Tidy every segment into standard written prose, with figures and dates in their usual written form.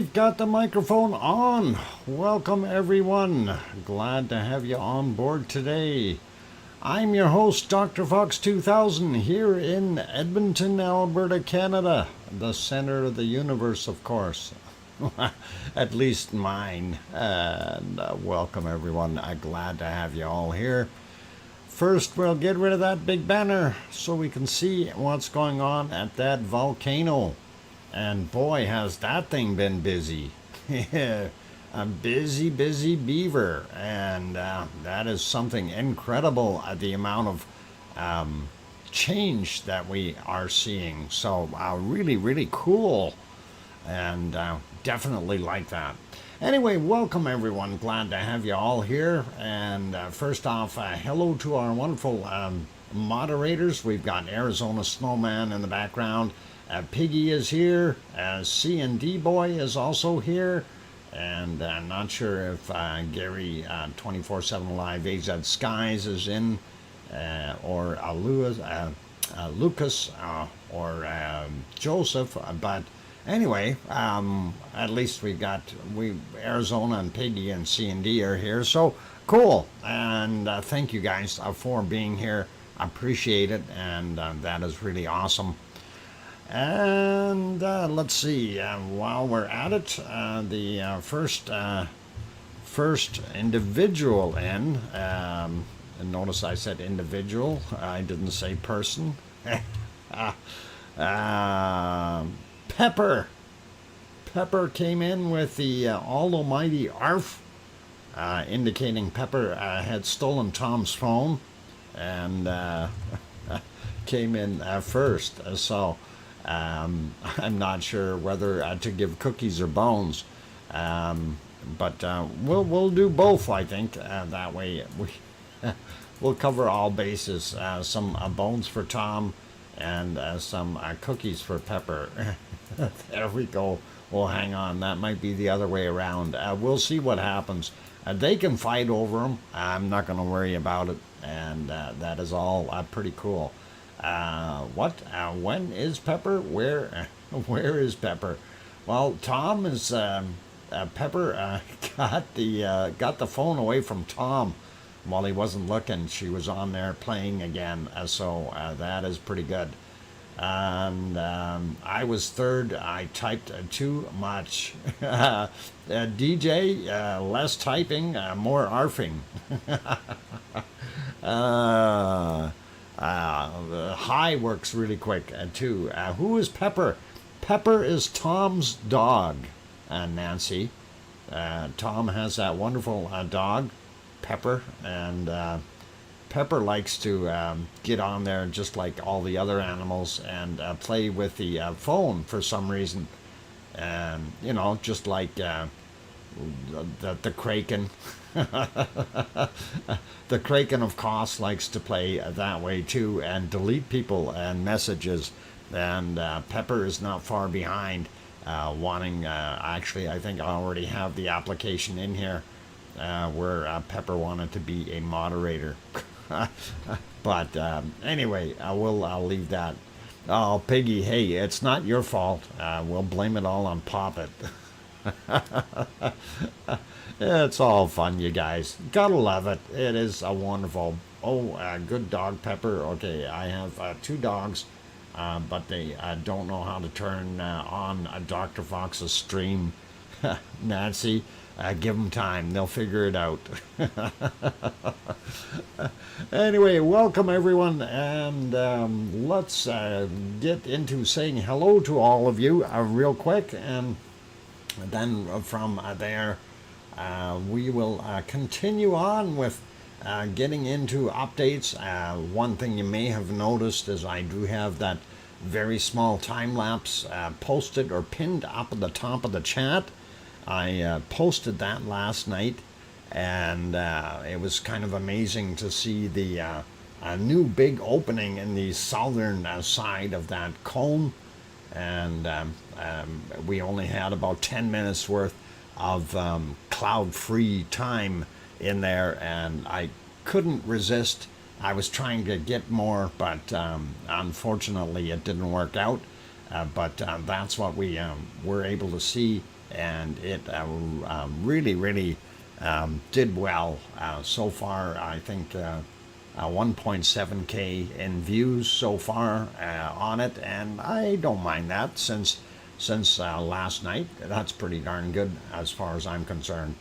we've got the microphone on. Welcome everyone. Glad to have you on board today. I'm your host, DrFox2000, here in Edmonton, Alberta, Canada. The center of the universe, of course. At least mine. And welcome everyone. Glad to have you all here. First, we'll get rid of that big banner so we can see what's going on at that volcano. And boy, has that thing been busy. A busy beaver. And that is something incredible, the amount of change that we are seeing. So really cool. And definitely like that. Anyway, welcome everyone. Glad to have you all here. And first off, hello to our wonderful moderators. We've got Arizona Snowman in the background. Piggy is here. C&D Boy is also here. And I'm not sure if Gary 24/7 Live AZ Skies is in, or Lucas, or Joseph. But anyway, at least Arizona and Piggy and C&D are here. So cool. And thank you guys for being here. I appreciate it. And that is really awesome. And let's see, while we're at it, the first individual in, and notice I said individual, I didn't say person. Pepper came in with the almighty ARF, indicating Pepper had stolen Tom's phone, and came in first. So I'm not sure whether to give cookies or bones, but we'll do both. I think that way we'll cover all bases. Some bones for Tom, and some cookies for Pepper. There we go. Well, hang on. That might be the other way around. We'll see what happens. They can fight over them. I'm not going to worry about it, and that is all pretty cool. When is Pepper? Where is Pepper? Well, Tom is Pepper got the phone away from Tom while he wasn't looking. She was on there playing again, so that is pretty good. And I was third. I typed too much. DJ, less typing, more arfing. Hi works really quick too. Who is Pepper? Pepper is Tom's dog, Nancy. Tom has that wonderful dog, Pepper, and Pepper likes to get on there just like all the other animals and play with the phone for some reason. Just like the Kraken. The Kraken, of course, likes to play that way too and delete people and messages. And Pepper is not far behind, wanting. Actually, I think I already have the application in here where Pepper wanted to be a moderator. But anyway, I'll leave that. Oh, Piggy, hey, it's not your fault. We'll blame it all on Poppet. It's all fun, you guys. Gotta love it. It is a wonderful. Good dog, Pepper. Okay, I have 2 dogs, but they don't know how to turn on Dr. Fox's stream. Nancy, give them time. They'll figure it out. Anyway, welcome everyone, and let's get into saying hello to all of you real quick, and then from there we will continue on with getting into updates. One thing you may have noticed is I do have that very small time lapse posted or pinned up at the top of the chat. I posted that last night, and it was kind of amazing to see the new big opening in the southern side of that cone. And we only had about 10 minutes worth of cloud-free time in there, and I couldn't resist. I was trying to get more, but unfortunately it didn't work out. But that's what we were able to see and it really did well so far. I think 1.7K in views so far on it, and I don't mind that since last night. That's pretty darn good as far as I'm concerned.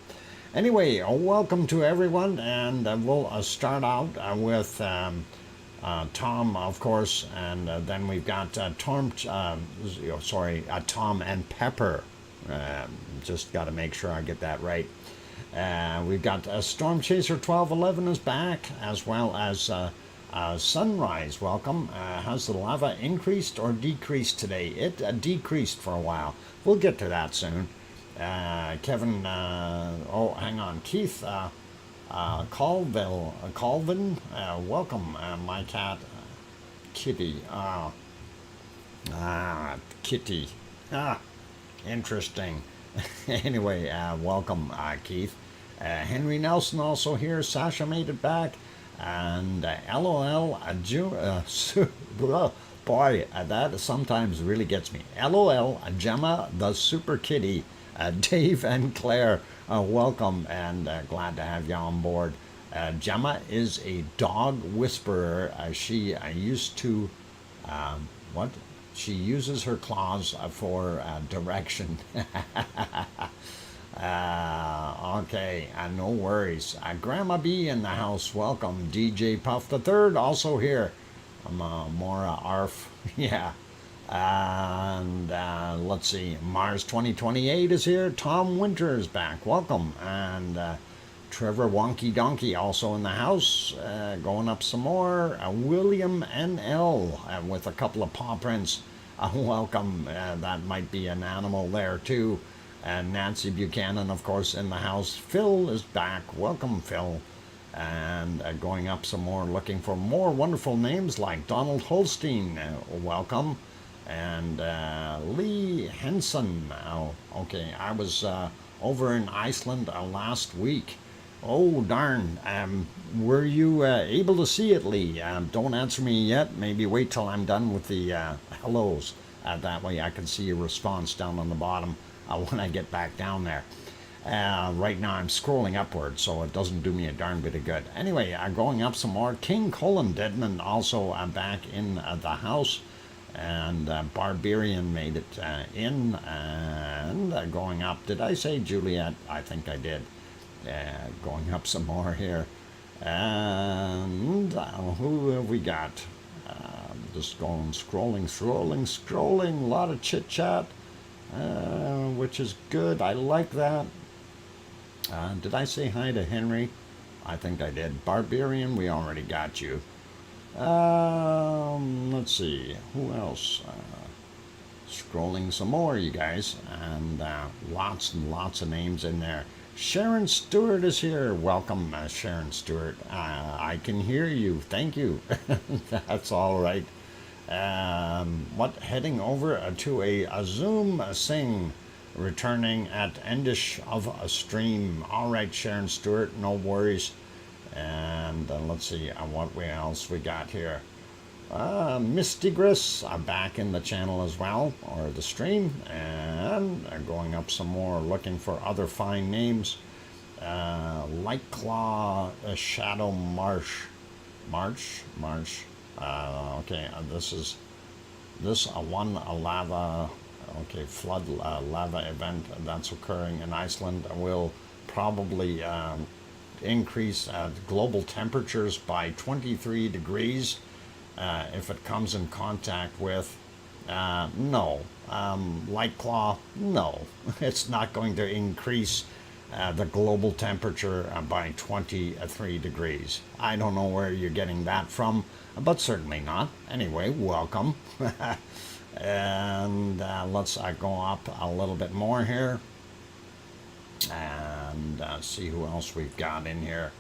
Anyway, welcome to everyone, and we'll start out with Tom, of course, and then we've got Tom and Pepper. Just got to make sure I get that right. We've got Storm Chaser 1211 is back, as well as Sunrise. Welcome. Has the lava increased or decreased today? It decreased for a while. We'll get to that soon. Kevin, hang on. Keith Colvin, welcome. My cat, Kitty. Kitty. Interesting. Anyway, welcome, Keith. Henry Nelson also here. Sasha made it back. And LOL, boy, that sometimes really gets me. LOL, Gemma, the Super Kitty, Dave and Claire, welcome, and glad to have you on board. Gemma is a dog whisperer. She used to, She uses her claws for direction. Okay, no worries. Grandma B in the house, welcome. DJ Puff the Third also here. Mora Arf, yeah. And let's see, Mars 2028 is here. Tom Winter is back, welcome. And Trevor Wonky Donkey also in the house, going up some more. William NL with a couple of paw prints. Welcome. That might be an animal there too. And Nancy Buchanan, of course, in the house. Phil is back. Welcome, Phil. And going up some more, looking for more wonderful names like Donald Holstein. Welcome. And Lee Henson. Oh, okay. I was over in Iceland last week. Oh, darn. Were you able to see it, Lee? Don't answer me yet. Maybe wait till I'm done with the hellos. That way I can see your response down on the bottom when I get back down there. Right now I'm scrolling upward, so it doesn't do me a darn bit of good. Anyway, going up some more. King Colin Deadman also back in the house. And Barbarian made it in. And going up, did I say Juliet? I think I did. Going up some more here. And who have we got? Just going scrolling. A lot of chit chat, which is good. I like that. Did I say hi to Henry? I think I did. Barbarian, we already got you. Let's see. Who else? Scrolling some more, you guys. And lots and lots of names in there. Sharon Stewart is here. Welcome, Sharon Stewart. I can hear you. Thank you. That's all right. Heading over to a Zoom sing, returning at endish of a stream. All right, Sharon Stewart, no worries. And let's see what else we got here. Misty Gris back in the channel as well, or the stream, and going up some more, looking for other fine names. Light Claw, Shadow Marsh. Okay, this one lava. Okay, flood lava event that's occurring in Iceland will probably increase global temperatures by 23 degrees if it comes in contact with no. Light Claw, no. It's not going to increase the global temperature by 23 degrees. I don't know where you're getting that from, but certainly not. Anyway, welcome. And let's go up a little bit more here and see who else we've got in here.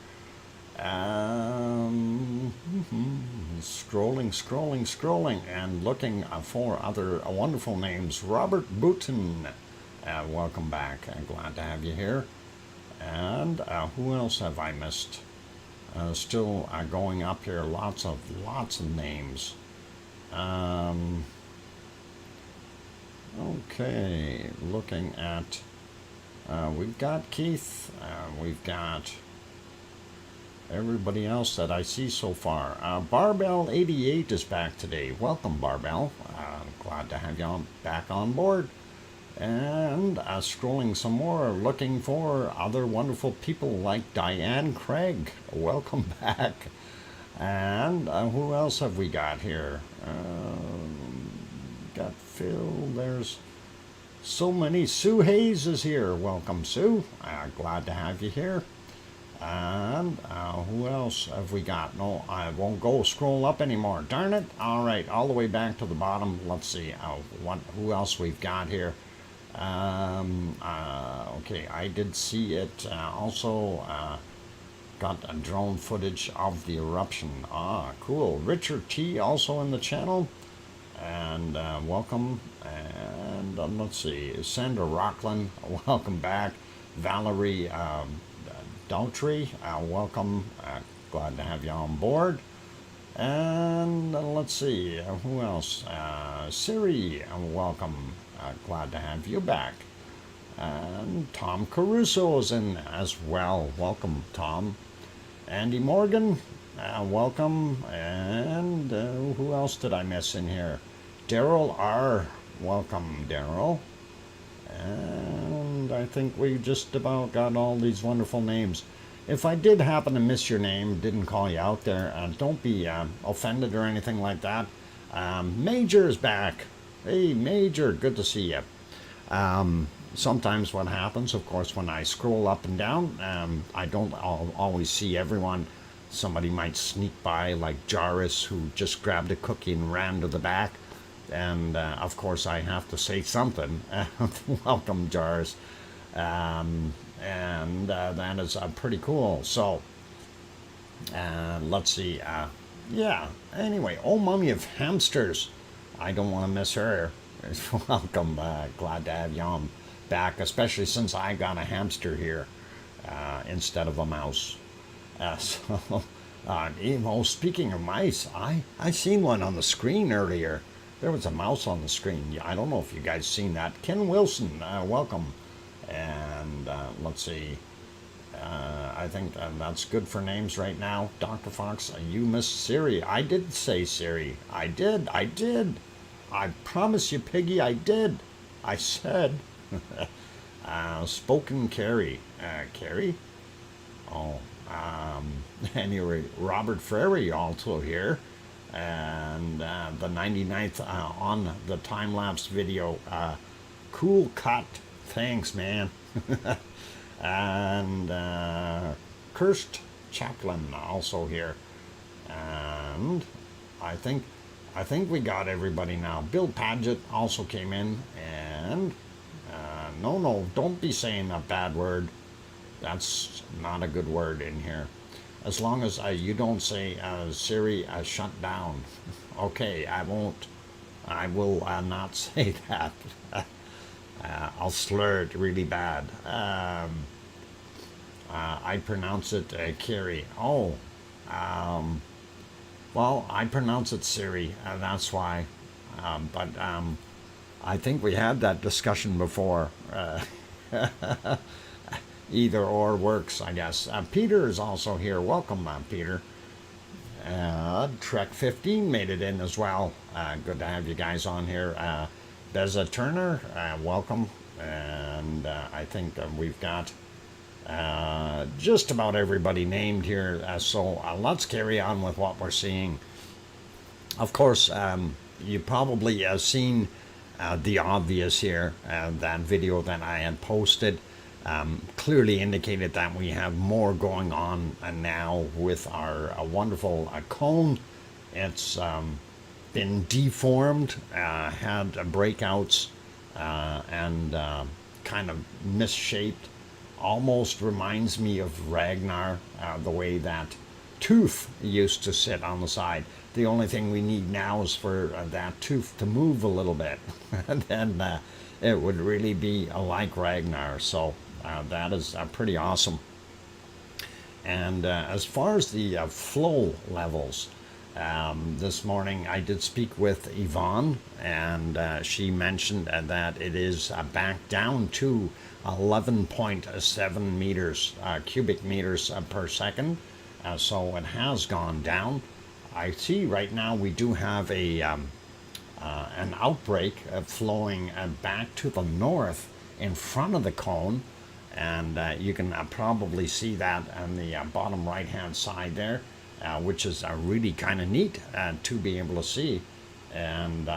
Scrolling and looking for other wonderful names. Robert Booton, welcome back. Glad to have you here. And who else have I missed? Still going up here. Lots of names. Okay, looking at We've got Keith. We've got everybody else that I see so far. Barbell88 is back today. Welcome, Barbell. Glad to have you back on board. And scrolling some more, looking for other wonderful people like Diane Craig. Welcome back. And who else have we got here? Got Phil. There's so many. Sue Hayes is here. Welcome, Sue. Glad to have you here. And who else have we got? No, I won't go scroll up anymore. Darn it. All right, all the way back to the bottom. Let's see who else we've got here. Okay, I did see it. Also got a drone footage of the eruption. Cool. Richard T also in the channel. And welcome. And let's see. Sandra Rockland, welcome back. Valerie Daltrey, welcome. Glad to have you on board. And let's see, who else? Siri, welcome. Glad to have you back. And Tom Caruso is in as well. Welcome, Tom. Andy Morgan, welcome. And who else did I miss in here? Daryl R. Welcome, Daryl. And I think we just about got all these wonderful names. If I did happen to miss your name, didn't call you out there, don't be offended or anything like that. Major's back. Hey, Major, good to see you. Sometimes what happens, of course, when I scroll up and down, I don't always see everyone. Somebody might sneak by, like Jairus, who just grabbed a cookie and ran to the back. And, of course, I have to say something. Welcome, Jairus. And that is pretty cool. So, let's see. Yeah, anyway, old mummy of hamsters. I don't want to miss her. Welcome. Glad to have you on back, especially since I got a hamster here instead of a mouse. So, speaking of mice, I seen one on the screen earlier. There was a mouse on the screen. I don't know if you guys seen that. Ken Wilson, welcome. And let's see. I think that's good for names right now. Dr. Fox, you missed Siri. I did say Siri. I did. I promise you, Piggy, I did. I said. Spoken Carrie. Carrie? Oh. Anyway, Robert Frary also here. And the 99th on the time-lapse video. Cool cut. Thanks, man. And Kirst Chaplin also here. And I think we got everybody now. Bill Paget also came in. And no, don't be saying a bad word. That's not a good word in here. As long as you don't say Siri shut down. Okay, I won't. I will not say that. I'll slur it really bad. I pronounce it Carrie. Oh, well, I pronounce it Siri. That's why. But I think we had that discussion before. Either or works, I guess. Peter is also here. Welcome, Peter. Trek 15 made it in as well. Good to have you guys on here. Beza Turner, welcome. And I think we've got just about everybody named here. So let's carry on with what we're seeing. Of course, you probably have seen the obvious here. That video that I had posted clearly indicated that we have more going on now with our wonderful cone. It's been deformed, had breakouts, and kind of misshaped. Almost reminds me of Ragnar, the way that tooth used to sit on the side. The only thing we need now is for that tooth to move a little bit. And then it would really be like Ragnar. So that is pretty awesome. And as far as the flow levels, This morning I did speak with Yvonne, and she mentioned that it is back down to 11.7 meters, cubic meters per second. So it has gone down. I see right now we do have an outbreak flowing back to the north in front of the cone, and you can probably see that on the bottom right hand side there, which is really kind of neat to be able to see. And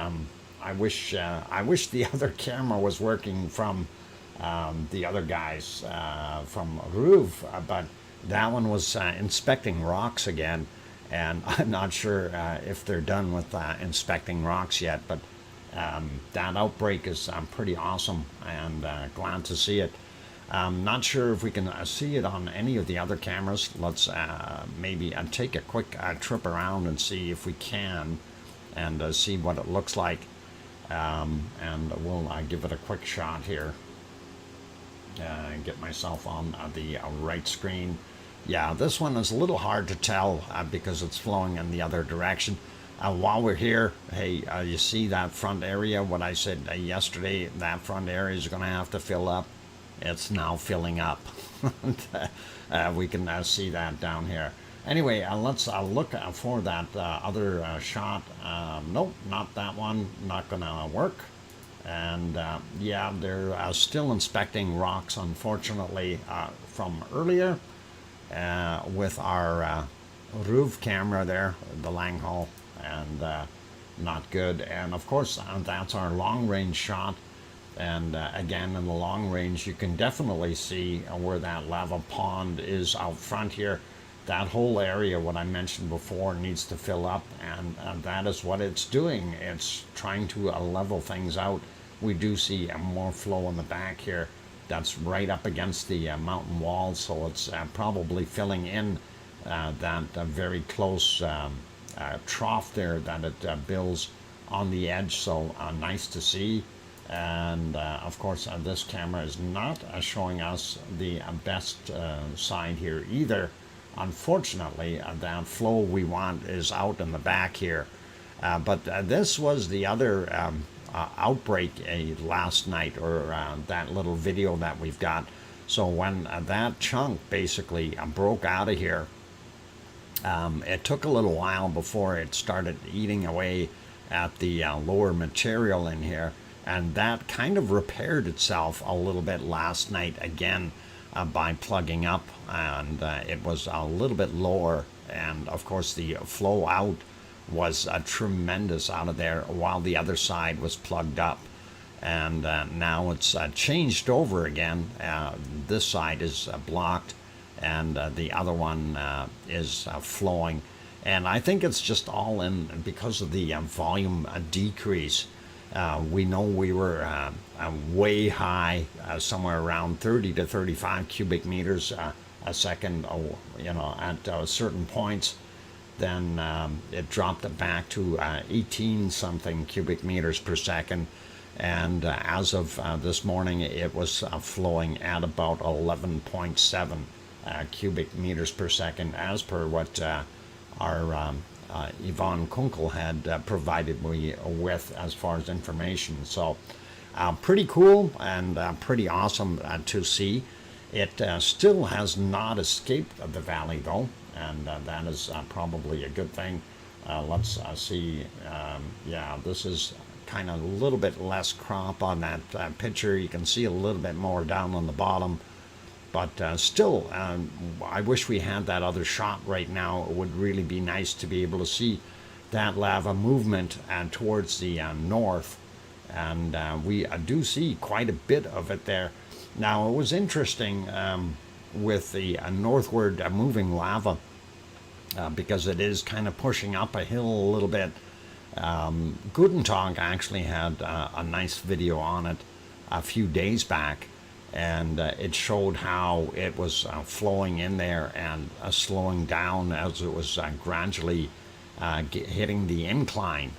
I wish the other camera was working from the other guys from RUV, but that one was inspecting rocks again, and I'm not sure if they're done with inspecting rocks yet, but that outbreak is pretty awesome, and glad to see it. Not sure if we can see it on any of the other cameras. Let's maybe take a quick trip around and see if we can, and see what it looks like. And we'll give it a quick shot here. Get myself on the right screen. Yeah, this one is a little hard to tell because it's flowing in the other direction. While we're here, hey, you see that front area? What I said yesterday, that front area is going to have to fill up. It's now filling up. We can see that down here. Anyway, let's look for that other shot. Nope, not that one. Not going to work. And yeah, they're still inspecting rocks, unfortunately, from earlier with our RUV camera there, the Langhall, and not good. And of course, that's our long-range shot. And again, in the long range, you can definitely see where that lava pond is out front here. That whole area, what I mentioned before, needs to fill up, and that is what it's doing. It's trying to level things out. We do see more flow in the back here. That's right up against the mountain wall, so it's probably filling in that very close trough there that it builds on the edge. So nice to see. And of course, this camera is not showing us the best side here either. Unfortunately, that flow we want is out in the back here. But this was the other outbreak last night, or that little video that we've got. So when that chunk basically broke out of here, it took a little while before it started eating away at the lower material in here. And that kind of repaired itself a little bit last night again by plugging up, and it was a little bit lower. And of course, the flow out was tremendous out of there while the other side was plugged up. And now it's changed over again. This side is blocked, and the other one is flowing. And I think it's just all in because of the volume decrease. We know we were way high, somewhere around 30 to 35 cubic meters a second, at certain points. Then it dropped it back to 18 something cubic meters per second. And as of this morning, it was flowing at about 11.7 cubic meters per second, as per what our Yvonne Kunkel had provided me with as far as information. So pretty cool and pretty awesome to see. It still has not escaped the valley though, and that is probably a good thing. Let's see. Yeah, this is kind of a little bit less crop on that picture. You can see a little bit more down on the bottom. But still, I wish we had that other shot right now. It would really be nice to be able to see that lava movement towards the north. And we do see quite a bit of it there. Now, it was interesting with the northward moving lava because it is kind of pushing up a hill a little bit. Gutentag actually had a nice video on it a few days back. And it showed how it was flowing in there and slowing down as it was gradually hitting the incline.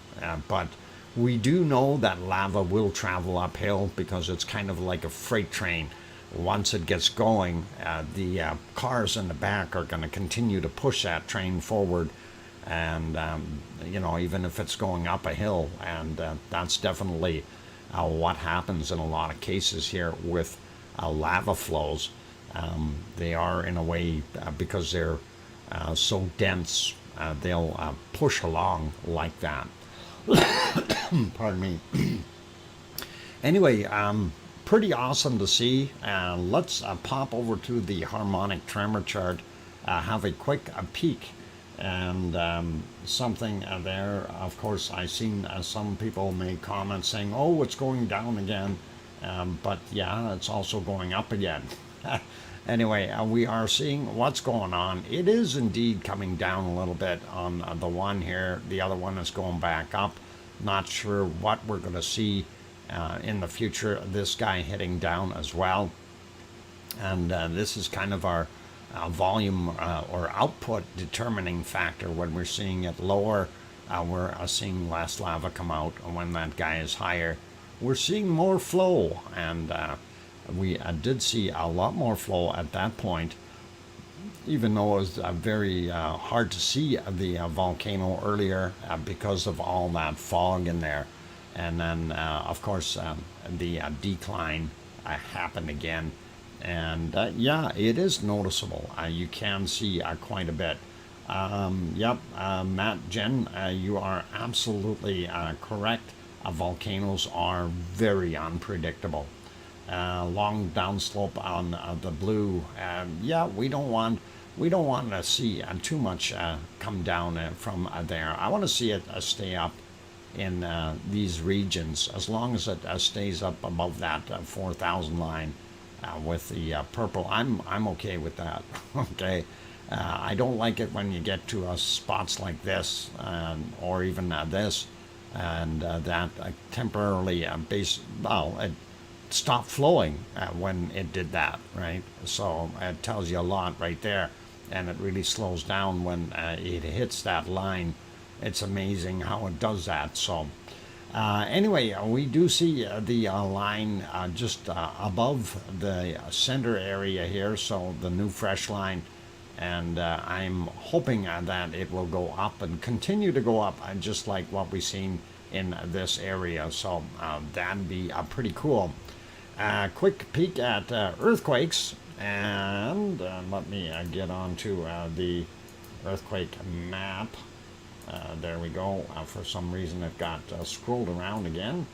But we do know that lava will travel uphill because it's kind of like a freight train. Once it gets going, the cars in the back are going to continue to push that train forward. and even if it's going up a hill, and that's definitely what happens in a lot of cases here with lava flows. They are, in a way, because they're so dense, they'll push along like that. Pardon me. Anyway, pretty awesome to see. Let's pop over to the harmonic tremor chart, have a quick peek. And something there, of course, I've seen some people make comments saying, oh, it's going down again. But yeah, it's also going up again. Anyway, we are seeing what's going on. It is indeed coming down a little bit on the one here. The other one is going back up. Not sure what we're going to see in the future. This guy heading down as well. And this is kind of our volume or output determining factor. When we're seeing it lower, we're seeing less lava come out. And when that guy is higher, we're seeing more flow. And we did see a lot more flow at that point, even though it was very hard to see the volcano earlier because of all that fog in there. And then, of course, the decline happened again. And yeah, it is noticeable. You can see quite a bit. Yep, Matt, Jen, you are absolutely correct. Volcanoes are very unpredictable. Long downslope on the blue. Yeah, we don't want to see too much come down from there. I want to see it stay up in these regions as long as it stays up above that 4,000 line. With the purple, I'm okay with that. Okay, I don't like it when you get to spots like this, or even this, and that temporarily it stopped flowing when it did that, right? So it tells you a lot right there, and it really slows down when it hits that line. It's amazing how it does that. So. Anyway, we do see the line just above the center area here, so the new fresh line, and I'm hoping that it will go up and continue to go up, just like what we've seen in this area. So that'd be pretty cool. Quick peek at earthquakes, and let me get on to the earthquake map. There we go. For some reason it got scrolled around again.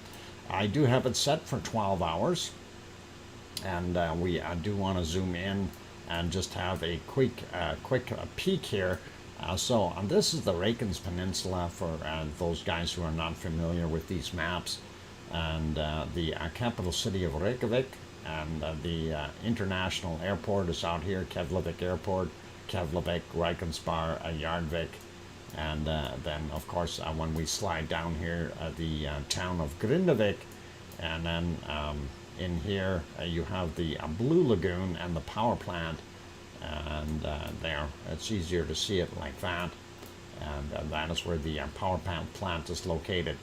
I do have it set for 12 hours. And we do want to zoom in and just have a quick peek here. So this is the Reykjanes Peninsula for those guys who are not familiar with these maps. And the capital city of Reykjavik, and the international airport is out here, Keflavik Airport, Keflavik, Reykjanesbær, Jarðvík. And then, of course, when we slide down here, the town of Grindavik, and then in here you have the Blue Lagoon and the power plant, and there it's easier to see it like that, and that is where the power plant is located.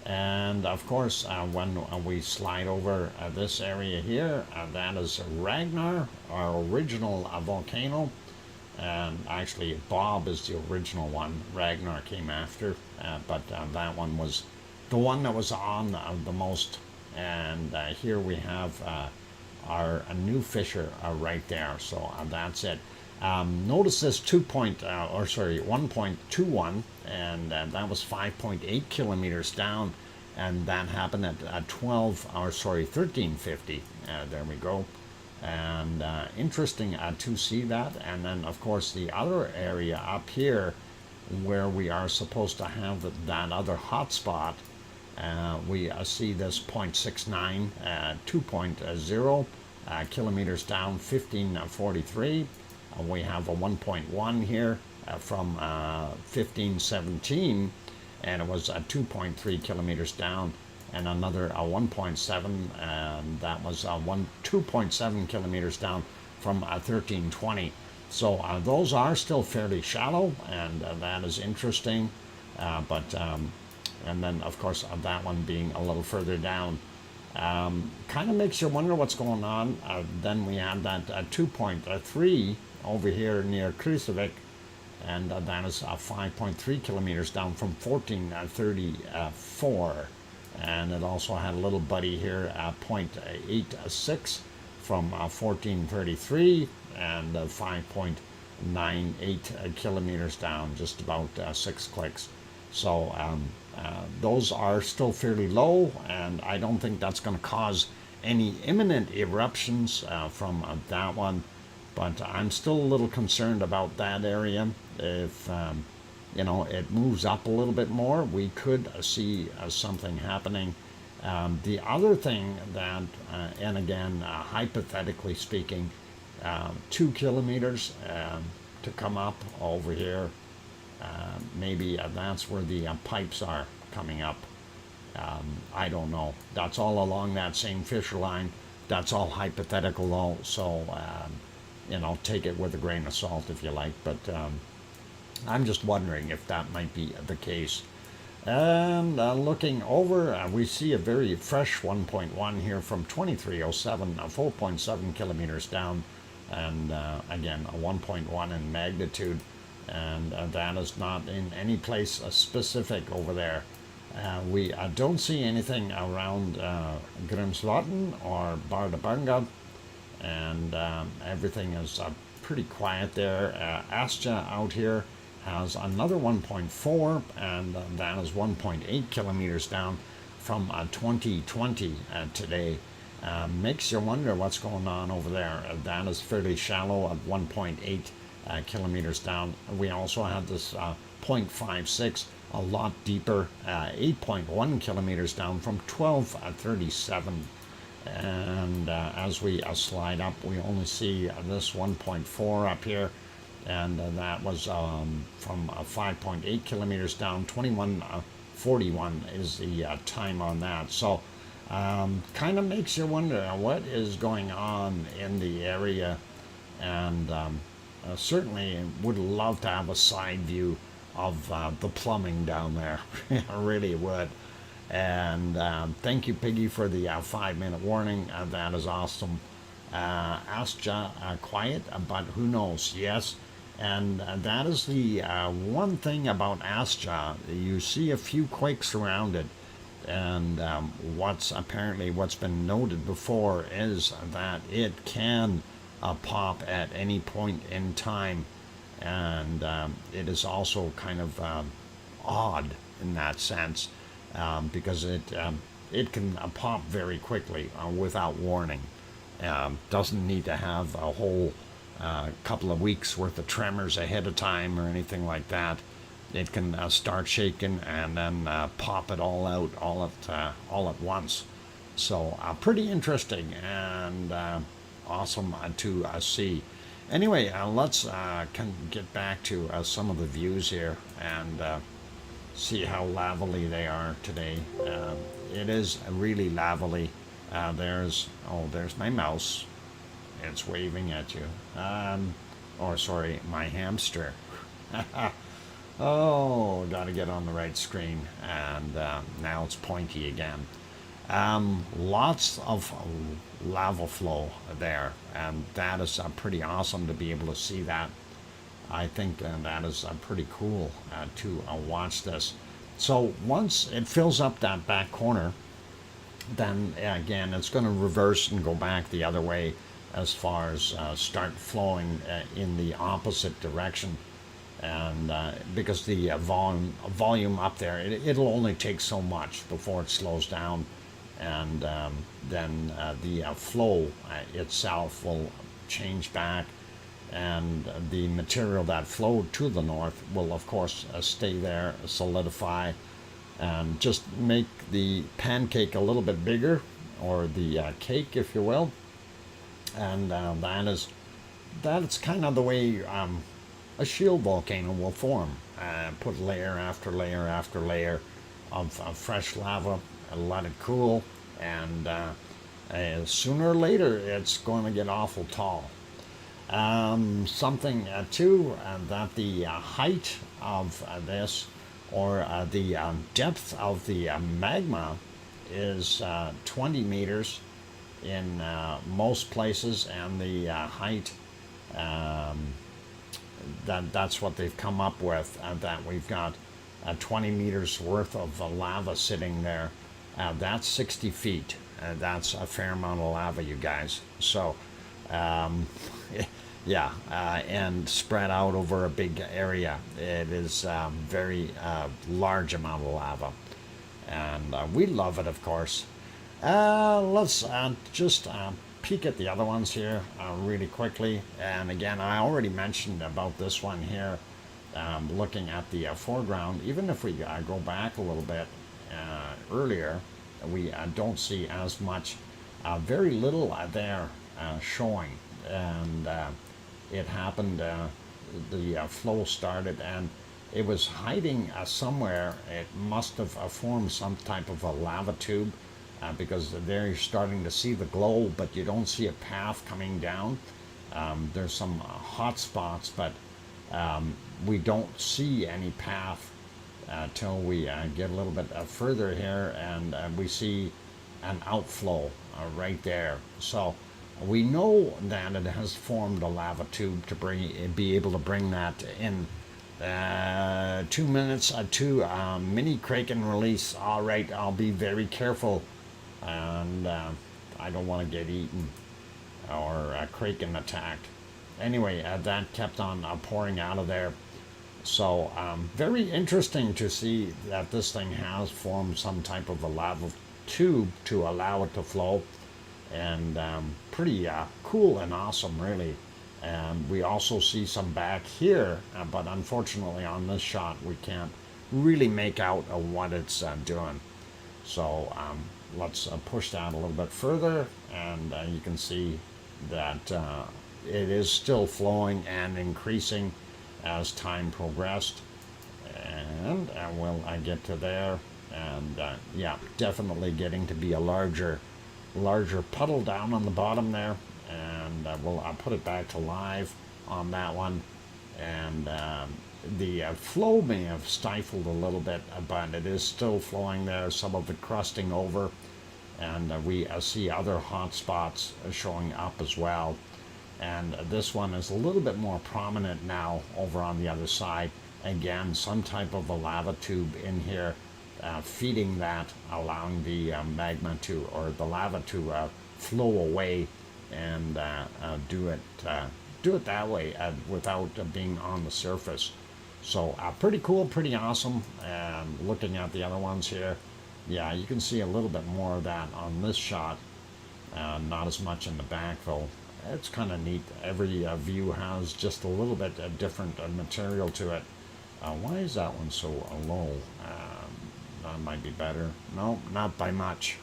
And of course, when we slide over this area here, that is Ragnar, our original volcano. And actually, Bob is the original one. Ragnar came after, but that one was the one that was on the most. And here we have our new fissure right there. So that's it. Notice this 1.21, and that was 5.8 kilometers down, and that happened at 1350. There we go. And interesting to see that. And then, of course, the other area up here where we are supposed to have that other hotspot, we see this 0.69, 2.0 kilometers down, 1543. We have a 1.1 here from 1517, and it was 2.3 kilometers down. And another 1.7, and that was 2.7 kilometers down from 1320. So those are still fairly shallow, and that is interesting. And then, of course, that one being a little further down. Kind of makes you wonder what's going on. Then we have that 2.3 over here near Krusavik, and that is 5.3 kilometers down from 1434. And it also had a little buddy here, 0.86 from 1433, and 5.98 kilometers down, just about 6 clicks. So those are still fairly low, and I don't think that's going to cause any imminent eruptions from that one. But I'm still a little concerned about that area. If it moves up a little bit more, we could see something happening. The other thing that, and again, hypothetically speaking, 2 kilometers to come up over here, maybe that's where the pipes are coming up. I don't know. That's all along that same fissure line. That's all hypothetical though, so take it with a grain of salt if you like, but I'm just wondering if that might be the case. And looking over, we see a very fresh 1.1 here from 2307, 4.7 kilometers down, and again, a 1.1 in magnitude, and that is not in any place specific over there. We don't see anything around Grimsvatn or Bardabanga, and everything is pretty quiet there. Astja out here has another 1.4, and that is 1.8 kilometers down from 2020 today. Makes you wonder what's going on over there. That is fairly shallow at 1.8 kilometers down. We also have this 0.56, a lot deeper, 8.1 kilometers down from 1237. And as we slide up, we only see this 1.4 up here, and that was from 5.8 kilometers down. 21:41 is the time on that. So kind of makes you wonder what is going on in the area, and certainly would love to have a side view of the plumbing down there. I really would. And thank you, Piggy, for the 5-minute warning. That is awesome. Astja, quiet, but who knows? Yes. And that is the one thing about Astja. You see a few quakes around it. And what's been noted before is that it can pop at any point in time. And it is also kind of odd in that sense. Because it can pop very quickly without warning. Doesn't need to have a whole couple of weeks worth of tremors ahead of time or anything like that. It can start shaking and then pop it all out all at once. So pretty interesting and awesome to see. Anyway, let's get back to some of the views here and see how lavely they are today. It is really lavely. There's my mouse. It's waving at you. Sorry, my hamster. Oh, gotta get on the right screen. And now it's pointy again. Lots of lava flow there, and that is pretty awesome to be able to see that. I think that is pretty cool to watch this. So once it fills up that back corner, then again it's going to reverse and go back the other way as far as start flowing in the opposite direction. And because the volume up there, it'll only take so much before it slows down, and then the flow itself will change back. And the material that flowed to the north will, of course, stay there, solidify, and just make the pancake a little bit bigger, or the cake, if you will. And that's kind of the way a shield volcano will form. Put layer after layer after layer of fresh lava, let it cool, and sooner or later it's going to get awful tall. Something too, that the height of this, or the depth of the magma, is 20 meters in most places, and the height that's what they've come up with, that we've got 20 meters worth of lava sitting there. That's 60 feet. That's a fair amount of lava, you guys. So, yeah, and spread out over a big area. It is a very large amount of lava. And we love it, of course. Let's just peek at the other ones here really quickly. And again, I already mentioned about this one here, looking at the foreground. Even if we go back a little bit earlier, we don't see as much, very little there showing. And it happened, the flow started, and it was hiding somewhere. It must have formed some type of a lava tube, because there you're starting to see the glow, but you don't see a path coming down. There's some hot spots, but we don't see any path till we get a little bit further here, and we see an outflow right there. So we know that it has formed a lava tube to be able to bring that in. 2 minutes to mini kraken release. All right, I'll be very careful, and I don't want to get eaten or kraken attacked. Anyway, that kept on pouring out of there. So very interesting to see that this thing has formed some type of a lava tube to allow it to flow, and pretty cool and awesome, really. And we also see some back here, but unfortunately on this shot we can't really make out what it's doing. So let's push down a little bit further, and you can see that it is still flowing and increasing as time progressed. And will I get to there? And yeah, definitely getting to be a larger puddle down on the bottom there. And I'll put it back to live on that one. And the flow may have stifled a little bit, but it is still flowing there, some of it crusting over. And we see other hot spots showing up as well. And this one is a little bit more prominent now over on the other side. Again, some type of a lava tube in here, feeding that, allowing the magma to, or the lava to flow away, and do it that way without being on the surface. So pretty cool, pretty awesome. Looking at the other ones here, yeah, you can see a little bit more of that on this shot. Not as much in the back though. It's kind of neat. Every view has just a little bit different material to it. Why is that one so low? That might be better. No, not by much.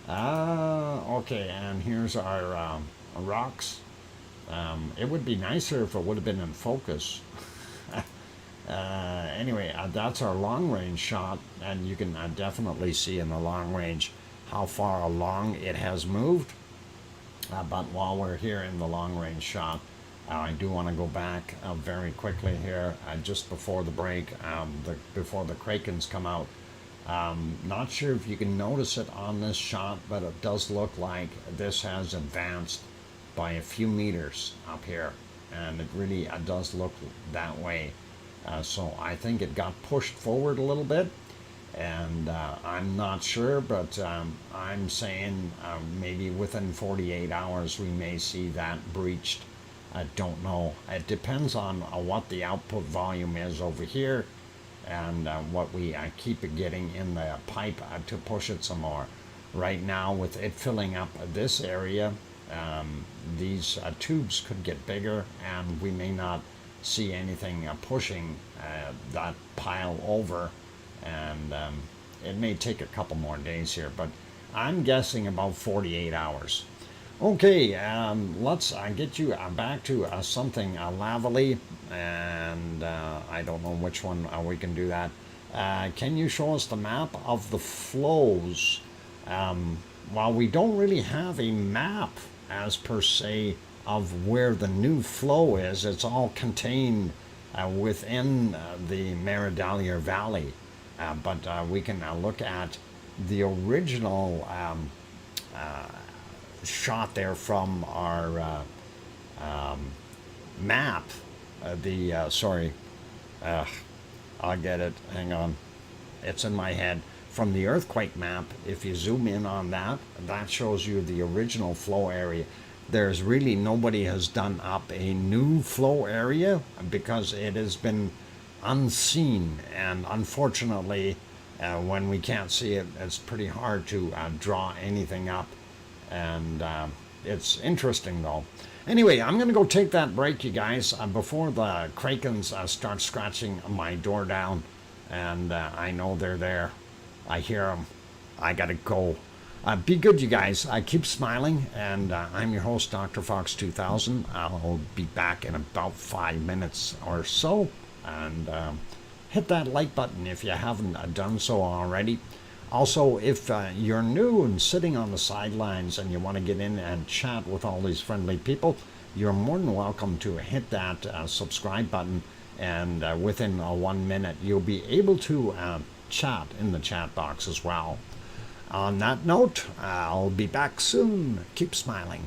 Okay, and here's our rocks. It would be nicer if it would have been in focus. Anyway, that's our long range shot, and you can definitely see in the long range how far along it has moved. But while we're here in the long range shot, I do want to go back very quickly here, just before the break, before the krakens come out. Not sure if you can notice it on this shot, but it does look like this has advanced by a few meters up here, and it really does look that way. So I think it got pushed forward a little bit, and I'm not sure, but I'm saying maybe within 48 hours we may see that breached. I don't know. It depends on what the output volume is over here, and what we keep getting in the pipe to push it some more. Right now, with it filling up this area, these tubes could get bigger, and we may not see anything pushing that pile over, and it may take a couple more days here, but I'm guessing about 48 hours. Okay, let's get you back to something lavely, and I don't know which one we can do that. Can you show us the map of the flows? While we don't really have a map as per se of where the new flow is, it's all contained within the Meridalier Valley, but we can look at the original shot there from our map Sorry, I'll get it. Hang on. It's in my head. From the earthquake map, if you zoom in on that, that shows you the original flow area. There's really nobody has done up a new flow area because it has been unseen, and unfortunately, when we can't see it, it's pretty hard to draw anything up. And it's interesting though. Anyway, I'm going to go take that break, you guys, before the krakens start scratching my door down. And I know they're there. I hear them. I gotta go. Be good, you guys. Keep smiling. And I'm your host, DrFox2000. I'll be back in about 5 minutes or so. And hit that like button if you haven't done so already. Also, if you're new and sitting on the sidelines and you want to get in and chat with all these friendly people, you're more than welcome to hit that subscribe button. And within 1 minute, you'll be able to chat in the chat box as well. On that note, I'll be back soon. Keep smiling.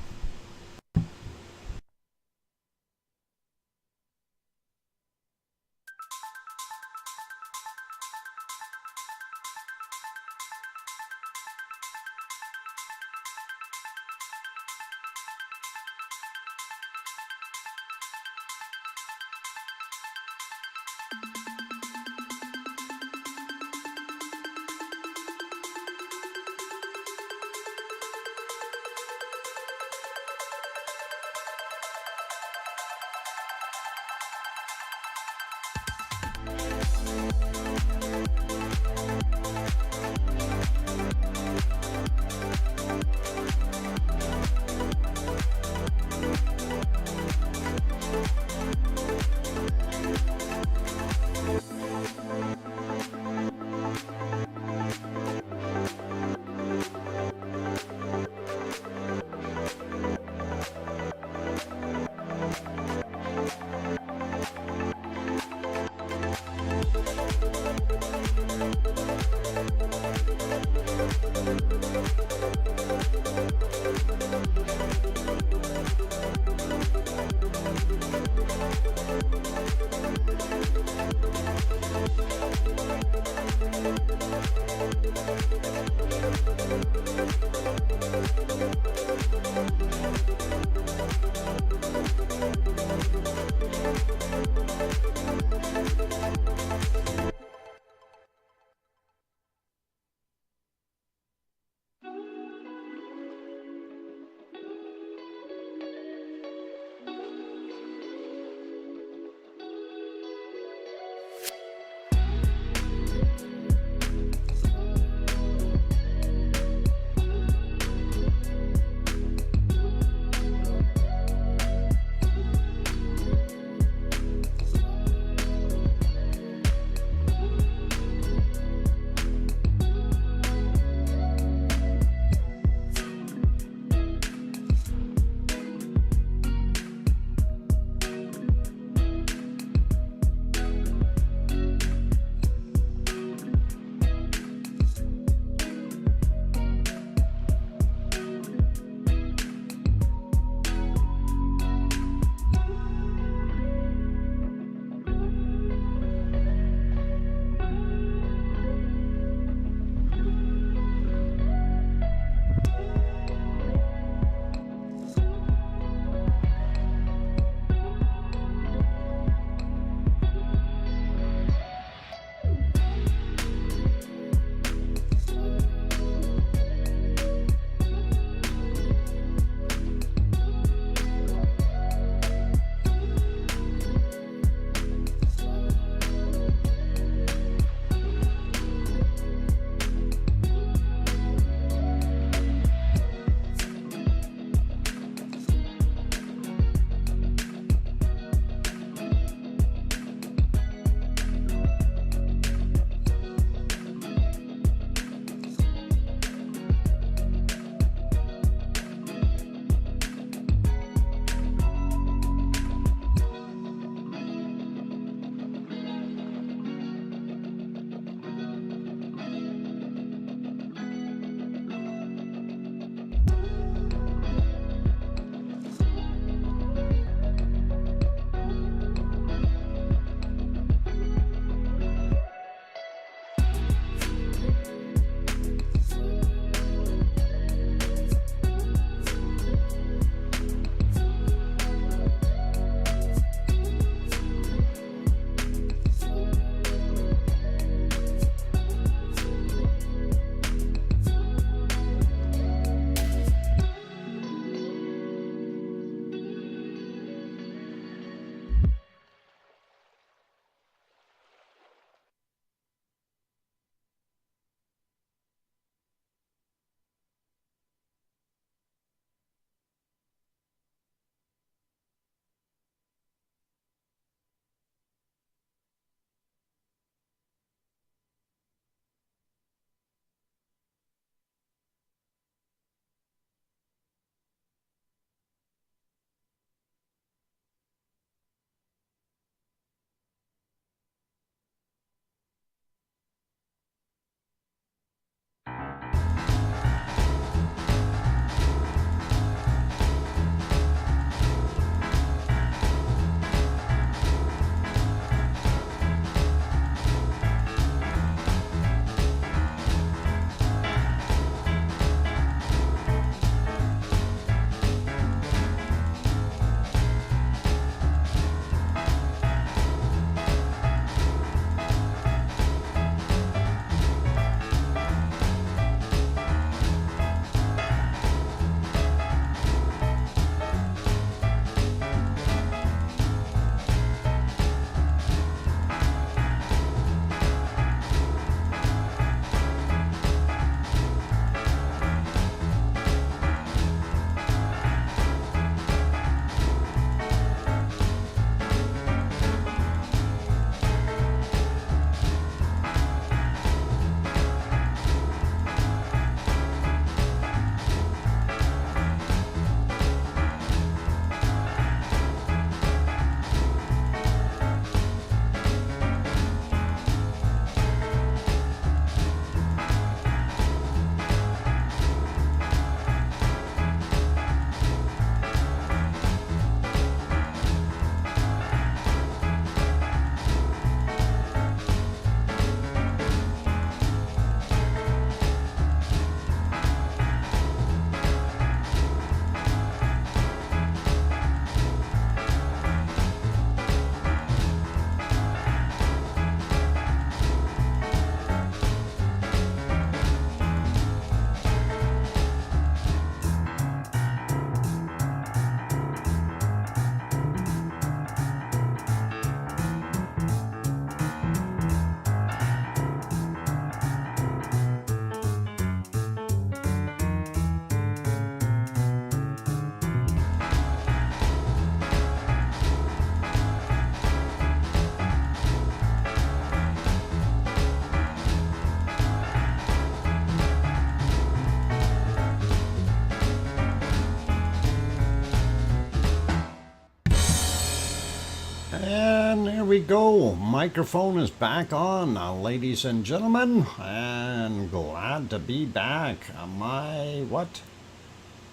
And there we go. Microphone is back on, ladies and gentlemen, and glad to be back. My what?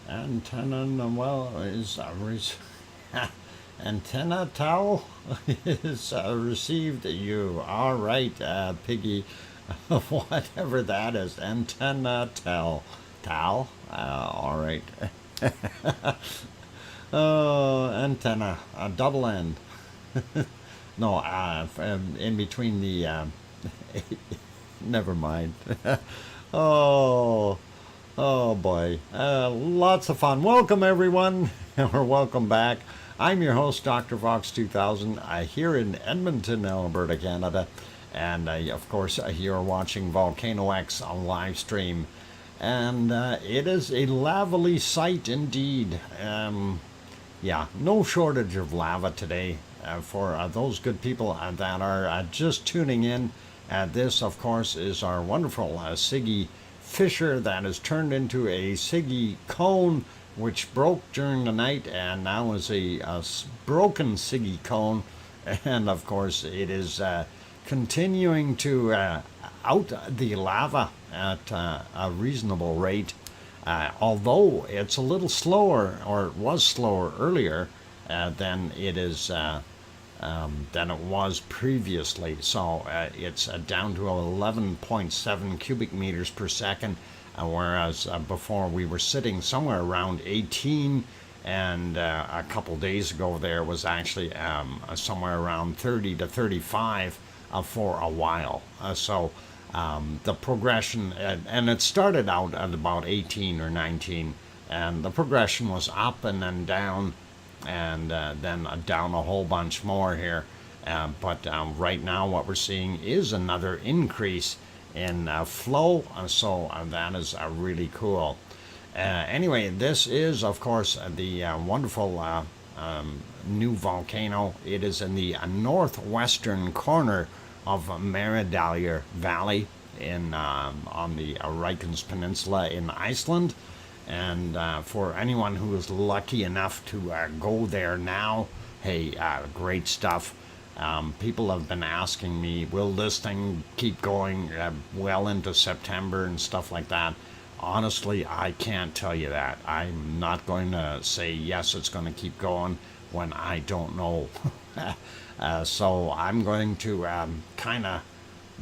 Antenna, well, is antenna towel is received. You all right, Piggy? Whatever that is, antenna towel. All right. Oh, antenna, a double end. No, in between the. Never mind. Oh, oh boy. Lots of fun. Welcome, everyone, or welcome back. I'm your host, DrFox2000, here in Edmonton, Alberta, Canada. And of course, you're watching VolcanoX on live stream. And it is a lavely sight indeed. Yeah, no shortage of lava today. For those good people that are just tuning in, this, of course, is our wonderful Siggy fissure that has turned into a Siggy cone, which broke during the night and now is a broken Siggy cone. And, of course, it is continuing to out the lava at a reasonable rate. Although it's a little slower, or it was slower earlier than it is than it was previously. So it's down to 11.7 cubic meters per second, whereas before we were sitting somewhere around 18, and a couple days ago there was actually somewhere around 30 to 35 for a while. The progression, and it started out at about 18 or 19, and the progression was up and then down, and then down a whole bunch more here. But right now what we're seeing is another increase in flow, so that is really cool. Anyway, this is, of course, the wonderful new volcano. It is in the northwestern corner of Maridalur Valley on the Reykjanes Peninsula in Iceland. And for anyone who is lucky enough to go there now, hey, great stuff. People have been asking me, will this thing keep going well into September and stuff like that? Honestly, I can't tell you that. I'm not going to say yes, it's going to keep going when I don't know. So I'm going to kind of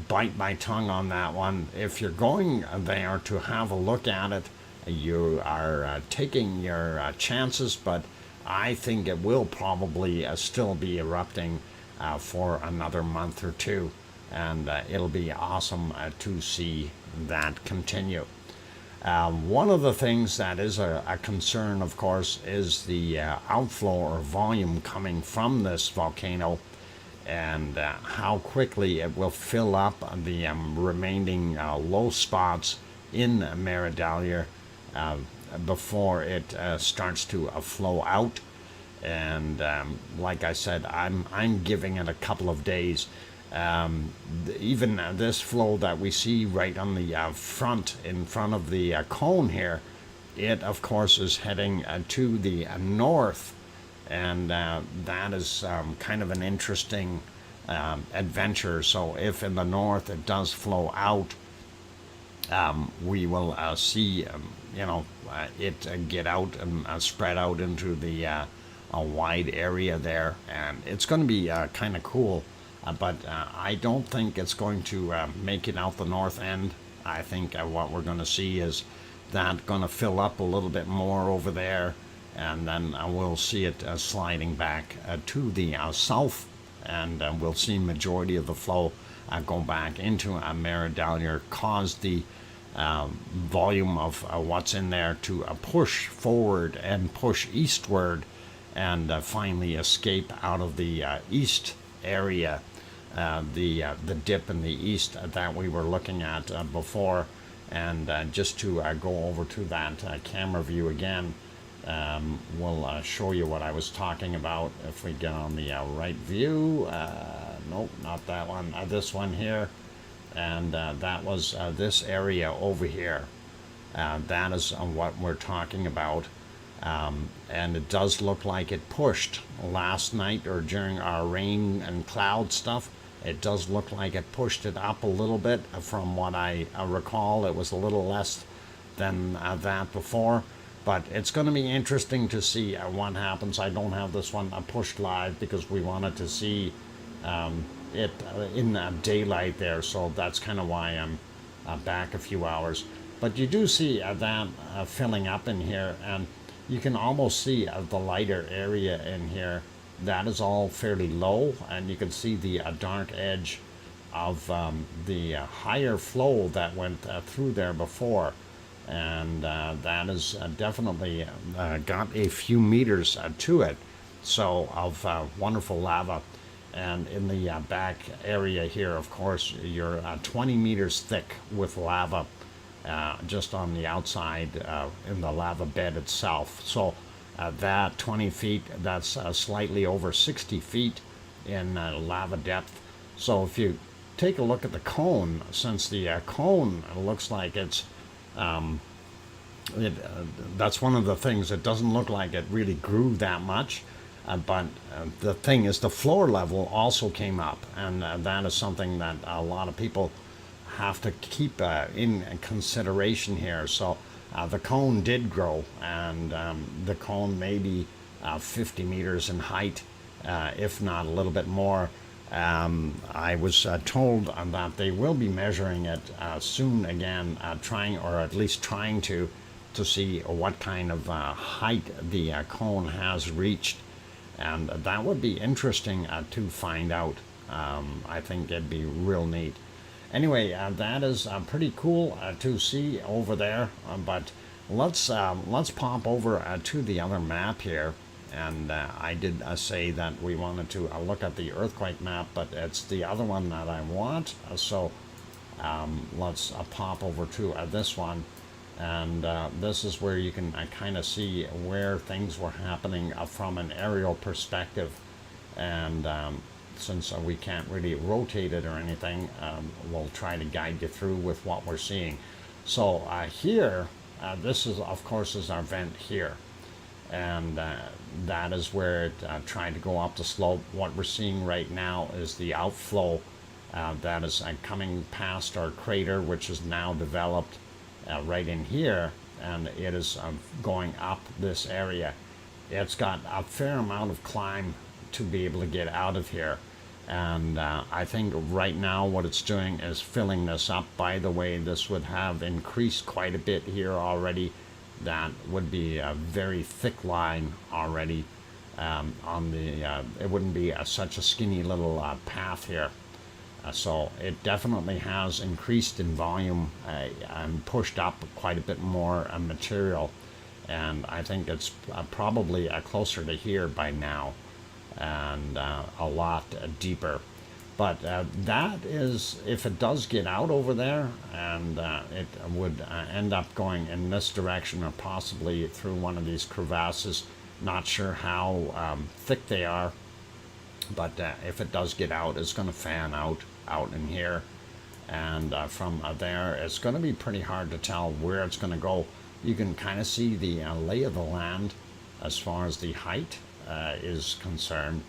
bite my tongue on that one. If you're going there to have a look at it, you are taking your chances, but I think it will probably still be erupting for another month or two, and it'll be awesome to see that continue. One of the things that is a concern, of course, is the outflow or volume coming from this volcano, and how quickly it will fill up the remaining low spots in Maridalur before it starts to flow out. And like I said, I'm giving it a couple of days. Even this flow that we see right on the in front of the cone here, it of course is heading to the north, and that is kind of an interesting adventure. So if in the north it does flow out, we will see it get out and spread out into the a wide area there, and it's going to be kind of cool. But I don't think it's going to make it out the north end. I think what we're going to see is that going to fill up a little bit more over there, and then we'll see it sliding back to the south, and we'll see majority of the flow go back into Maridalur, cause the volume of what's in there to push forward and push eastward, and finally escape out of the east area, the dip in the east that we were looking at before. And just to go over to that camera view again, we'll show you what I was talking about. If we get on the right view, nope, not that one, this one here, and that was this area over here. That is what we're talking about. And it does look like it pushed last night or during our rain and cloud stuff. It does look like it pushed it up a little bit. From what I recall, it was a little less than that before. But it's going to be interesting to see what happens. I don't have this one pushed live because we wanted to see it in daylight there. So that's kind of why I'm back a few hours. But you do see that filling up in here, and you can almost see the lighter area in here. That is all fairly low, and you can see the dark edge of the higher flow that went through there before. And that is definitely got a few meters to it, so of wonderful lava. And in the back area here, of course, you're 20 meters thick with lava just on the outside in the lava bed itself. So that 20 feet, that's slightly over 60 feet in lava depth. So if you take a look at the cone, since the cone looks like it's that's one of the things. It doesn't look like it really grew that much, but the thing is the floor level also came up, and that is something that a lot of people have to keep in consideration here. So the cone did grow, and the cone may be 50 meters in height, if not a little bit more. I was told that they will be measuring it soon again, trying, or at least trying to see what kind of height the cone has reached. And that would be interesting to find out. I think it'd be real neat. Anyway, that is pretty cool to see over there. But let's pop over to the other map here. And I did say that we wanted to look at the earthquake map, but it's the other one that I want. So let's pop over to this one. And this is where you can kind of see where things were happening from an aerial perspective. And since we can't really rotate it or anything, we'll try to guide you through with what we're seeing. So here, this is, of course, is our vent here. And that is where it tried to go up the slope. What we're seeing right now is the outflow that is coming past our crater, which is now developed right in here, and it is going up this area. It's got a fair amount of climb to be able to get out of here, and I think right now what it's doing is filling this up. By the way, this would have increased quite a bit here already. That would be a very thick line already on the it wouldn't be such a skinny little path here. So it definitely has increased in volume and pushed up quite a bit more material, and I think it's probably closer to here by now, and a lot deeper. But that is, if it does get out over there, and it would end up going in this direction or possibly through one of these crevasses. Not sure how thick they are, but if it does get out, it's going to fan out in here, and from there it's going to be pretty hard to tell where it's going to go. You can kind of see the lay of the land as far as the height is concerned,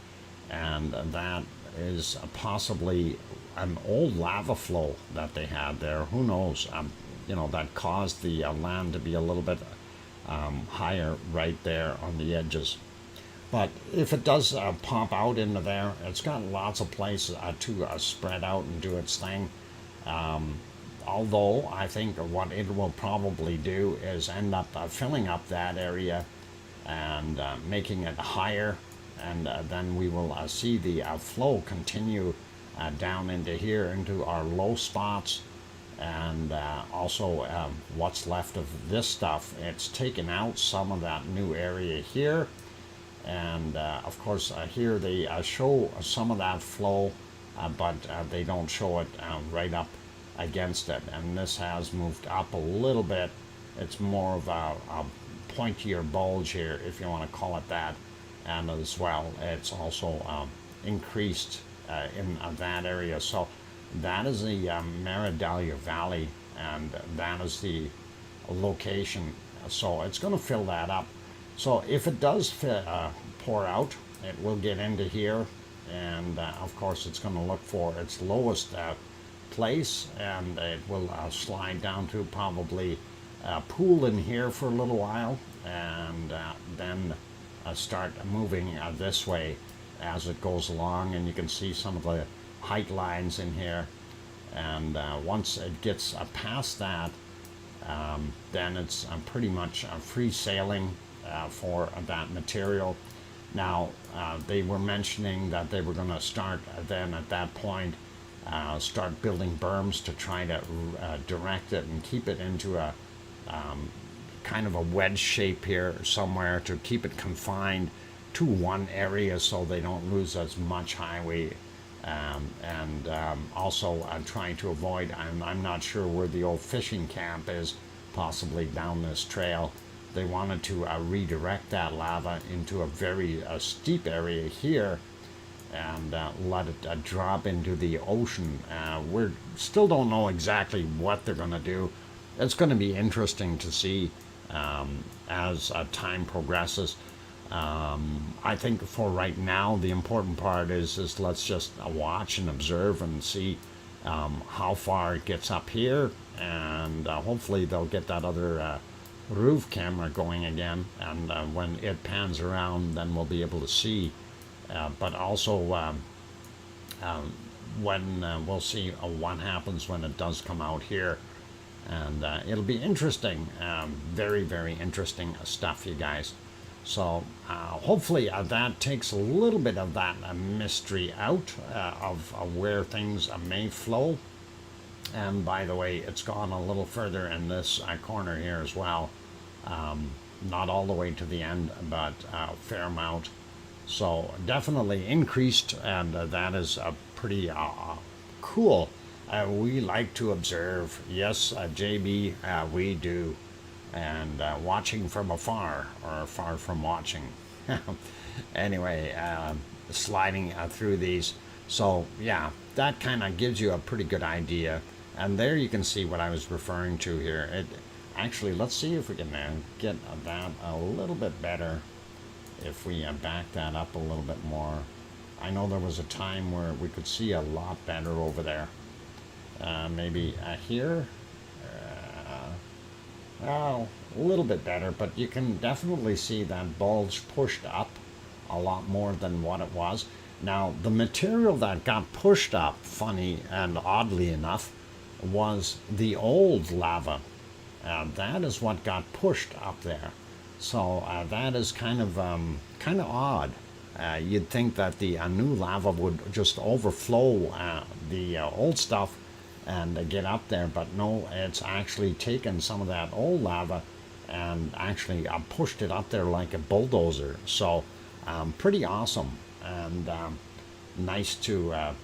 and that is possibly an old lava flow that they had there. Who knows? You know, that caused the land to be a little bit higher right there on the edges. But if it does pop out into there, it's got lots of places to spread out and do its thing. Although I think what it will probably do is end up filling up that area and making it higher, and then we will see the flow continue down into here, into our low spots, and also what's left of this stuff. It's taken out some of that new area here. And of course here they show some of that flow, but they don't show it right up against it, and this has moved up a little bit. It's more of a pointier bulge here, if you want to call it that, and as well it's also increased in that area. So that is the Maridalia Valley, and that is the location. So it's going to fill that up. So if it does pour out, it will get into here, and of course it's going to look for its lowest place, and it will slide down to probably a pool in here for a little while, and then start moving this way as it goes along. And you can see some of the height lines in here, and once it gets past that, then it's pretty much free sailing for that material. Now, they were mentioning that they were going to start then at that point, start building berms to try to direct it and keep it into a kind of a wedge shape here somewhere, to keep it confined to one area so they don't lose as much highway. And also I'm trying to avoid, I'm not sure where the old fishing camp is, possibly down this trail. They wanted to redirect that lava into a very steep area here, and let it drop into the ocean. We still don't know exactly what they're going to do. It's going to be interesting to see as time progresses. I think for right now, the important part is let's just watch and observe and see how far it gets up here, and hopefully they'll get that other roof camera going again, and when it pans around, then we'll be able to see. But also when we'll see what happens when it does come out here, and it'll be interesting. Very, very interesting stuff, you guys. So hopefully that takes a little bit of that mystery out of where things may flow. And by the way, it's gone a little further in this corner here as well. Not all the way to the end, but a fair amount. So definitely increased, and that is pretty cool. We like to observe. Yes, JB, we do. And watching from afar, or far from watching. Anyway, sliding through these. So yeah, that kind of gives you a pretty good idea. And there you can see what I was referring to here. Actually, let's see if we can get that a little bit better if we back that up a little bit more. I know there was a time where we could see a lot better over there. Maybe here. Oh, a little bit better, but you can definitely see that bulge pushed up a lot more than what it was. Now, the material that got pushed up, funny and oddly enough, was the old lava. That is what got pushed up there. So that is kind of odd. You'd think that the new lava would just overflow the old stuff and get up there, but no, it's actually taken some of that old lava and actually pushed it up there like a bulldozer. So pretty awesome, and nice to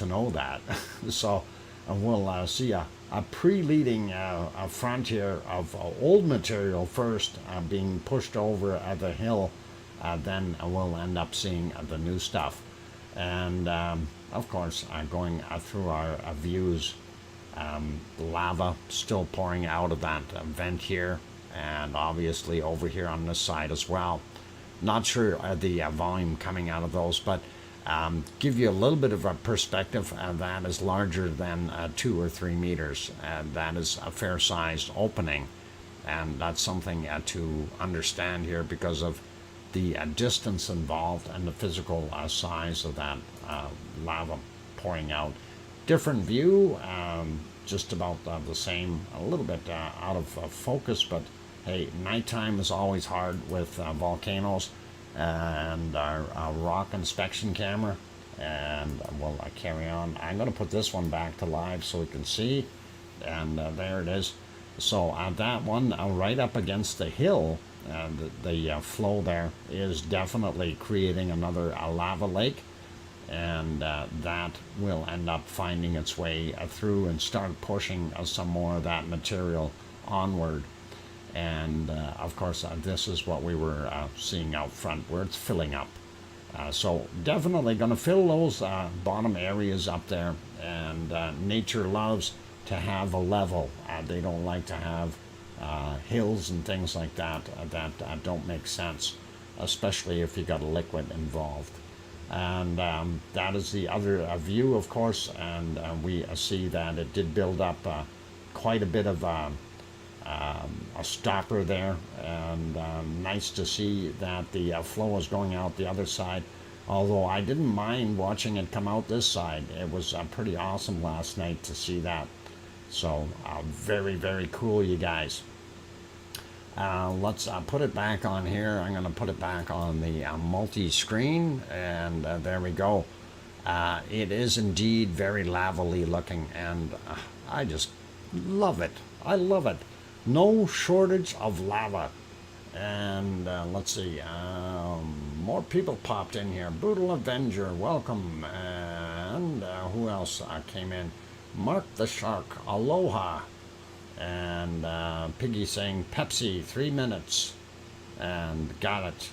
know that. So we'll see a pre-leading frontier of old material first being pushed over the hill, then we'll end up seeing the new stuff. And of course, going through our views, lava still pouring out of that vent here, and obviously over here on this side as well. Not sure the volume coming out of those, but give you a little bit of a perspective. That is larger than 2 or 3 meters. That is a fair-sized opening, and that's something to understand here because of the distance involved and the physical size of that lava pouring out. Different view, just about the same, a little bit out of focus, but hey, nighttime is always hard with volcanoes and our rock inspection camera. And we'll carry on. I'm going to put this one back to live so we can see, and there it is. So that one right up against the hill, the flow there is definitely creating another lava lake, and that will end up finding its way through and start pushing some more of that material onward. And of course this is what we were seeing out front where it's filling up. So definitely going to fill those bottom areas up there, and nature loves to have a level. They don't like to have hills and things like that that don't make sense, especially if you got a liquid involved. And that is the other view, of course, and we see that it did build up quite a bit of a stopper there, and nice to see that the flow is going out the other side. Although I didn't mind watching it come out this side, it was pretty awesome last night to see that. So very, very cool, you guys. Let's put it back on here. I'm going to put it back on the multi-screen, and there we go. It is indeed very lavally looking, and I just love it. I love it. No shortage of lava. And let's see, more people popped in here. Boodle Avenger, welcome. And who else came in? Mark the Shark, aloha. And Piggy saying Pepsi, 3 minutes. And got it.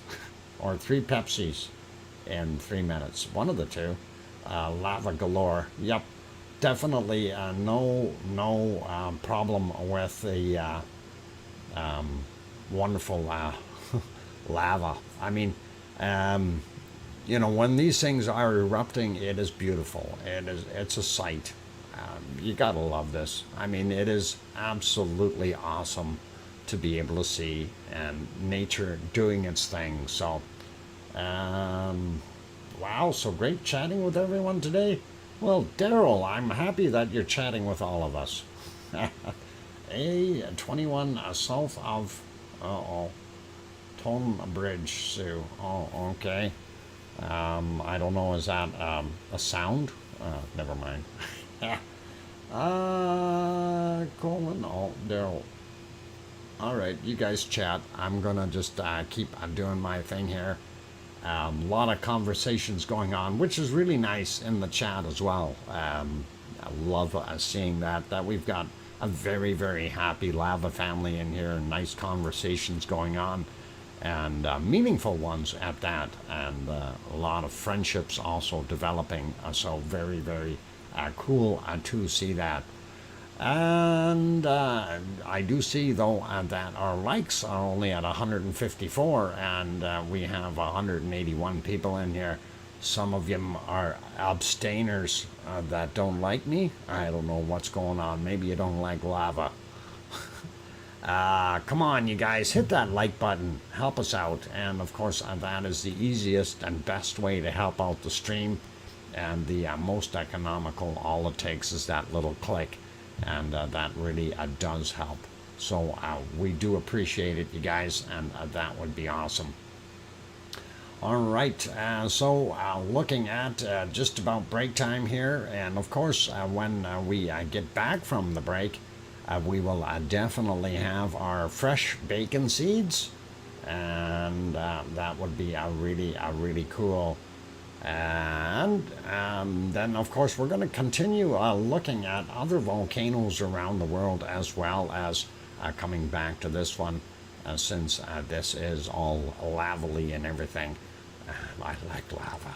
Or 3 Pepsis in 3 minutes. One of the two. Lava galore. Yep. Definitely no problem with the wonderful lava. I mean, you know, when these things are erupting, it is beautiful. It's a sight. You gotta love this. I mean, it is absolutely awesome to be able to see, and nature doing its thing. So, wow, so great chatting with everyone today. Well, Daryl, I'm happy that you're chatting with all of us. A21 south of, Tone Bridge, Sue. Oh, okay. I don't know, is that a sound? Never mind. Colin, oh, Daryl. All right, you guys chat. I'm gonna just keep doing my thing here. A lot of conversations going on, which is really nice in the chat as well. I love seeing that we've got a very, very happy lava family in here, and nice conversations going on, and meaningful ones at that, and a lot of friendships also developing. So very, very cool to see that. And I do see, though, that our likes are only at 154, and we have 181 people in here. Some of them are abstainers that don't like me. I don't know what's going on. Maybe you don't like lava. Come on, you guys, hit that like button. Help us out. And, of course, that is the easiest and best way to help out the stream, and the most economical. All it takes is that little click, and that really does help. So we do appreciate it, you guys, and that would be awesome. All right, so looking at just about break time here, and of course when we get back from the break, we will definitely have our fresh bacon seeds, and that would be really cool. And then, of course, we're going to continue looking at other volcanoes around the world, as well as coming back to this one, since this is all lavally and everything. I like lava.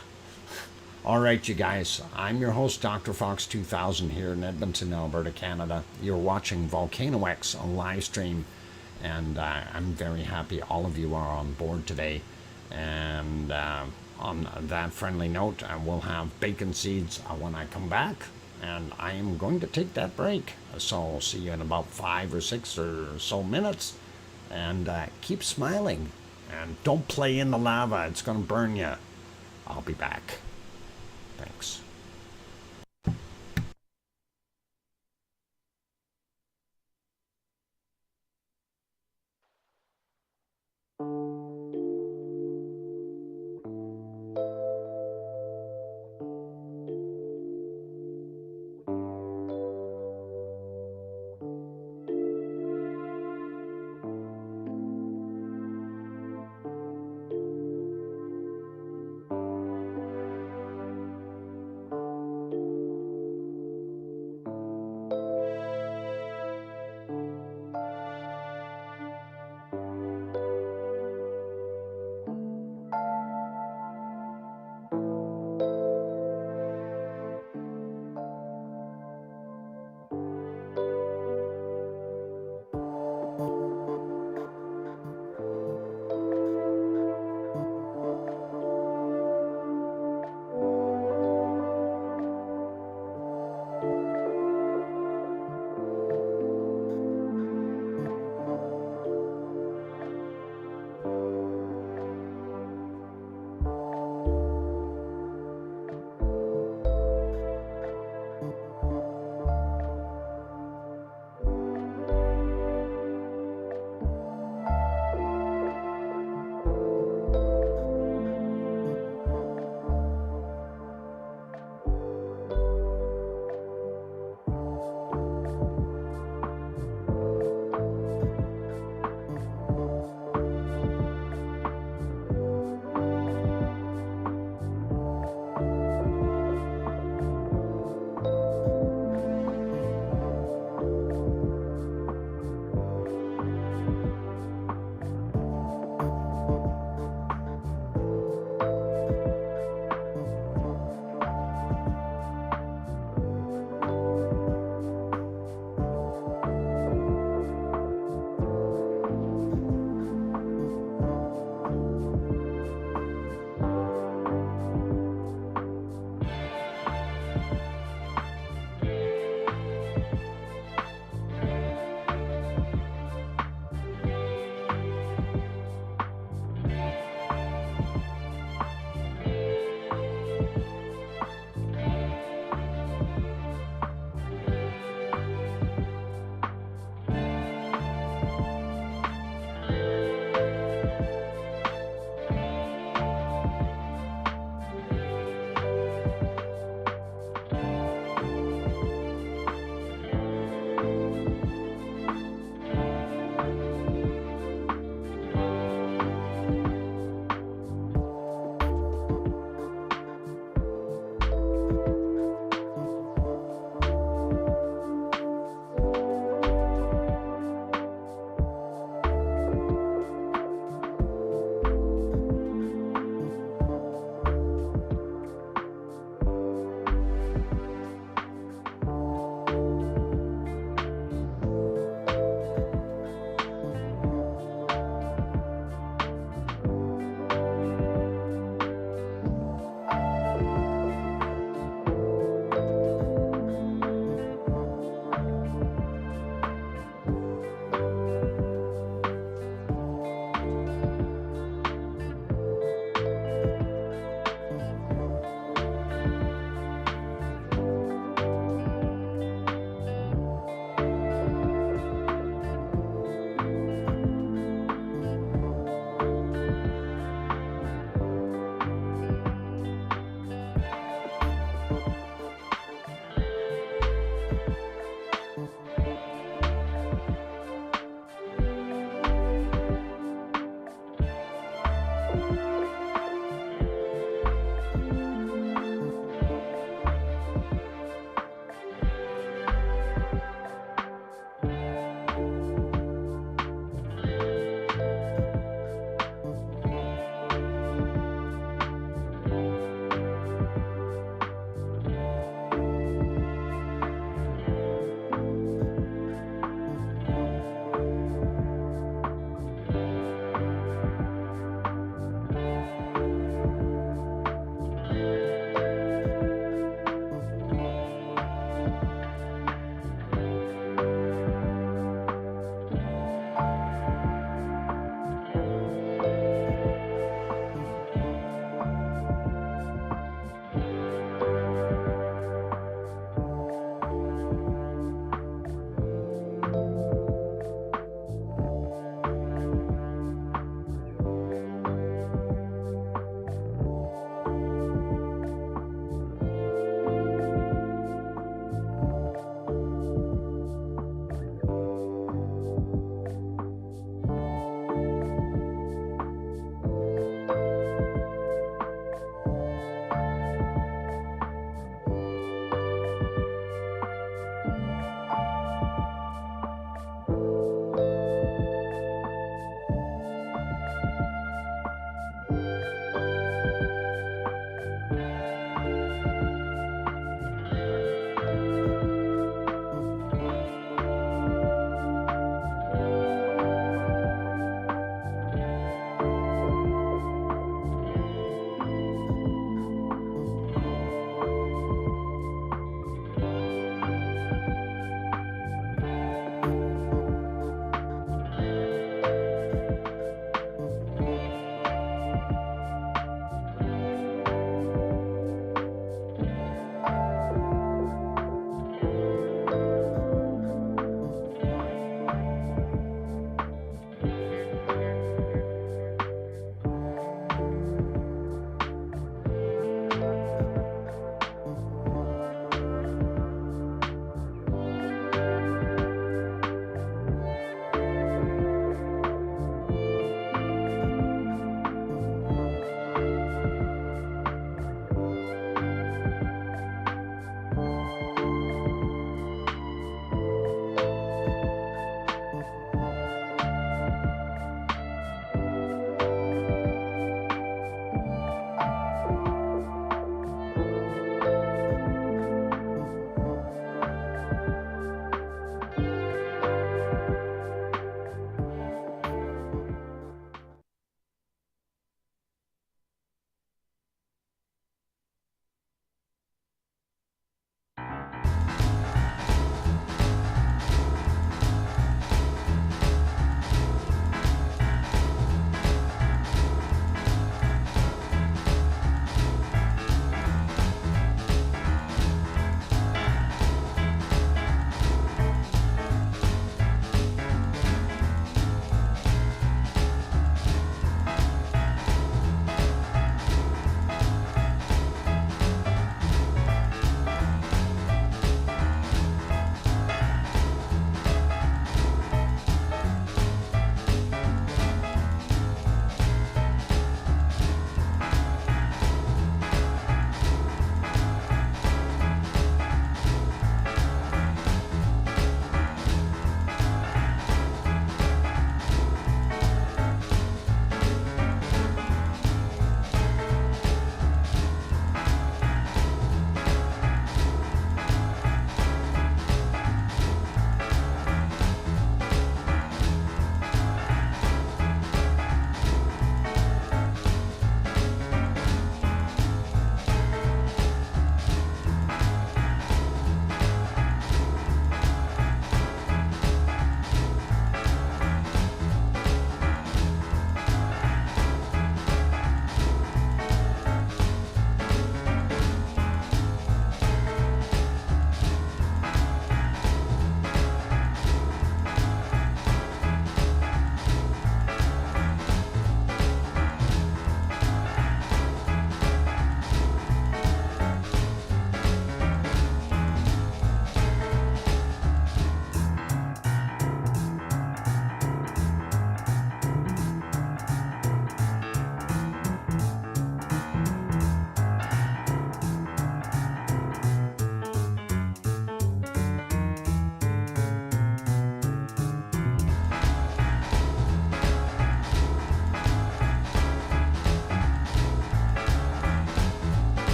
All right, you guys, I'm your host, DrFox2000, here in Edmonton, Alberta, Canada. You're watching VolcanoX on live stream, and I'm very happy all of you are on board today. And on that friendly note, we'll have bacon seeds when I come back, and I am going to take that break. So I'll see you in about 5 or 6 or so minutes, and keep smiling, and don't play in the lava. It's going to burn you. I'll be back. Thanks.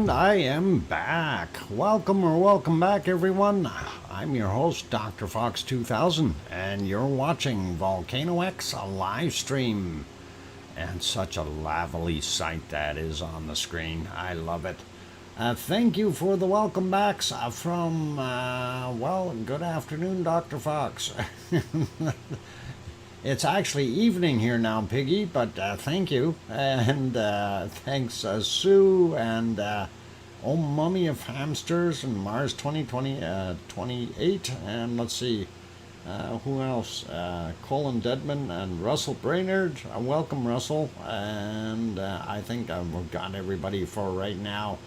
And I am back. Welcome back, everyone. I'm your host, DrFox2000, and you're watching VolcanoX, a live stream. And such a lovely sight that is on the screen. I love it. Thank you for the welcome backs from, well, good afternoon, Dr. Fox. It's actually evening here now, Piggy, but thank you. And thanks, Sue, and Oh Mummy of Hamsters, and Mars 2028, and let's see, who else? Colin Deadman and Russell Brainerd. Welcome, Russell. And I think we've got everybody for right now.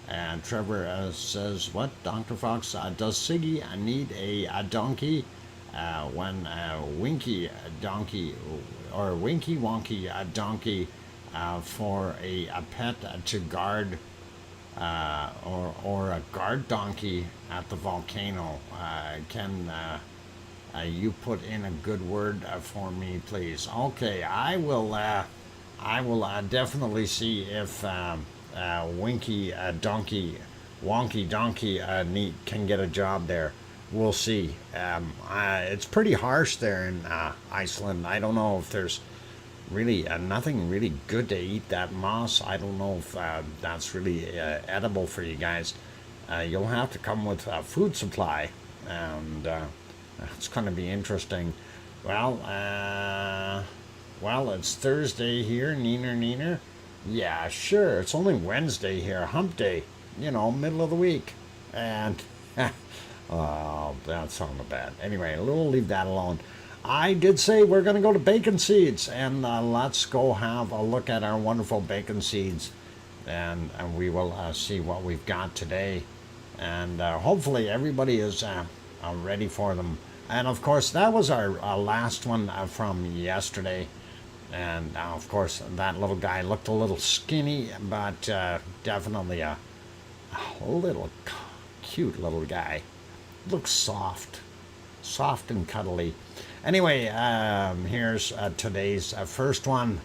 And Trevor says, what, Dr. Fox, does Siggy need a donkey? When Winky Donkey or Winky Wonky donkey for a pet to guard or a guard donkey at the volcano, can you put in a good word for me, please? Okay, I will definitely see if Winky Donkey Wonky Donkey can get a job there. We'll see. It's pretty harsh there in Iceland. I don't know if there's really nothing really good to eat. That moss, I don't know if that's really edible for you guys. You'll have to come with a food supply, and it's going to be interesting. Well, it's Thursday here, neener. Yeah, sure. It's only Wednesday here, hump day. You know, middle of the week, and. Oh, that sounded bad. Anyway, we'll leave that alone. I did say we're going to go to bacon seeds, and let's go have a look at our wonderful bacon seeds, and we will see what we've got today, and hopefully everybody is ready for them. And of course, that was our last one from yesterday, and of course that little guy looked a little skinny, but definitely a little cute little guy. Looks soft and cuddly. Anyway, here's today's first one.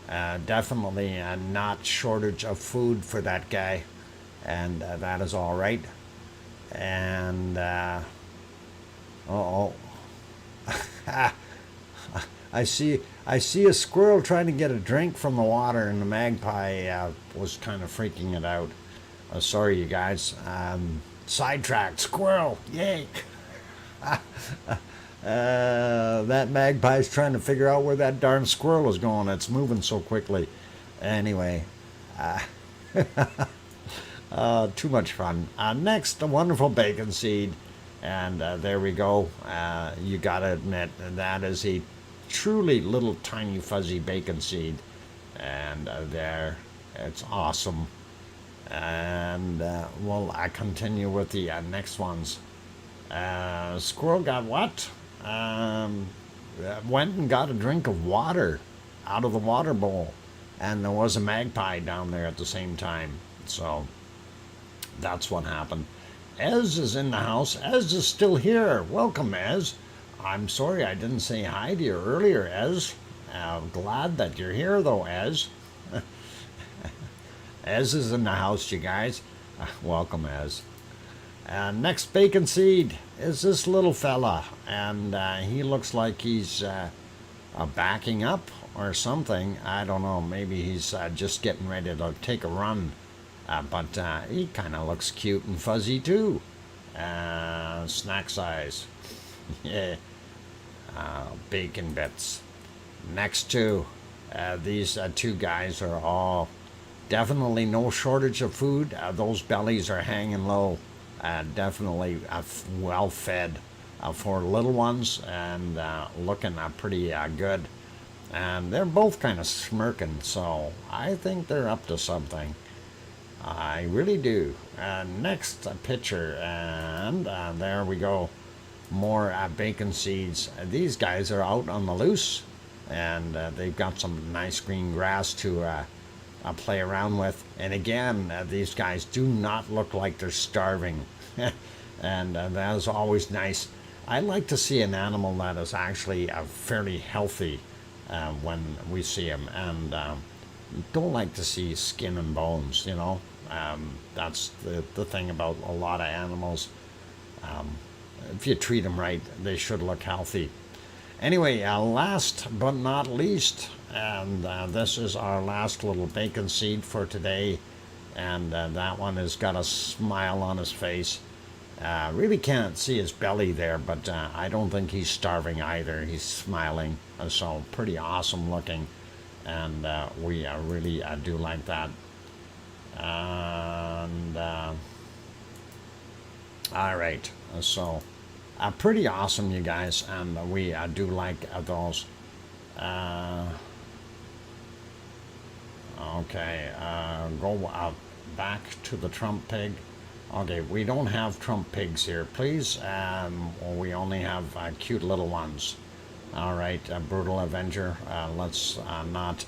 Definitely not shortage of food for that guy, and that is all right. And I see a squirrel trying to get a drink from the water, and the magpie was kind of freaking it out. Sorry, you guys. Sidetracked squirrel, yay! That magpie's trying to figure out where that darn squirrel is going. It's moving so quickly. Anyway, too much fun. Next, a wonderful bacon seed, and there we go. You gotta admit that is a truly little tiny fuzzy bacon seed, and there, it's awesome. And we'll continue with the next ones. Squirrel got what? Went and got a drink of water out of the water bowl, and there was a magpie down there at the same time. So that's what happened. Ez is in the house. Ez is still here. Welcome, Ez. I'm sorry I didn't say hi to you earlier, Ez. Glad that you're here, though, Ez. Ez is in the house, you guys. Welcome, Ez. Next bacon seed is this little fella, and he looks like he's backing up or something. I don't know. Maybe he's just getting ready to take a run. But he kind of looks cute and fuzzy too. Snack size. Yeah. Bacon bits. Next two. These two guys are all definitely no shortage of food. Those bellies are hanging low. Definitely well fed for little ones, and looking pretty good. And they're both kind of smirking, so I think they're up to something. I really do. Next picture, and there we go. More bacon seeds. These guys are out on the loose, and they've got some nice green grass to play around with. And again, these guys do not look like they're starving. And that is always nice. I like to see an animal that is actually fairly healthy when we see them, and don't like to see skin and bones, you know. That's the thing about a lot of animals. If you treat them right, they should look healthy. Anyway, last but not least, and this is our last little bacon seed for today, and that one has got a smile on his face. Really can't see his belly there, but I don't think he's starving either. He's smiling, so pretty awesome looking, and we really do like that. And all right, so pretty awesome, you guys, and we do like those. Okay, go back to the Trump pig. Okay, we don't have Trump pigs here, please. We only have cute little ones. All right, Brutal Avenger, let's not...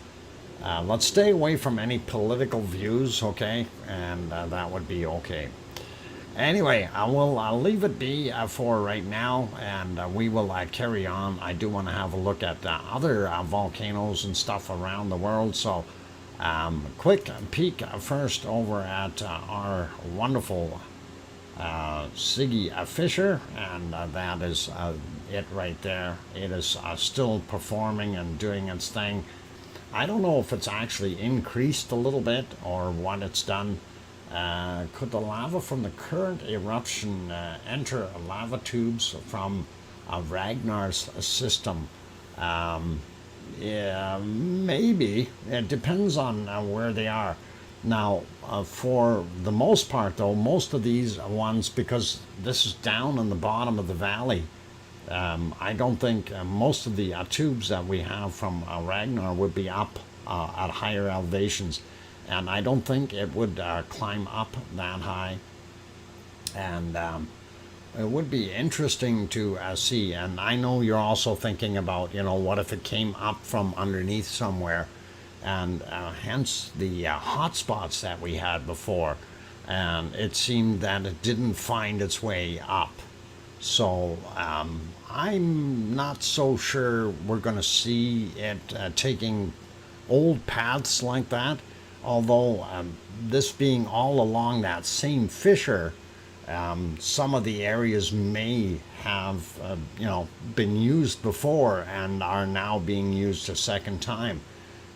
let's stay away from any political views, okay? And that would be okay. Anyway, I will leave it be for right now, and we will carry on. I do want to have a look at other volcanoes and stuff around the world, so quick peek first over at our wonderful Siggy Fisher, and that is it right there. It is still performing and doing its thing. I don't know if it's actually increased a little bit or what it's done. Could the lava from the current eruption enter lava tubes from Ragnar's system? Yeah, maybe. It depends on where they are. Now, for the most part, though, most of these ones, because this is down in the bottom of the valley, I don't think most of the tubes that we have from Ragnar would be up at higher elevations. And I don't think it would climb up that high. And it would be interesting to see. And I know you're also thinking about, what if it came up from underneath somewhere? And hence the hot spots that we had before. And it seemed that it didn't find its way up. So I'm not so sure we're going to see it taking old paths like that. Although this being all along that same fissure, some of the areas may have, been used before and are now being used a second time.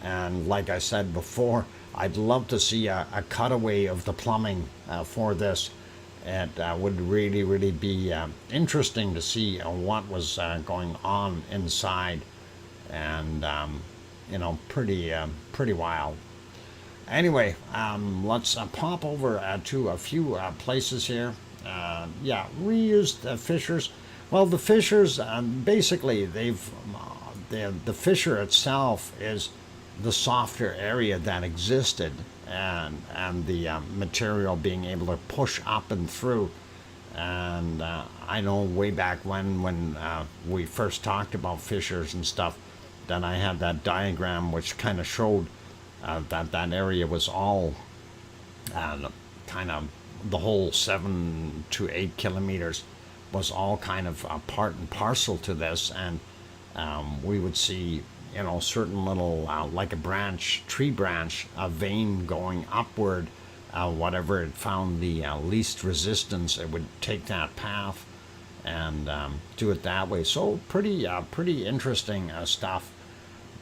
And like I said before, I'd love to see a cutaway of the plumbing for this. It would really, really be interesting to see what was going on inside, and pretty wild. Anyway, let's pop over to a few places here. Reused fissures. Well, the fissures basically the fissure itself is the softer area that existed, and the material being able to push up and through. And I know way back when we first talked about fissures and stuff, that I had that diagram which kind of showed that area was all kind of the whole 7 to 8 kilometers was all kind of part and parcel to this, and we would see certain little like a tree branch, a vein going upward, whatever it found the least resistance, it would take that path and do it that way. So pretty interesting stuff.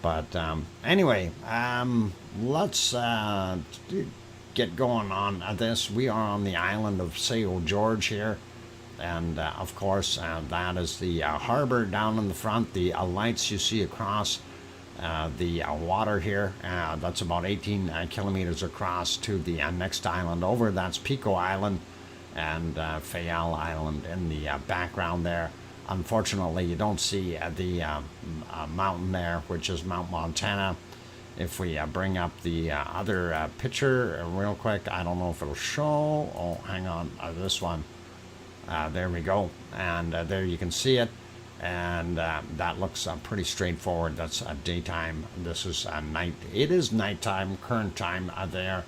But anyway, let's get going on this. We are on the island of St. George here, and of course that is the harbor down in the front. The lights you see across the water here, that's about 18 kilometers across to the next island over. That's Pico Island and Fayal Island in the background there. Unfortunately, you don't see the mountain there, which is Mount Montana. If we bring up the other picture real quick, I don't know if it'll show. Oh, hang on, this one. There we go. And there you can see it. And that looks pretty straightforward. That's daytime. This is night. It is nighttime, current time there,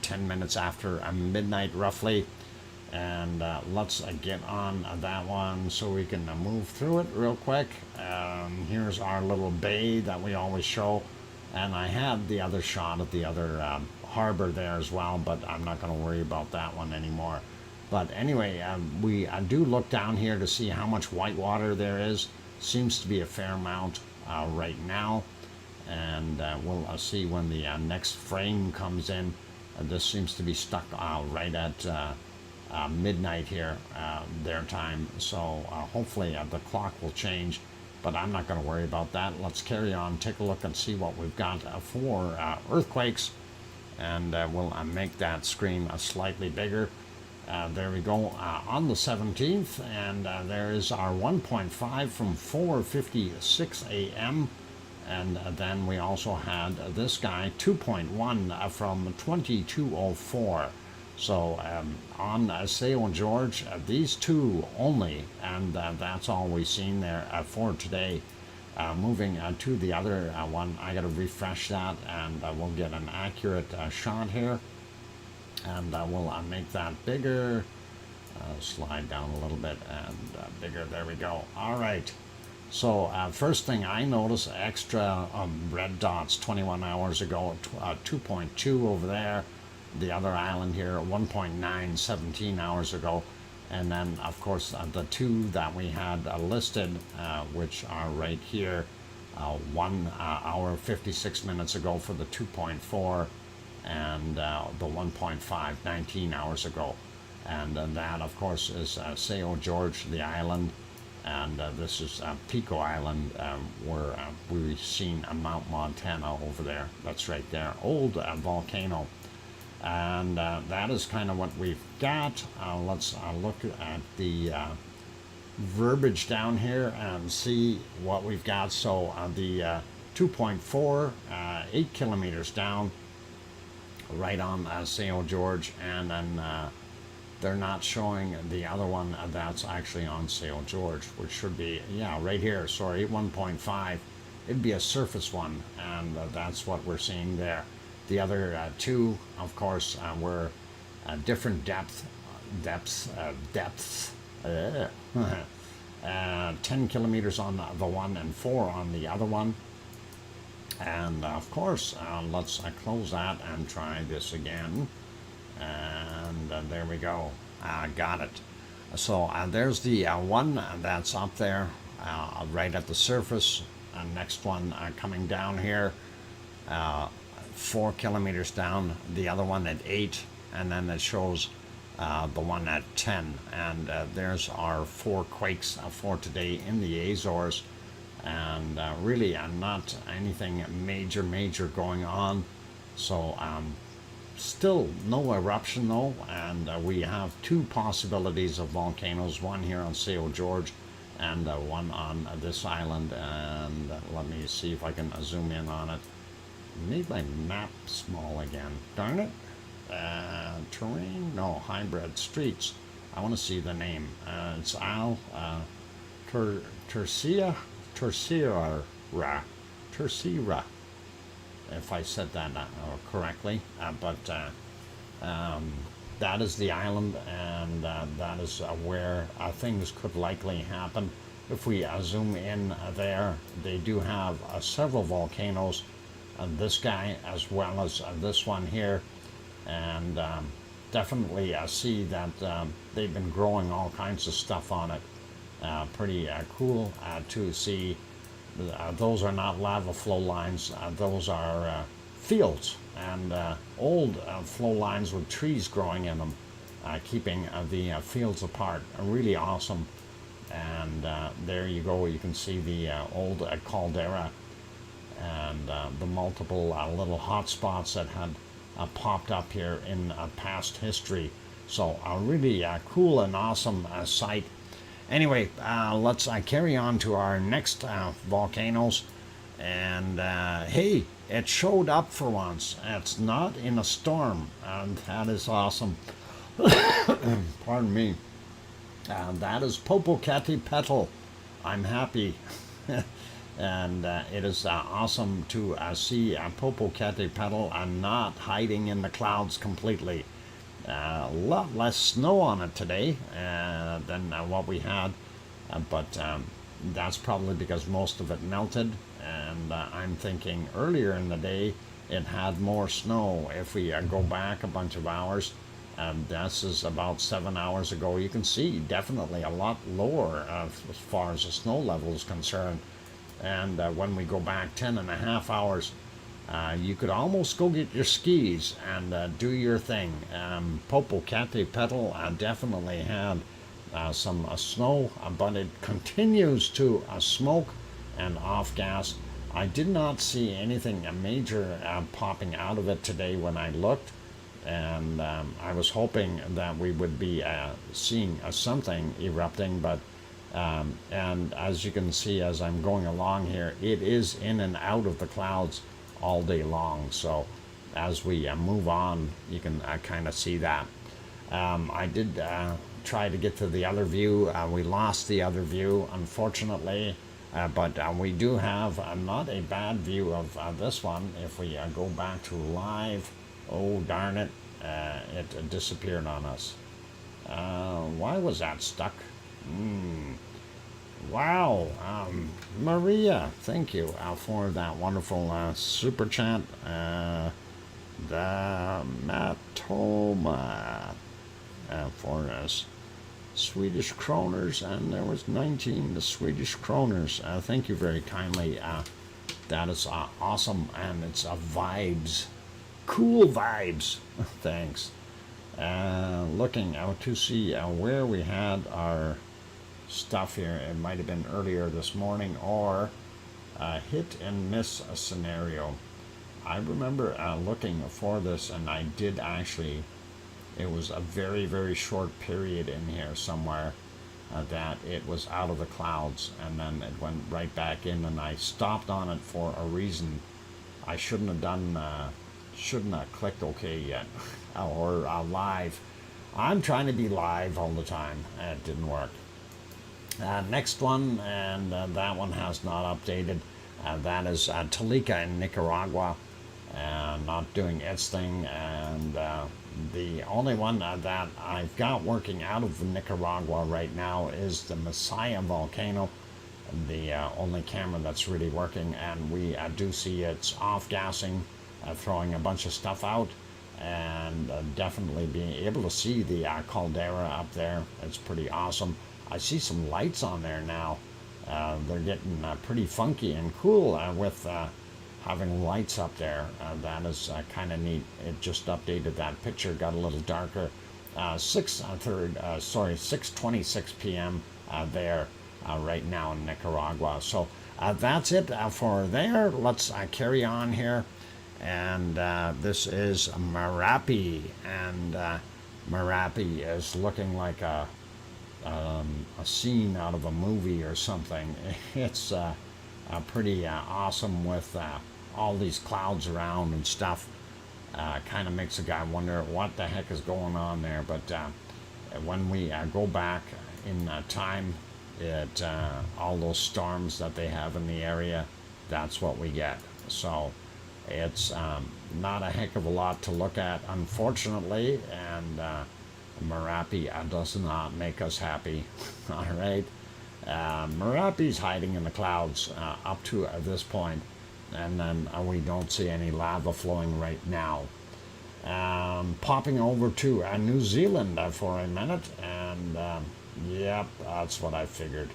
10 minutes after midnight roughly. And let's get on that one so we can move through it real quick. Here's our little bay that we always show, and I had the other shot of the other harbor there as well, but I'm not going to worry about that one anymore. But anyway, we do look down here to see how much white water there is. Seems to be a fair amount right now, and we'll see when the next frame comes in. This seems to be stuck right at midnight here, their time, so hopefully the clock will change, but I'm not going to worry about that. Let's carry on, take a look and see what we've got for earthquakes, and we'll make that screen slightly bigger. There we go, on the 17th, and there is our 1.5 from 4:56 a.m. And then we also had this guy 2.1 from 22:04. So on St. George, these two only, and that's all we've seen there for today. Moving to the other one, I got to refresh that, and we'll get an accurate shot here. And we'll make that bigger, slide down a little bit, and bigger. There we go. All right. So first thing I noticed, extra red dots 21 hours ago, 2.2 over there. The other island here, 1.9 17 hours ago. And then, of course, the two that we had listed, which are right here, 1 hour 56 minutes ago for the 2.4, and the 1.5 19 hours ago. And that, of course, is St. George, the island. And this is Pico Island, where we've seen Mount Montana over there. That's right there, old volcano. And that is kind of what we've got. Let's look at the verbiage down here and see what we've got. So the 2.4, 8 kilometers down, right on St. George, and then they're not showing the other one that's actually on St. George, which should be, yeah, right here, sorry, 1.5. It'd be a surface one, and that's what we're seeing there. The other two, of course, were different depths, 10 kilometers on the one and 4 on the other one. And of course, let's close that and try this again. And there we go. Got it. So there's the one that's up there, right at the surface. Next one coming down here, 4 kilometers down. The other one at 8, and then it shows the one at 10. And there's our 4 quakes for today in the Azores. And really not anything major going on. So still no eruption though, and we have 2 possibilities of volcanoes, one here on St. George and one on this island. And let me see if I can zoom in on it. Made my map small again, darn it. Terrain, no, hybrid streets. I want to see the name. It's Al Tercera, if I said that correctly, but that is the island, and that is where things could likely happen. If we zoom in there, they do have several volcanoes, this guy as well as this one here, and definitely see that they've been growing all kinds of stuff on it. Pretty cool to see. Those are not lava flow lines, those are fields, and old flow lines with trees growing in them, keeping the fields apart. Really awesome. And there you go, you can see the old caldera, and the multiple little hot spots that had popped up here in past history. So a really cool and awesome site. Anyway, let's carry on to our next volcanoes. And hey, it showed up for once. It's not in a storm, and that is awesome. Pardon me. That is Popocatépetl. I'm happy. And it is awesome to see Popocatépetl not hiding in the clouds completely. A lot less snow on it today than what we had, but that's probably because most of it melted. And I'm thinking earlier in the day it had more snow. If we go back a bunch of hours, this is about 7 hours ago, you can see definitely a lot lower as far as the snow level is concerned. And when we go back 10.5 hours, you could almost go get your skis and do your thing. Popocatépetl definitely had some snow, but it continues to smoke and off gas. I did not see anything major popping out of it today when I looked, and I was hoping that we would be seeing something erupting, but and as you can see as I'm going along here, it is in and out of the clouds all day long. So as we move on, you can kind of see that. I did try to get to the other view. We lost the other view, unfortunately, but we do have not a bad view of this one. If we go back to live, oh darn it, it disappeared on us. Why was that stuck? Wow, Maria, thank you for that wonderful super chat. The Matoma for us. Swedish kroners, and there was 19 Swedish kroners. Thank you very kindly. That is awesome, and it's vibes, cool vibes. Thanks. Looking out to see where we had our stuff here. It might have been earlier this morning or a hit and miss scenario. I remember looking for this, and I did actually. It was a very, very short period in here somewhere that it was out of the clouds, and then it went right back in, and I stopped on it for a reason. I shouldn't have done, shouldn't have clicked OK yet, or live. I'm trying to be live all the time. It didn't work. Next one, and that one has not updated. That is Tolica in Nicaragua, not doing its thing, and the only one that I've got working out of Nicaragua right now is the Messiah volcano, the only camera that's really working, and we do see it's off-gassing, throwing a bunch of stuff out, and definitely being able to see the caldera up there. It's pretty awesome. I see some lights on there now. They're getting pretty funky and cool with having lights up there. That is kind of neat. It just updated that picture, got a little darker. 6:26 p.m. There right now in Nicaragua. So that's it for there. Let's carry on here. And this is Merapi, and Merapi is looking like a scene out of a movie or something. It's pretty awesome with all these clouds around and stuff. Kind of makes a guy wonder what the heck is going on there. But when we go back in time, all those storms that they have in the area, that's what we get. So it's not a heck of a lot to look at, unfortunately, and Merapi does not make us happy. All right. Merapi's hiding in the clouds up to this point, and then we don't see any lava flowing right now. Popping over to New Zealand for a minute, and yep, that's what I figured.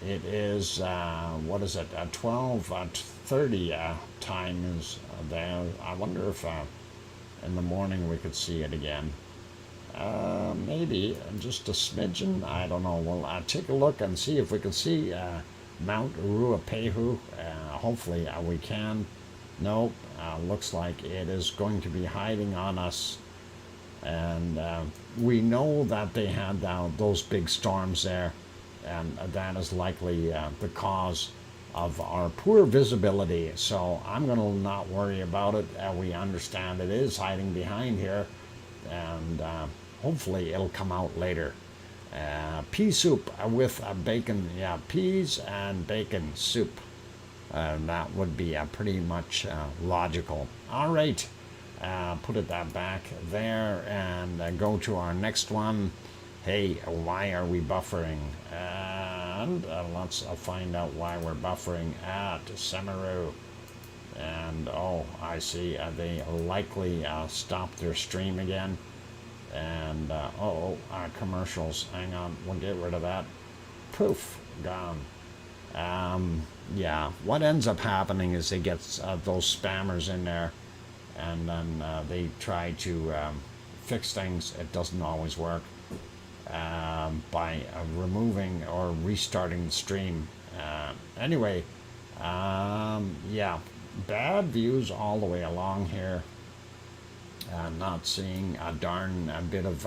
It is, what is it, 12:30 time is there. I wonder if in the morning we could see it again. Maybe just a smidgen. I don't know. We'll take a look and see if we can see Mount Ruapehu. Hopefully we can. Nope. Looks like it is going to be hiding on us. And we know that they had those big storms there, and that is likely the cause of our poor visibility. So I'm going to not worry about it. We understand it is hiding behind here, and hopefully it'll come out later. Pea soup with bacon. Yeah, peas and bacon soup. That would be pretty much logical. All right. Put it back there and go to our next one. Hey, why are we buffering? And let's find out why we're buffering at Semeru. And oh, I see, they likely stopped their stream again. And commercials, hang on, we'll get rid of that. Poof, gone. Yeah, what ends up happening is they get those spammers in there, and then they try to fix things. It doesn't always work by removing or restarting the stream. Anyway, yeah, bad views all the way along here. Not seeing a darn bit of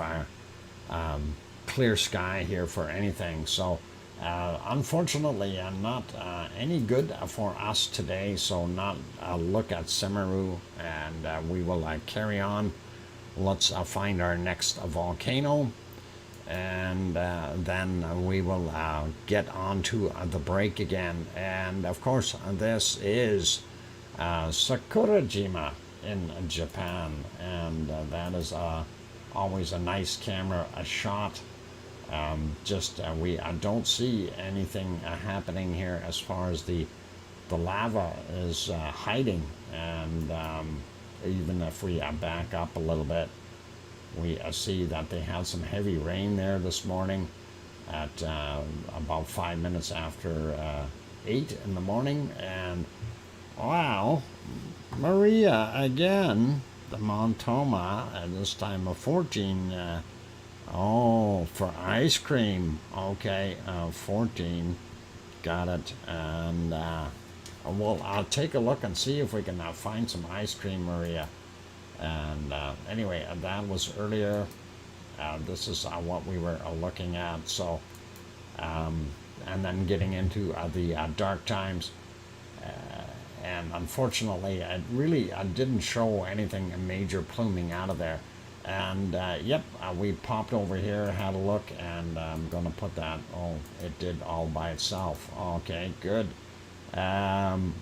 clear sky here for anything. So unfortunately, not any good for us today. So not a look at Semeru, and we will carry on. Let's find our next volcano, and then we will get on to the break again. And of course, this is Sakurajima in Japan, and that is always a nice camera shot. We don't see anything happening here as far as the lava is hiding, and even if we back up a little bit, we see that they had some heavy rain there this morning at about 5 minutes after 8 in the morning. And wow, Maria again, the Montoma, at this time of 14. For ice cream. Okay, 14. Got it. And well, I'll take a look and see if we can find some ice cream, Maria. And anyway, that was earlier. This is what we were looking at. So, and then getting into the dark times. And unfortunately, it really didn't show anything major pluming out of there. And yep, we popped over here, had a look, and I'm going to put that. Oh, it did all by itself. Okay, good.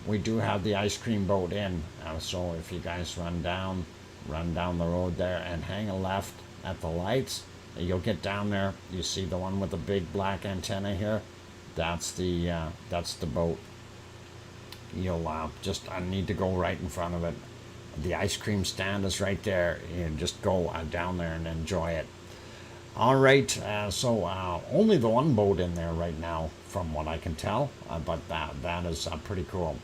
We do have the ice cream boat in. So if you guys run down the road there and hang a left at the lights, you'll get down there. You see the one with the big black antenna here? That's the boat. You'll just need to go right in front of it. The ice cream stand is right there. You just go down there and enjoy it. All right, so only the one boat in there right now, from what I can tell, but that is pretty cool.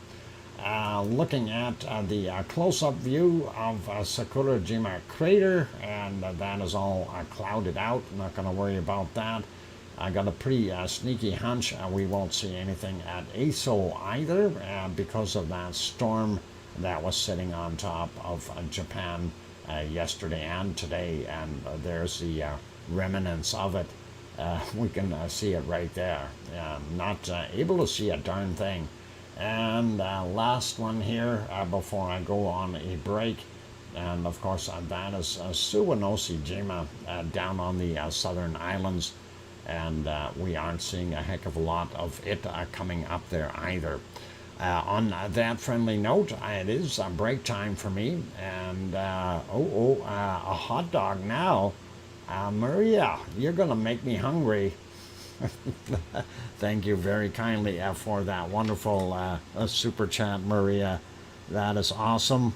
Looking at the close-up view of Sakurajima crater, and that is all clouded out. I'm not going to worry about that. I got a pretty sneaky hunch we won't see anything at ASO either, because of that storm that was sitting on top of Japan yesterday and today, and there's the remnants of it. We can see it right there. Not able to see a darn thing. And last one here before I go on a break, and of course that is Suwanoshi-jima down on the southern islands, and we aren't seeing a heck of a lot of it coming up there either. On that friendly note, it is break time for me, and a hot dog now. Maria, you're going to make me hungry. Thank you very kindly for that wonderful super chat, Maria. That is awesome.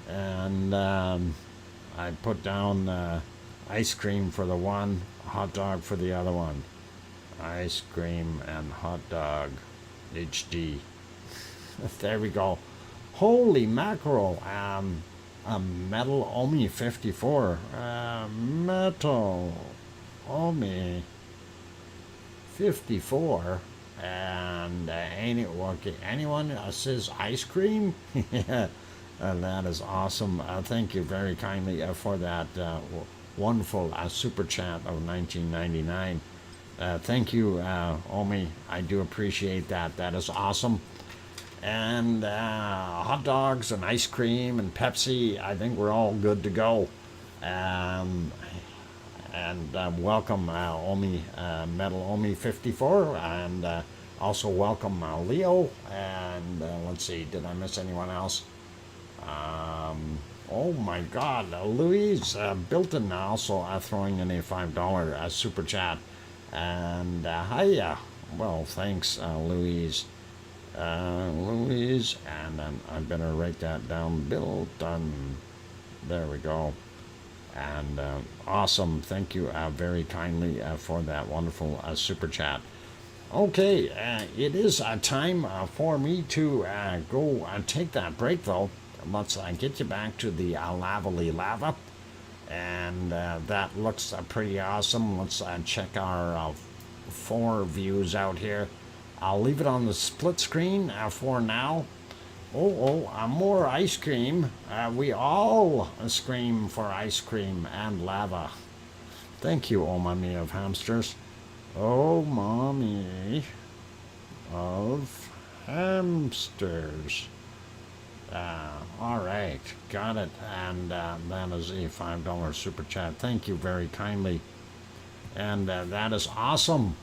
And I put down ice cream for the one, hot dog for the other one. Ice cream and hot dog HD. There we go. Holy mackerel. A metal Omi 54. Metal Omi 54. And anyone says ice cream? Yeah, that is awesome. Thank you very kindly for that wonderful super chat of 1999. Thank you, Omi. I do appreciate that. That is awesome. And hot dogs and ice cream and Pepsi, I think we're all good to go. And welcome Omi, Metal Omi 54, and also welcome Leo. And let's see, did I miss anyone else? Oh my God, Louise Bilton also throwing in a $5 super chat. And hiya. Well, thanks, Louise. Louise, and then I better write that down. Bill Dunn. There we go. And awesome. Thank you very kindly for that wonderful super chat. Okay, it is time for me to go take that break, though. Let's get you back to the lava. And that looks pretty awesome. Let's check our 4 views out here. I'll leave it on the split screen for now. More ice cream. We all scream for ice cream and lava. Thank you, oh mommy of hamsters. Oh mommy of hamsters. All right, got it. And that is a $5 super chat. Thank you very kindly. And that is awesome.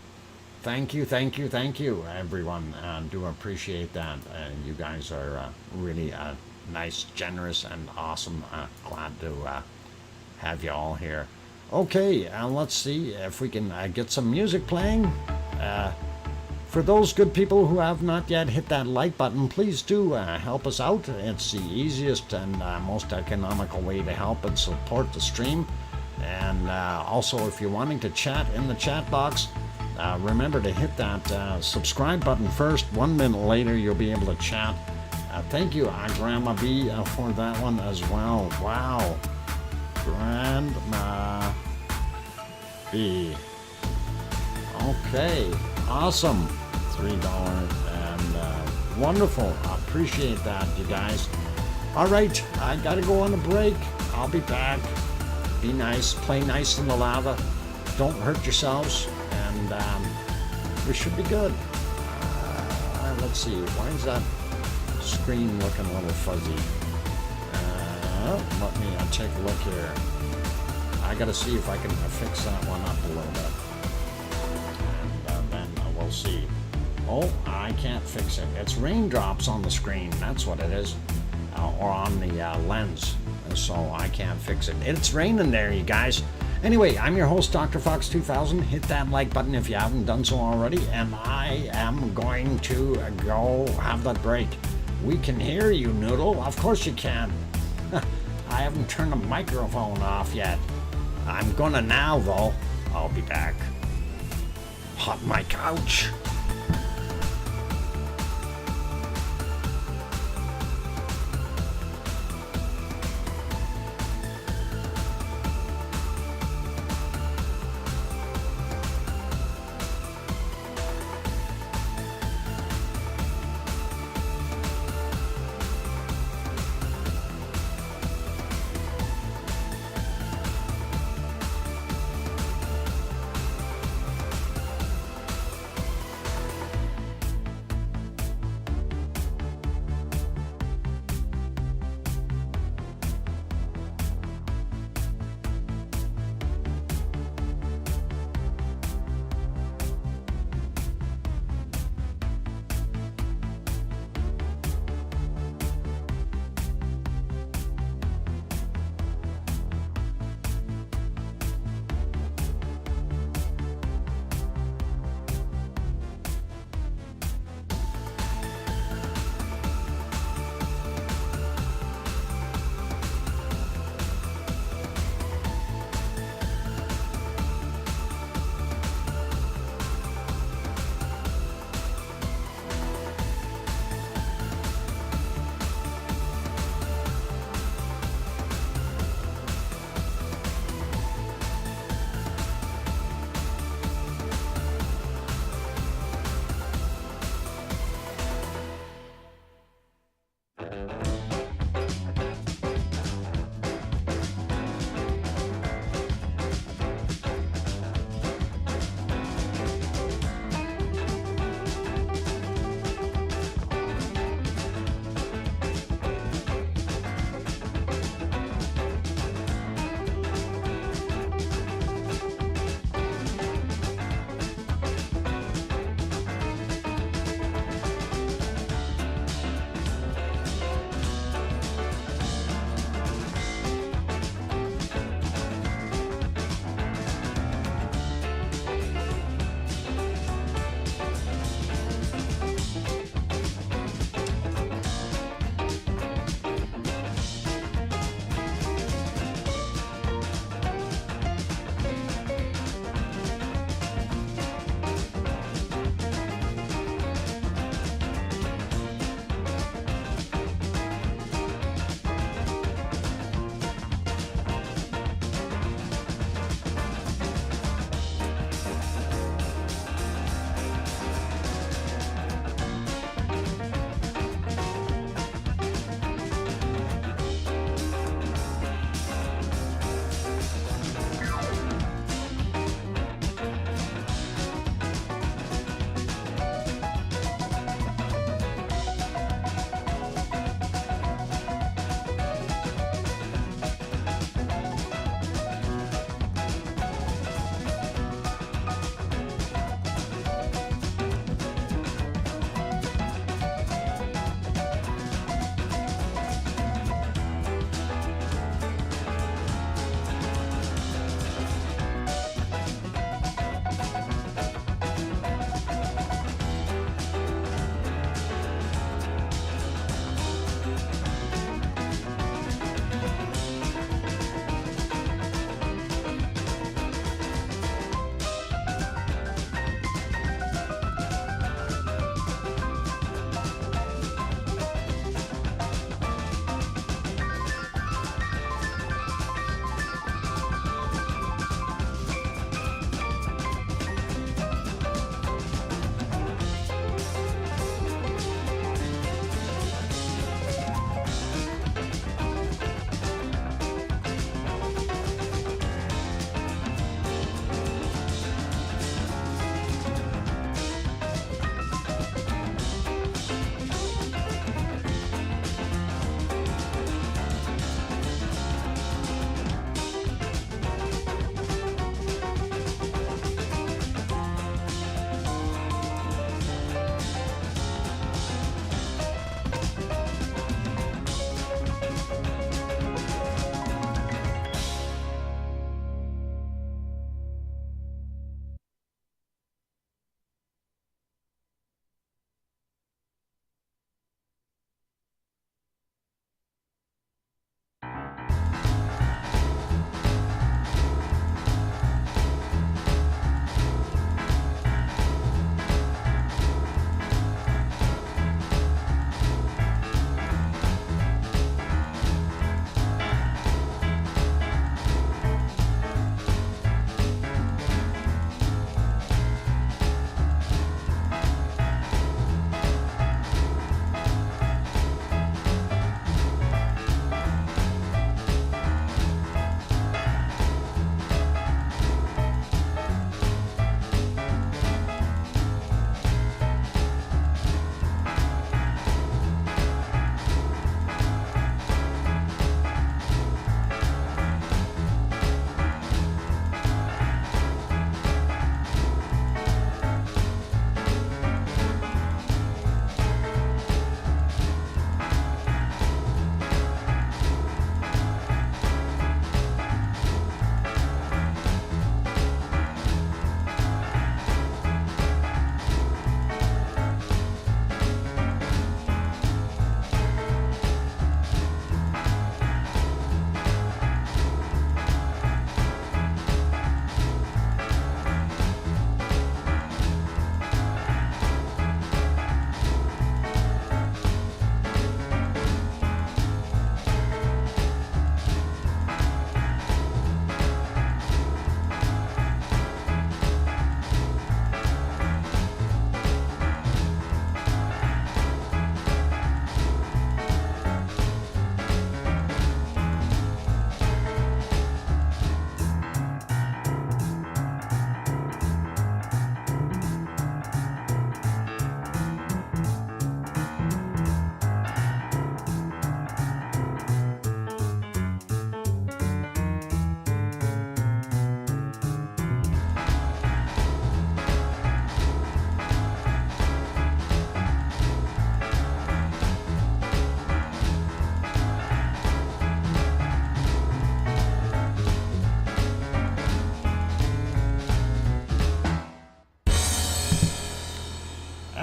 Thank you, everyone. Do appreciate that. You guys are really nice, generous, and awesome. Glad to have you all here. Okay, let's see if we can get some music playing. For those good people who have not yet hit that like button, please do help us out. It's the easiest and most economical way to help and support the stream. And also, if you're wanting to chat in the chat box, remember to hit that subscribe button first. 1 minute later, you'll be able to chat. Thank you, Grandma B, for that one as well. Wow. Grandma B. Okay. Awesome. $3. And wonderful. I appreciate that, you guys. All right. I got to go on a break. I'll be back. Be nice. Play nice in the lava. Don't hurt yourselves. And we should be good. Let's see. Why is that screen looking a little fuzzy? Let me take a look here. I got to see if I can fix that one up a little bit. And then we'll see. Oh, I can't fix it. It's raindrops on the screen. That's what it is. Or on the lens. So I can't fix it. It's raining there, you guys. Anyway, I'm your host, DrFox2000. Hit that like button if you haven't done so already. And I am going to go have that break. We can hear you, Noodle. Of course you can. I haven't turned the microphone off yet. I'm gonna now, though. I'll be back. Hot my couch.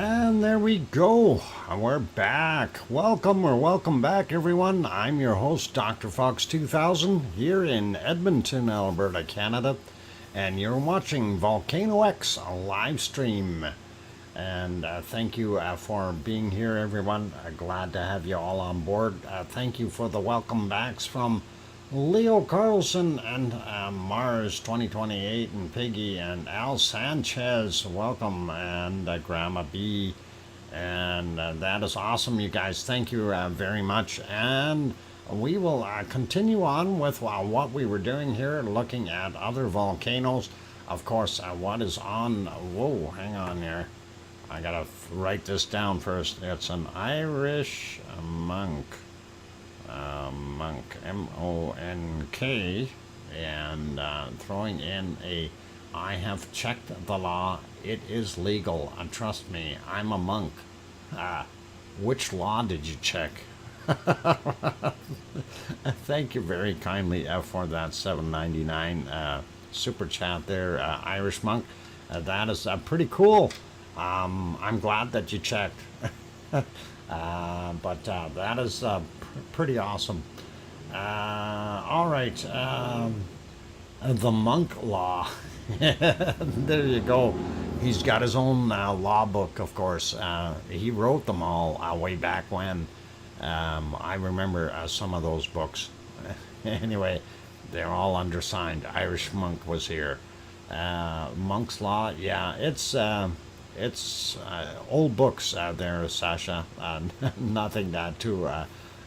And there we go. We're back. Welcome or welcome back, everyone. I'm your host, DrFox2000, here in Edmonton, Alberta, Canada. And you're watching VolcanoX live stream. And thank you for being here, everyone. Glad to have you all on board. Thank you for the welcome backs from Leo Carlson and Mars 2028 and Piggy and Al Sanchez. Welcome. And Grandma B. And that is awesome, you guys. Thank you very much. And we will continue on with what we were doing here, looking at other volcanoes. Of course, what is on... Whoa, hang on here. I gotta write this down first. It's an Irish monk. Monk, M-O-N-K, and throwing in a, I have checked the law, it is legal, trust me, I'm a monk. Which law did you check? Thank you very kindly for that $7.99 super chat there, Irish monk. That is pretty cool. I'm glad that you checked. But that is pretty awesome. All right. The monk law. There you go. He's got his own law book, of course. He wrote them all way back when. I remember some of those books. Anyway, they're all undersigned. Irish monk was here. Monk's law, yeah, it's old books there, Sasha. Nothing too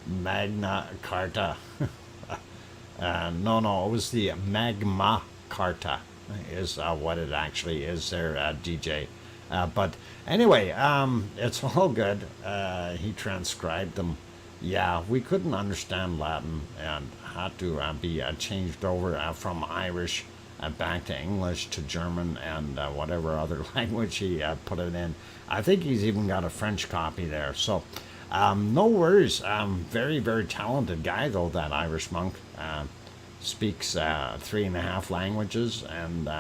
Magna Carta. No, it was the Magma Carta is what it actually is there, DJ. But anyway, it's all good. He transcribed them. Yeah, we couldn't understand Latin and had to be changed over from Irish back to English to German and whatever other language he put it in. I think he's even got a French copy there. So no worries. Very, very talented guy, though, that Irish monk. Speaks 3.5 languages and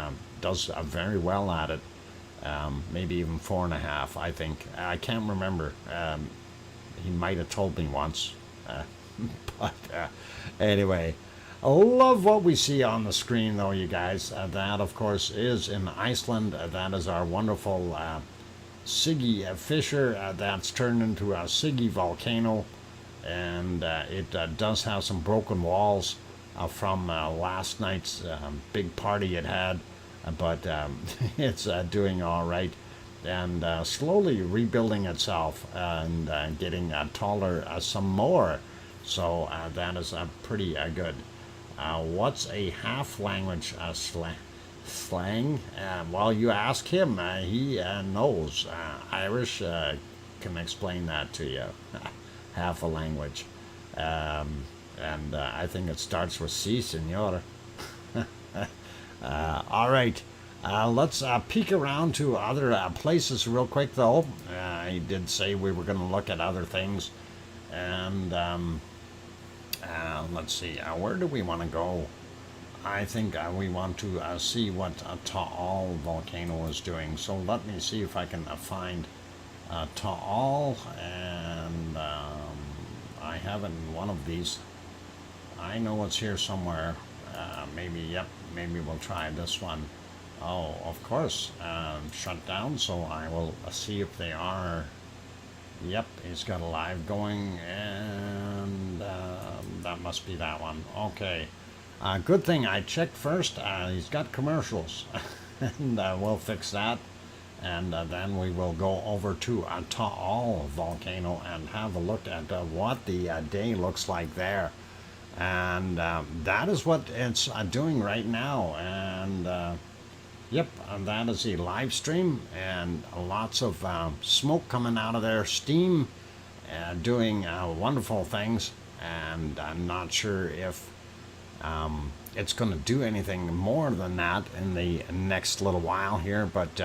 does very well at it. Maybe even 4.5, I think. I can't remember. He might have told me once. But anyway, I love what we see on the screen, though, you guys. That, of course, is in Iceland. That is our wonderful Siggy fissure that's turned into a Siggy volcano. And it does have some broken walls from last night's big party it had. But it's doing all right. And slowly rebuilding itself and getting taller some more. So that is pretty good. What's a half language slang? Well, you ask him. He knows. Irish can explain that to you. Half a language. And I think it starts with si, senor. All right. Let's peek around to other places real quick, though. I did say we were going to look at other things. And let's see. Where do we want to go? I think we want to see what Taal volcano is doing. So let me see if I can find Taal. And I have it in one of these. I know it's here somewhere. Maybe we'll try this one. Oh, of course, shut down, so I will see if they are. Yep, he's got a live going, and that must be that one. Okay, good thing I checked first. He's got commercials, and we'll fix that. And then we will go over to Taal volcano and have a look at what the day looks like there. And that is what it's doing right now. And yep, and that is a live stream, and lots of smoke coming out of there, steam, doing wonderful things. And I'm not sure if it's going to do anything more than that in the next little while here, but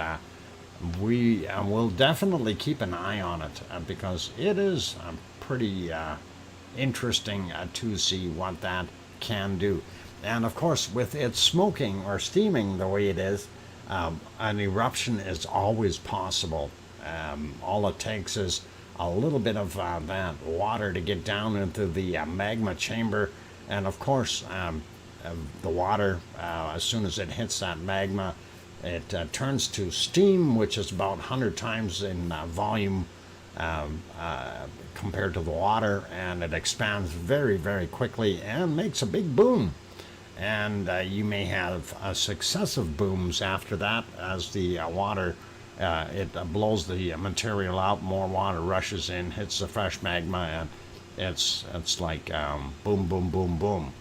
we will definitely keep an eye on it because it is pretty interesting to see what that can do. And of course, with it smoking or steaming the way it is, an eruption is always possible. All it takes is a little bit of that water to get down into the magma chamber, and of course the water, as soon as it hits that magma, it turns to steam, which is about 100 times in volume compared to the water, and it expands very, very quickly and makes a big boom. And you may have successive booms after that as the water it blows the material out, more water rushes in, hits the fresh magma, and it's like boom, boom, boom, boom.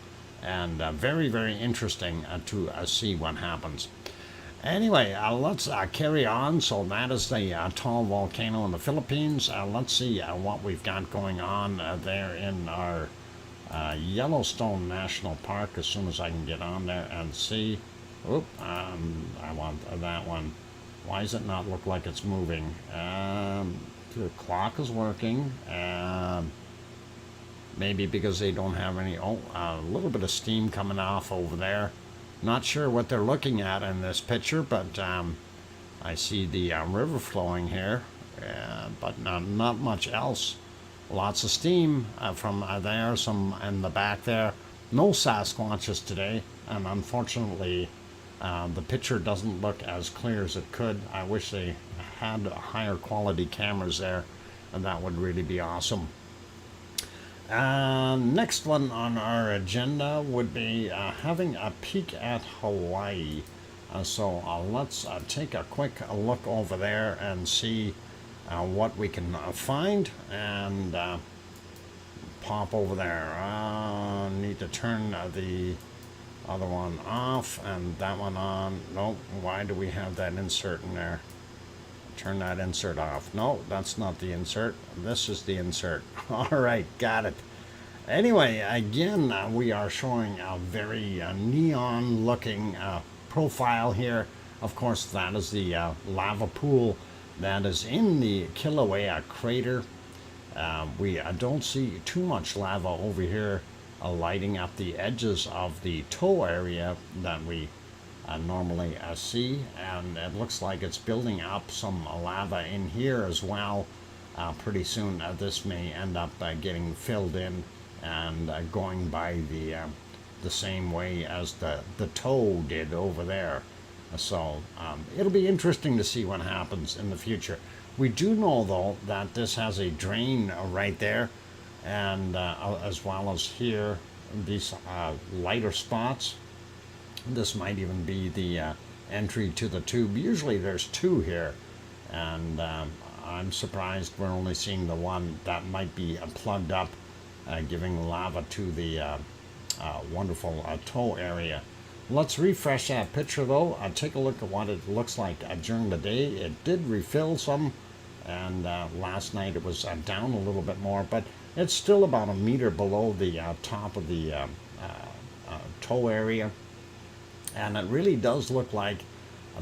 And very, very interesting to see what happens. Anyway, let's carry on. So that is the tall volcano in the Philippines. Let's see what we've got going on there in our Yellowstone National Park as soon as I can get on there and see. Oop, I want that one. Why does it not look like it's moving? The clock is working. Maybe because they don't have any, a little bit of steam coming off over there. Not sure what they're looking at in this picture, but I see the river flowing here, but not much else. Lots of steam from there, some in the back there. No Sasquatches today, and unfortunately the picture doesn't look as clear as it could. I wish they had higher quality cameras there, and that would really be awesome. Next one on our agenda would be having a peek at Hawaii. So let's take a quick look over there and see what we can find, and pop over there. Need to turn the other one off and that one on. Nope, why do we have that insert in there? Turn that insert off. No, that's not the insert. This is the insert. All right, got it. Anyway, again, we are showing a very neon looking profile here. Of course, that is the lava pool that is in the Kilauea crater. We don't see too much lava over here lighting up the edges of the toe area that we normally see, and it looks like it's building up some lava in here as well. Pretty soon this may end up getting filled in and going by the same way as the toe did over there. So it'll be interesting to see what happens in the future. We do know though that this has a drain right there, and as well as here these lighter spots. This might even be the entry to the tube. Usually there's two here, and I'm surprised we're only seeing the one that might be plugged up, giving lava to the wonderful toe area. Let's refresh that picture though. Take a look at what it looks like during the day. It did refill some, and last night it was down a little bit more, but it's still about a meter below the top of the toe area. And it really does look like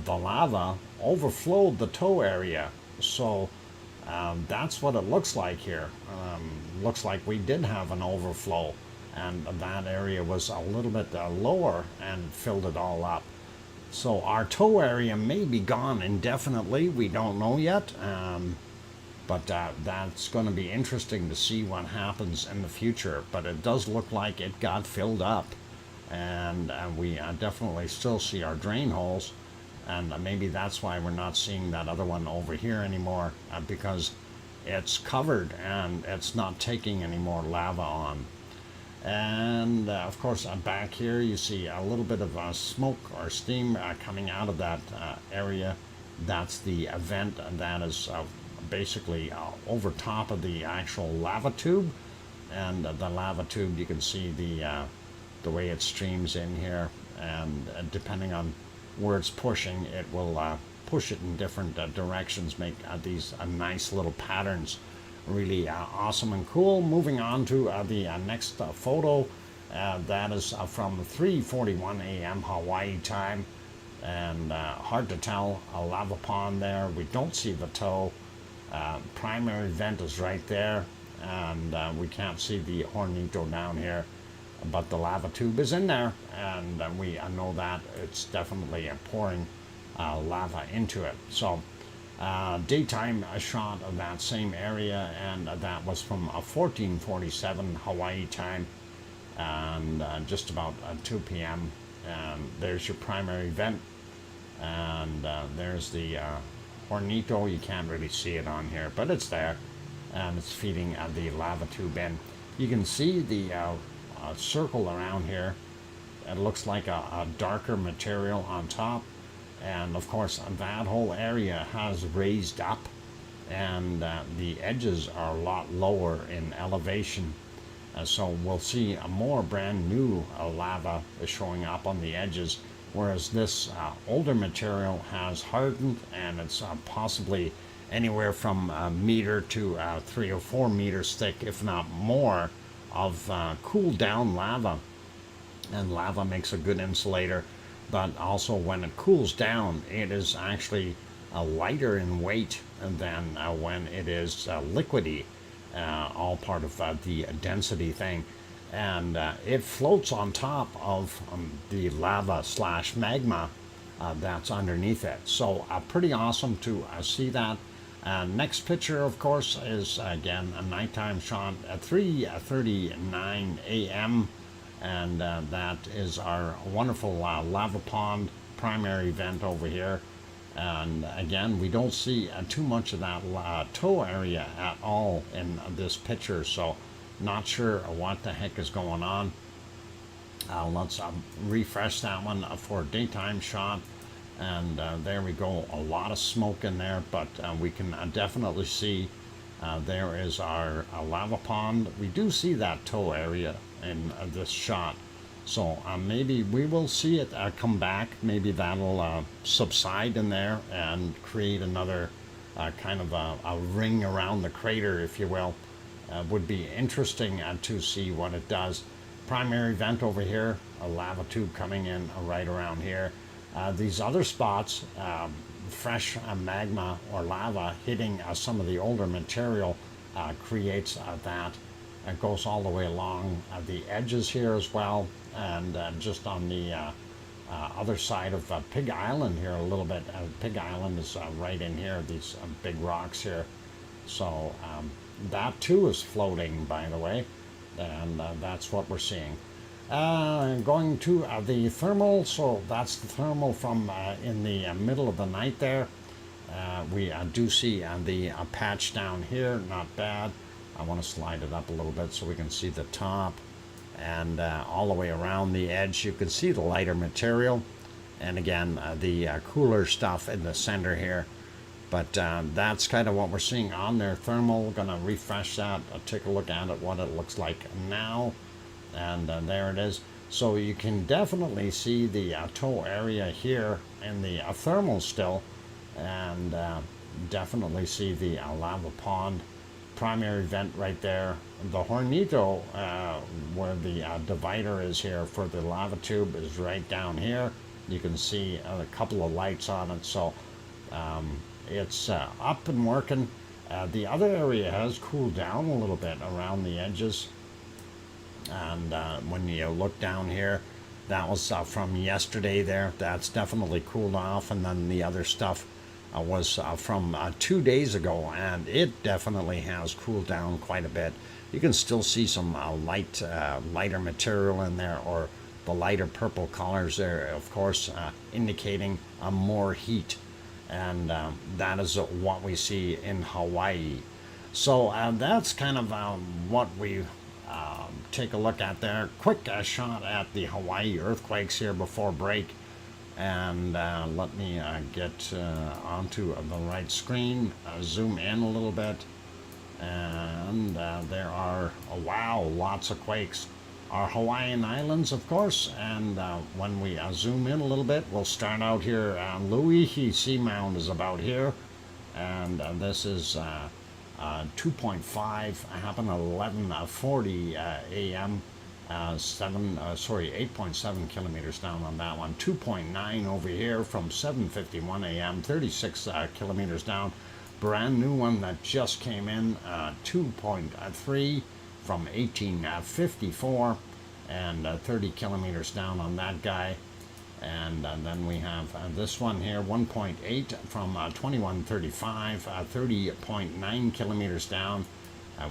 the lava overflowed the toe area. So that's what it looks like here. Looks like we did have an overflow, and that area was a little bit lower and filled it all up. So our toe area may be gone indefinitely. We don't know yet. But that's going to be interesting to see what happens in the future. But it does look like it got filled up. And we definitely still see our drain holes, and maybe that's why we're not seeing that other one over here anymore, because it's covered and it's not taking any more lava on. And of course back here you see a little bit of smoke or steam coming out of that area. That's the vent that is basically over top of the actual lava tube, and the lava tube, you can see the way it streams in here, and depending on where it's pushing, it will push it in different directions, make these nice little patterns. Really awesome and cool. Moving on to the next photo. That is from 3:41 a.m. Hawaii time, and hard to tell, a lava pond there. We don't see the toe. Primary vent is right there, and we can't see the Hornito down here. But the lava tube is in there, and we know that it's definitely pouring lava into it. So Daytime shot of that same area, and that was from 1447 Hawaii time, and just about 2 p.m. And there's your primary vent, and there's the Hornito. You can't really see it on here, but it's there, and it's feeding the lava tube in. You can see the circle around here. It looks like a darker material on top, and of course that whole area has raised up, and the edges are a lot lower in elevation, so we'll see a more brand new lava showing up on the edges, whereas this older material has hardened, and it's possibly anywhere from a meter to 3 or 4 meters thick, if not more, of cooled down lava. And lava makes a good insulator, but also when it cools down, it is actually lighter in weight than when it is liquidy, all part of the density thing. And it floats on top of the lava slash magma that's underneath it. So pretty awesome to see that. Next picture, of course, is again a nighttime shot at 3:39 a.m. And that is our wonderful lava pond primary vent over here. And again, we don't see too much of that toe area at all in this picture, so not sure what the heck is going on. Let's refresh that one for a daytime shot, and there we go. A lot of smoke in there, but we can definitely see there is our lava pond. We do see that toe area in this shot, so maybe we will see it come back. Maybe that'll subside in there and create another kind of a ring around the crater, if you will. Would be interesting to see what it does. Primary vent over here, a lava tube coming in right around here. These other spots, fresh magma or lava hitting some of the older material creates that. It goes all the way along the edges here as well, and just on the other side of Pig Island here a little bit. Pig Island is right in here, these big rocks here. So that too is floating, by the way, and that's what we're seeing. Going to the thermal, so that's the thermal from in the middle of the night there. We do see the patch down here, not bad. I want to slide it up a little bit so we can see the top, and all the way around the edge you can see the lighter material, and again the cooler stuff in the center here. But that's kind of what we're seeing on there. Thermal, gonna refresh that, take a look at it, what it looks like now, and there it is. So you can definitely see the toe area here in the thermal still, and definitely see the lava pond primary vent right there. The Hornito, where the divider is here for the lava tube, is right down here. You can see a couple of lights on it, so it's up and working. The other area has cooled down a little bit around the edges, and when you look down here, that was from yesterday there. That's definitely cooled off, and then the other stuff was from 2 days ago, and it definitely has cooled down quite a bit. You can still see some lighter material in there, or the lighter purple colors there, of course, indicating more heat, and that is what we see in Hawaii. So that's kind of what we take a look at there. Quick shot at the Hawaii earthquakes here before break. And let me get onto the right screen, zoom in a little bit, and there are, wow, lots of quakes. Our Hawaiian Islands, of course, and when we zoom in a little bit, we'll start out here. Luihi Seamound is about here, and this is 2.5, happened at 11:40 a.m. 8.7 kilometers down on that one. 2.9 over here from 7:51 a.m. 36 kilometers down. Brand new one that just came in, 2.3 from 1854, and 30 kilometers down on that guy. And then we have this one here, 1.8 from 2135, 30.9 kilometers down.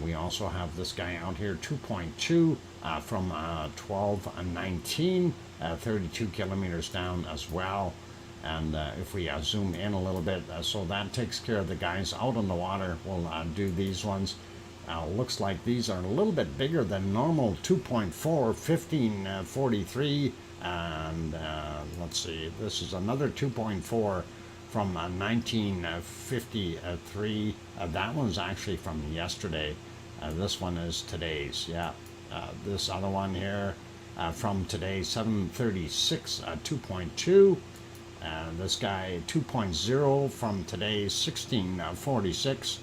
We also have this guy out here, 2.2 from 1219, 32 kilometers down as well. And if we zoom in a little bit, so that takes care of the guys out on the water. We'll do these ones. Looks like these are a little bit bigger than normal, 2.4, 1543. And let's see, this is another 2.4 from 1953. That one's actually from yesterday. This one is today's, yeah. This other one here from today, 736, 2.2. This guy, 2.0 from today's 1646.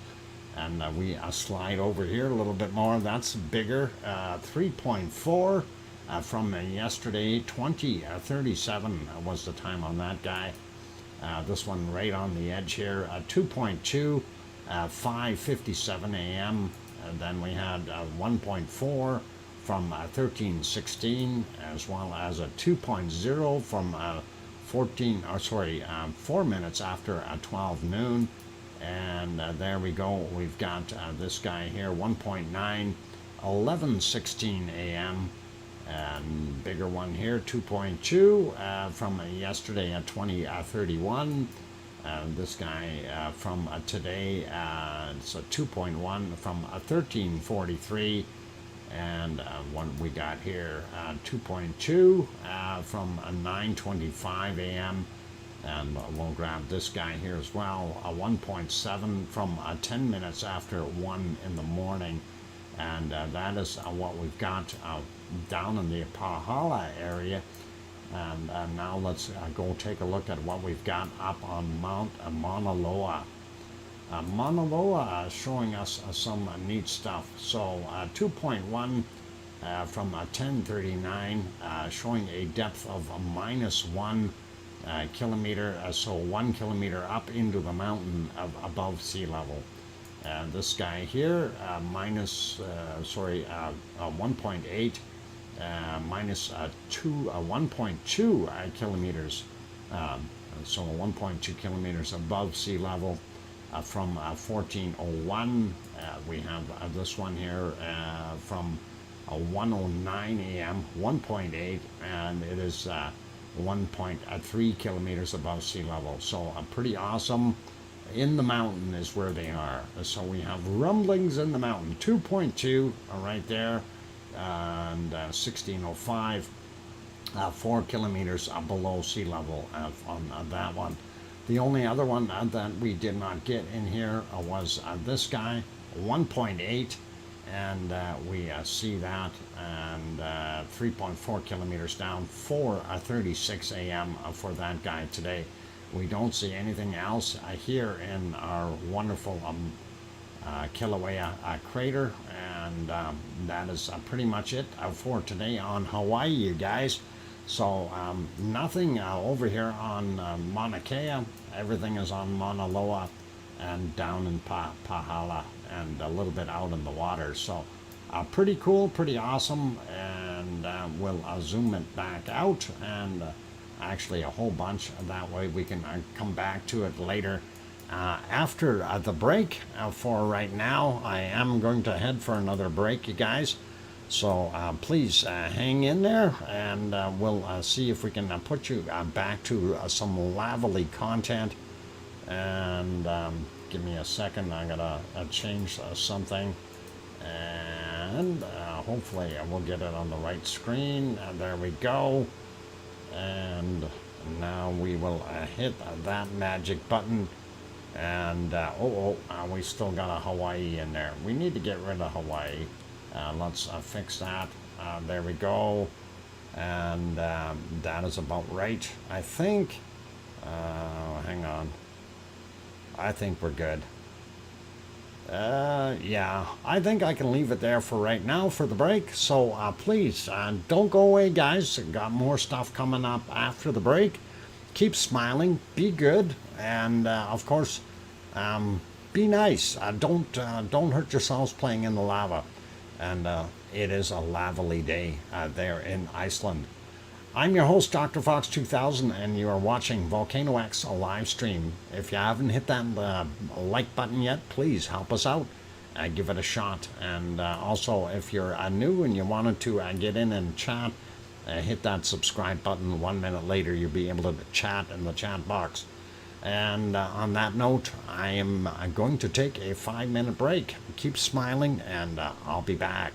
And we slide over here a little bit more. That's bigger, 3.4. From yesterday, 2037 was the time on that guy. This one right on the edge here, 2.2, 5:57 a.m. Then we had 1.4 from 1316, as well as a 2.0 from 4 minutes after 12 noon. And there we go. We've got this guy here, 1.9, 11:16 a.m. And bigger one here, 2.2 from yesterday at 2031. This guy from today, it's a 2.1 from 1343. And one we got here, 2.2 from 9:25 a.m. And we'll grab this guy here as well, 1.7 from 10 minutes after 1 in the morning. And that is what we've got down in the Pahala area. And now let's go take a look at what we've got up on Mount Mauna Loa. Mauna Loa showing us some neat stuff. So 2.1 from 1039, showing a depth of -1 kilometer, so 1 kilometer up into the mountain above sea level. This guy here, 1.8, -1.2 kilometers, so 1.2 kilometers above sea level from 1401. We have this one here from 1:09 a.m., 1.8, and it is 1.3 kilometers above sea level. So pretty awesome. In the mountain is where they are. So we have rumblings in the mountain, 2.2 right there, and 1605, 4 kilometers below sea level on that one. The only other one that we did not get in here was this guy, 1.8, and we see that, and 3.4 kilometers down, 4:36 a.m. For that guy today. We don't see anything else here in our wonderful Kilauea crater, and that is pretty much it for today on Hawaii, you guys. So nothing over here on Mauna Kea. Everything is on Mauna Loa and down in Pahala and a little bit out in the water. So pretty cool, pretty awesome, and we'll zoom it back out, and actually a whole bunch. That way we can come back to it later after the break. For right now, I am going to head for another break, you guys. So please hang in there, and we'll see if we can put you back to some lively content. And give me a second, I'm gonna change something, and hopefully we'll get it on the right screen. There we go. And now we will hit that magic button, and we still got a Hawaii in there. We need to get rid of Hawaii. Let's fix that. There we go, and that is about right, I think. Hang on, I think we're good. Yeah, I think I can leave it there for right now for the break. So please don't go away, guys. Got more stuff coming up after the break. Keep smiling, be good, and of course, be nice. Don't hurt yourselves playing in the lava. And it is a lavely day there in Iceland. I'm your host, DrFox2000, and you are watching VolcanoX, a live stream. If you haven't hit that like button yet, please help us out. Give it a shot. And also, if you're new and you wanted to get in and chat, hit that subscribe button. 1 minute later, you'll be able to chat in the chat box. And on that note, I am going to take a 5-minute break. Keep smiling, and I'll be back.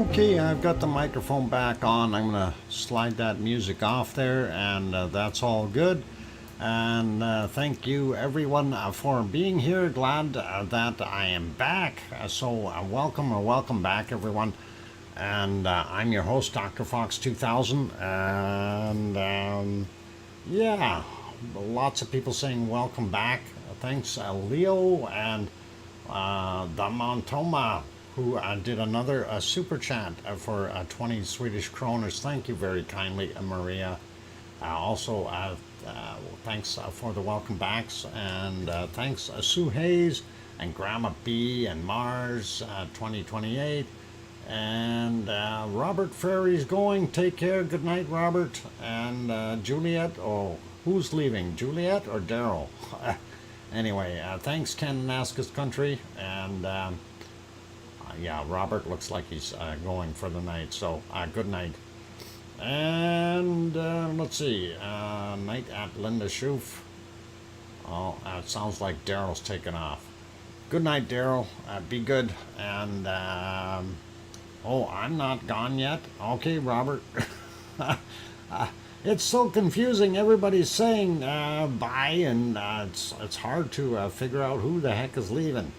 Okay, I've got the microphone back on. I'm going to slide that music off there, and that's all good. And thank you, everyone, for being here. Glad that I am back. So welcome back, everyone. And I'm your host, DrFox2000. And yeah, lots of people saying welcome back. Thanks, Leo and the Montoma, who did another super chat for 20 Swedish kroners. Thank you very kindly, Maria. Also, thanks for the welcome backs, and thanks Sue Hayes and Grandma B and Mars 2028, and Robert Ferry's going. Take care. Good night, Robert. And Juliet. Oh, who's leaving? Juliet or Daryl? Anyway, thanks, Ken Nasca's Country, and yeah, Robert looks like he's going for the night, so good night. And let's see, night at Linda Schoof. Oh, it sounds like Daryl's taken off. Good night, Daryl. Be good. And oh, I'm not gone yet. Okay, Robert. It's so confusing. Everybody's saying bye, and it's hard to figure out who the heck is leaving.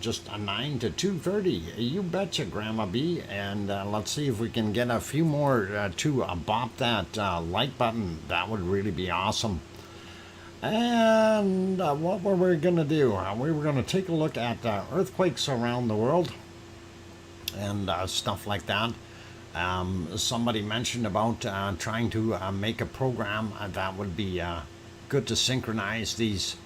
Just a 9 to 2:30. You betcha, Grandma B. And let's see if we can get a few more to bop that like button. That would really be awesome. And what were we going to do? We were going to take a look at earthquakes around the world and stuff like that. Somebody mentioned about trying to make a program that would be good to synchronize these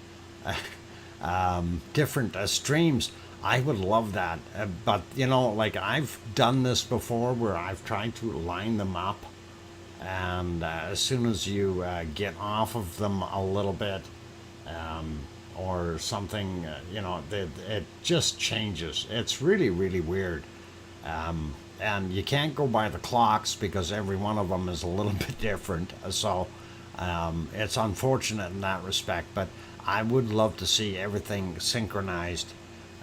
different streams. I would love that, but you know, like I've done this before where I've tried to line them up, and as soon as you get off of them a little bit or something, you know, it just changes. It's really, really weird. And you can't go by the clocks because every one of them is a little bit different. So it's unfortunate in that respect, but I would love to see everything synchronized,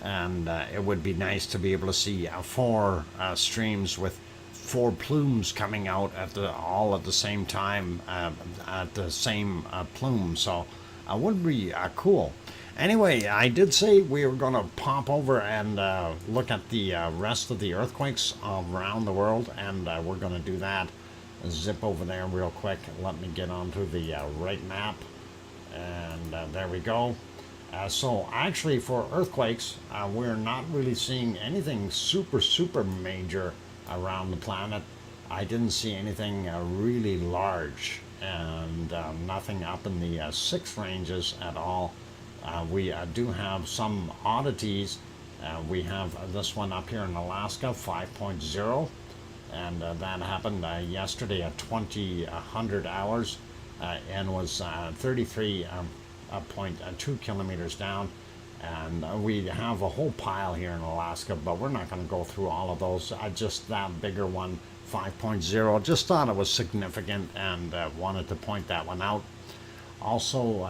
and it would be nice to be able to see 4 streams with 4 plumes coming out all at the same time, at the same plume. So it would be cool. Anyway, I did say we were going to pop over and look at the rest of the earthquakes around the world, and we're going to do that. Zip over there real quick. Let me get onto the right map, and there we go. So actually for earthquakes, we're not really seeing anything super major around the planet. I didn't see anything really large, and nothing up in the 6 ranges at all. We do have some oddities. We have this one up here in Alaska, 5.0, and that happened yesterday at 2000 hours, and was 33.2 kilometers down. And we have a whole pile here in Alaska, but we're not going to go through all of those. Just that bigger one, 5.0, just thought it was significant, and wanted to point that one out. Also,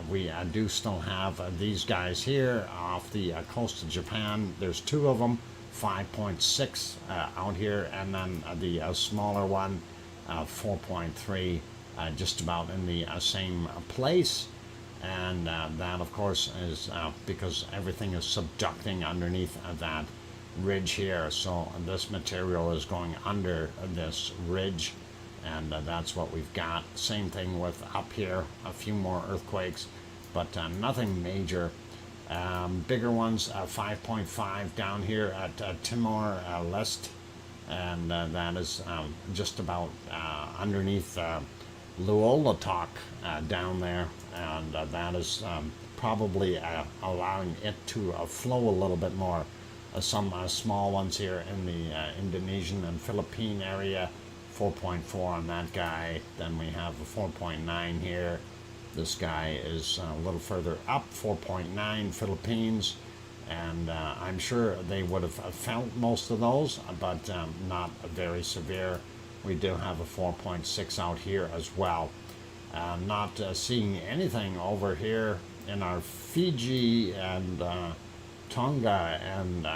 we do still have these guys here off the coast of Japan. There's 2 of them, 5.6 out here, and then the smaller one, 4.3, just about in the same place. And that, of course, is because everything is subducting underneath that ridge here. So this material is going under this ridge, and that's what we've got. Same thing with up here, a few more earthquakes, but nothing major. Bigger ones, 5.5 down here at Timor Leste, and that is just about underneath Luolatok down there, and that is probably allowing it to flow a little bit more. Some small ones here in the Indonesian and Philippine area, 4.4 on that guy. Then we have a 4.9 here. This guy is a little further up, 4.9 Philippines, and I'm sure they would have felt most of those, but not very severe. We do have a 4.6 out here as well. Not seeing anything over here in our Fiji and Tonga and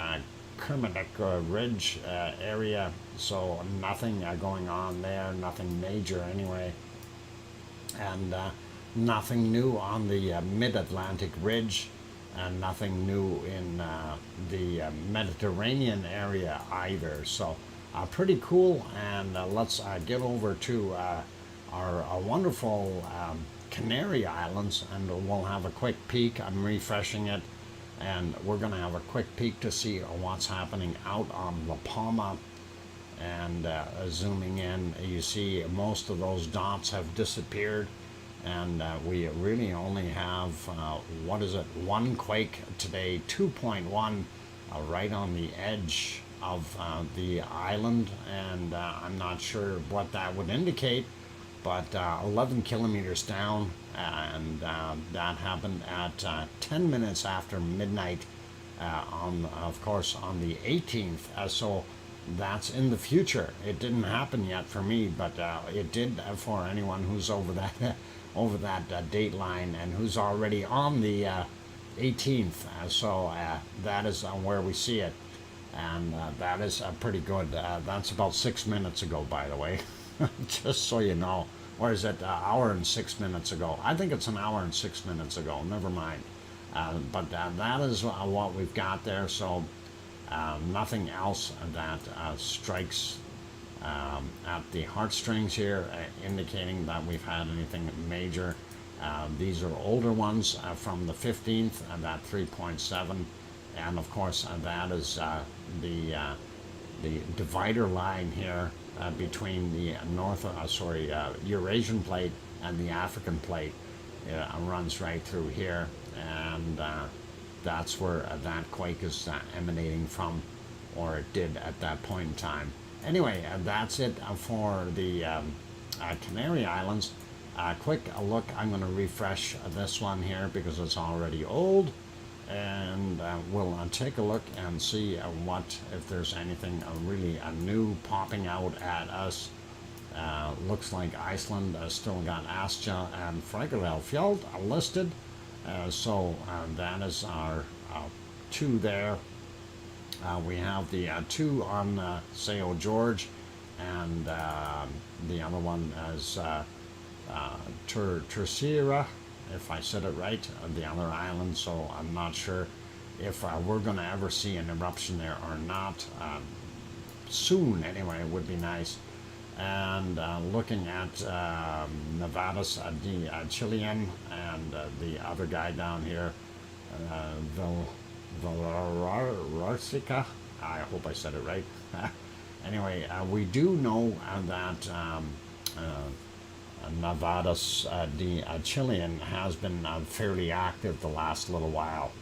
Kermadec Ridge area, so nothing going on there, nothing major anyway, and nothing new on the mid-Atlantic Ridge, and nothing new in the Mediterranean area either. So pretty cool, and let's get over to our wonderful Canary Islands, and we'll have a quick peek. I'm refreshing it, and we're going to have a quick peek to see what's happening out on La Palma. And zooming in, you see most of those dots have disappeared, and we really only have one quake today, 2.1, right on the edge of the island, and I'm not sure what that would indicate, but 11 kilometers down, and that happened at 10 minutes after midnight, of course, on the 18th. So that's in the future. It didn't happen yet for me, but it did for anyone who's over that date line and who's already on the 18th. So that is where we see it, and that is pretty good. That's about 6 minutes ago, by the way. Just so you know. Or is it an hour and 6 minutes ago? I think it's an hour and 6 minutes ago. Never mind. But that is what we've got there. So nothing else that strikes at the heartstrings here, indicating that we've had anything major. These are older ones from the 15th, that 3.7. And of course, that is the divider line here between the Eurasian plate and the African plate. Runs right through here, and that's where that quake is emanating from, or it did at that point in time. Anyway, that's it for the Canary Islands. Quick look, I'm going to refresh this one here because it's already old, and we'll take a look and see if there's anything really new popping out at us. Looks like Iceland still got Astja and Frægðarfjall listed, so that is our two there. We have the two on Sao George, and the other one is Terceira, if I said it right, the other island. So I'm not sure if we're going to ever see an eruption there or not. Soon, anyway, it would be nice. And looking at Nevadas the Chilean, and the other guy down here, Villarcica. I hope I said it right. Anyway, we do know that Nevadas the Chilean has been fairly active the last little while.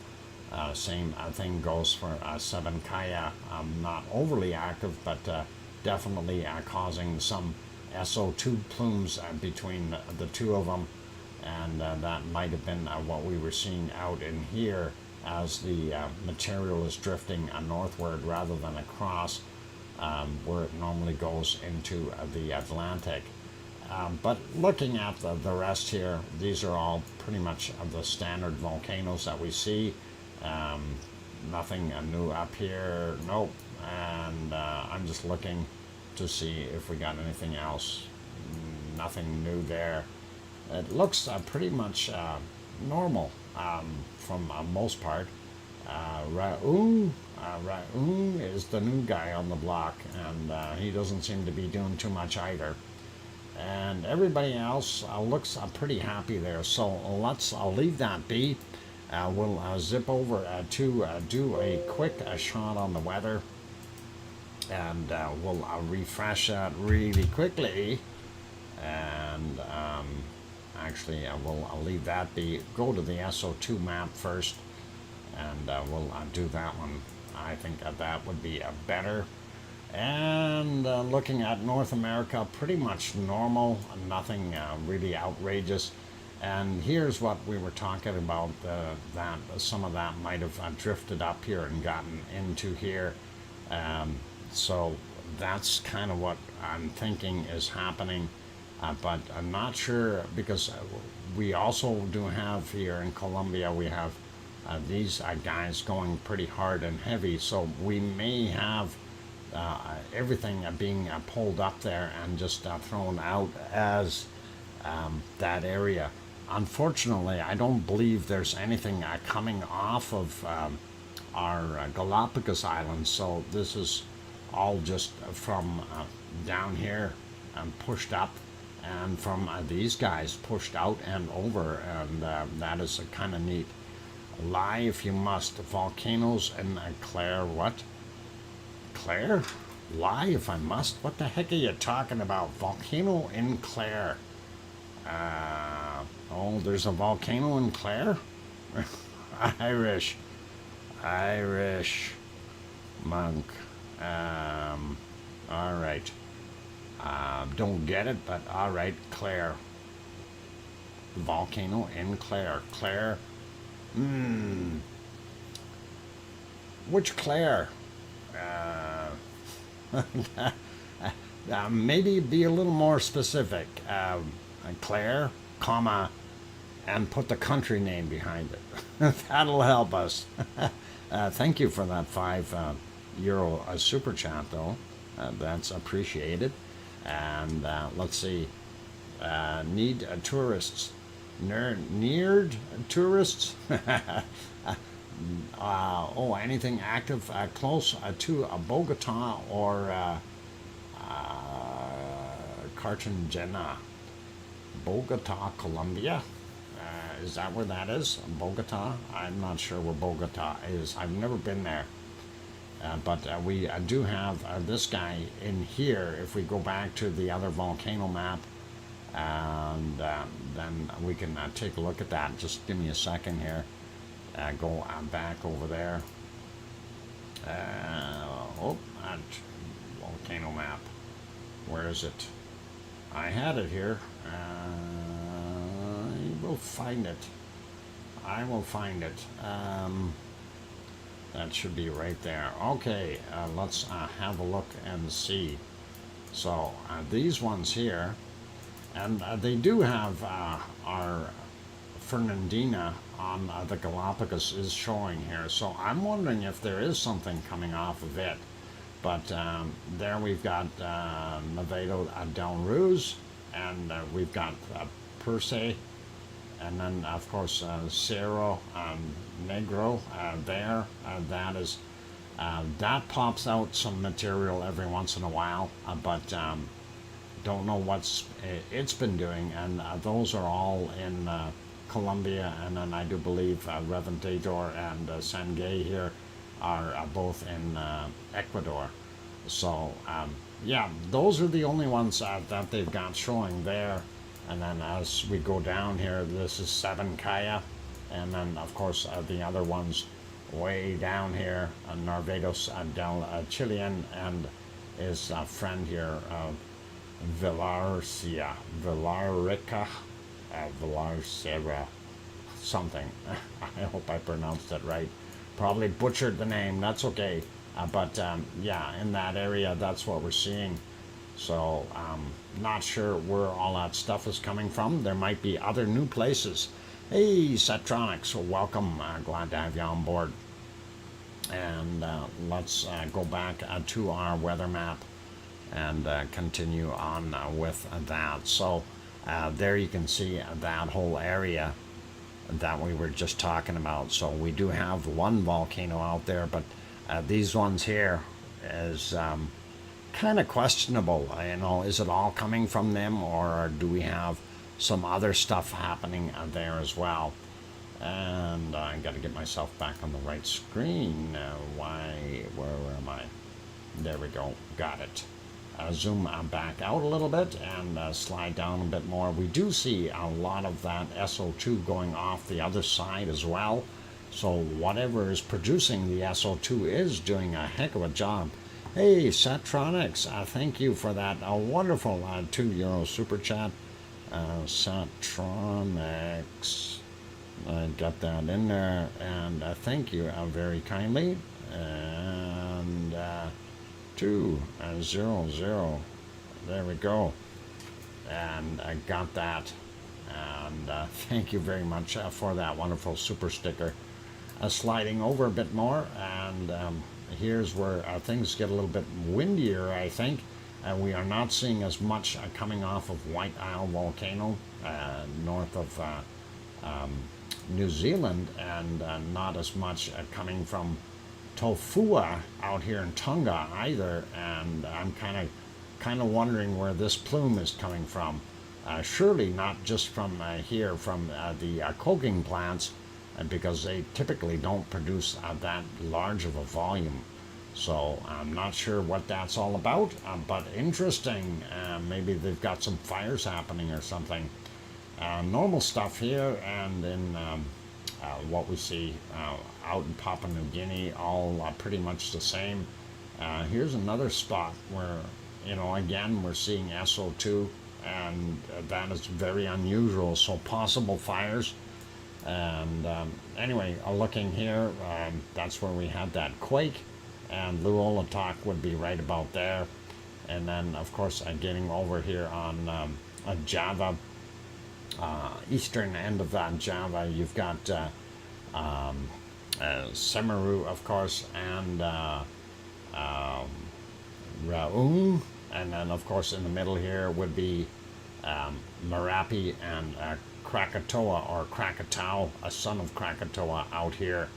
Same thing goes for Sabancaya. Not overly active, but definitely causing some SO2 plumes between the two of them, and that might have been what we were seeing out in here as the material is drifting northward rather than across, where it normally goes into the Atlantic. But looking at the rest here, these are all pretty much the standard volcanoes that we see. Nothing new up here, nope. And I'm just looking to see if we got anything else. Nothing new there. It looks pretty much normal from most part. Ra'un is the new guy on the block, and he doesn't seem to be doing too much either. And everybody else looks pretty happy there. So let's leave that be. We'll zip over to do a quick shot on the weather, and we'll refresh that really quickly. And actually, I'll leave that be. Go to the SO2 map first, and we'll do that one. I think that would be better. And looking at North America, pretty much normal, nothing really outrageous. And here's what we were talking about, that some of that might have drifted up here and gotten into here. So that's kind of what I'm thinking is happening. But I'm not sure, because we also do have here in Colombia, we have these guys going pretty hard and heavy, so we may have everything being pulled up there and just thrown out as that area. Unfortunately, I don't believe there's anything coming off of our Galapagos Islands, so this is all just from down here and pushed up, and from these guys pushed out and over, and that is kind of neat. Lie if you must. Volcanoes in Clare. What? Clare? Lie if I must? What the heck are you talking about? Volcano in Clare. Oh, there's a volcano in Clare? Irish monk. All right. Don't get it, but all right, Clare. Volcano in Clare. Clare. Which Clare? Maybe be a little more specific. Clare, comma, and put the country name behind it. That'll help us. Thank you for that €5 super chat, though. That's appreciated. And let's see. Need tourists. Neared tourists? Anything active close to Bogota or Cartagena. Bogota, Colombia. Is that where that is? Bogota? I'm not sure where Bogota is. I've never been there. But we do have this guy in here. If we go back to the other volcano map, and then we can take a look at that. Just give me a second here. Go back over there. That volcano map. Where is it? I had it here. I will find it. That should be right there. Okay, let's have a look and see. So these ones here, and they do have our Fernandina on the Galapagos is showing here. So I'm wondering if there is something coming off of it. But there we've got Nevado del Ruz, and we've got Perse, and then of course Cerro Negro there. That pops out some material every once in a while, but don't know what's it's been doing. And those are all in Colombia, and then I do believe Reventador and Sangay here are both in Ecuador. So yeah, those are the only ones that they've got showing there. And then as we go down here, this is Sabancaya, and then of course the other ones way down here, Narvados del Chilean, and his friend here, Villarcia, Villarcera, something. I hope I pronounced it right. Probably butchered the name, that's okay. But yeah, in that area, that's what we're seeing. So not sure where all that stuff is coming from. There might be other new places. Hey, Setronics, welcome. Glad to have you on board. And let's go back to our weather map and continue on with that. So there you can see that whole area that we were just talking about. So we do have one volcano out there, but these ones here is kind of questionable. Is it all coming from them, or do we have some other stuff happening there as well? And I got to get myself back on the right screen. Where am I? There we go. Got it. Zoom back out a little bit and slide down a bit more. We do see a lot of that SO2 going off the other side as well. So whatever is producing the SO2 is doing a heck of a job. Hey, Satronics, thank you for that wonderful €2 super chat. Satronics, I got that in there, and thank you very kindly. And 200, there we go. And I got that. And thank you very much for that wonderful super sticker. sliding over a bit more, and here's where things get a little bit windier, I think. We are not seeing as much coming off of White Isle Volcano north of New Zealand, and not as much coming from Tofua out here in Tonga either. And I'm kind of wondering where this plume is coming from. Surely not just from here, from the coking plants, because they typically don't produce that large of a volume. So I'm not sure what that's all about, but interesting. Maybe they've got some fires happening or something. Normal stuff here, and in what we see out in Papua New Guinea, all pretty much the same. Here's another spot where, again, we're seeing SO2, and that is very unusual. So possible fires. And anyway, looking here, that's where we had that quake, and Luolatok would be right about there. And then, of course, getting over here on Java, eastern end of that Java, you've got Semeru, of course, and Raung, and then, of course, in the middle here would be Merapi and Krakatoa, or Krakatau, a son of Krakatoa, out here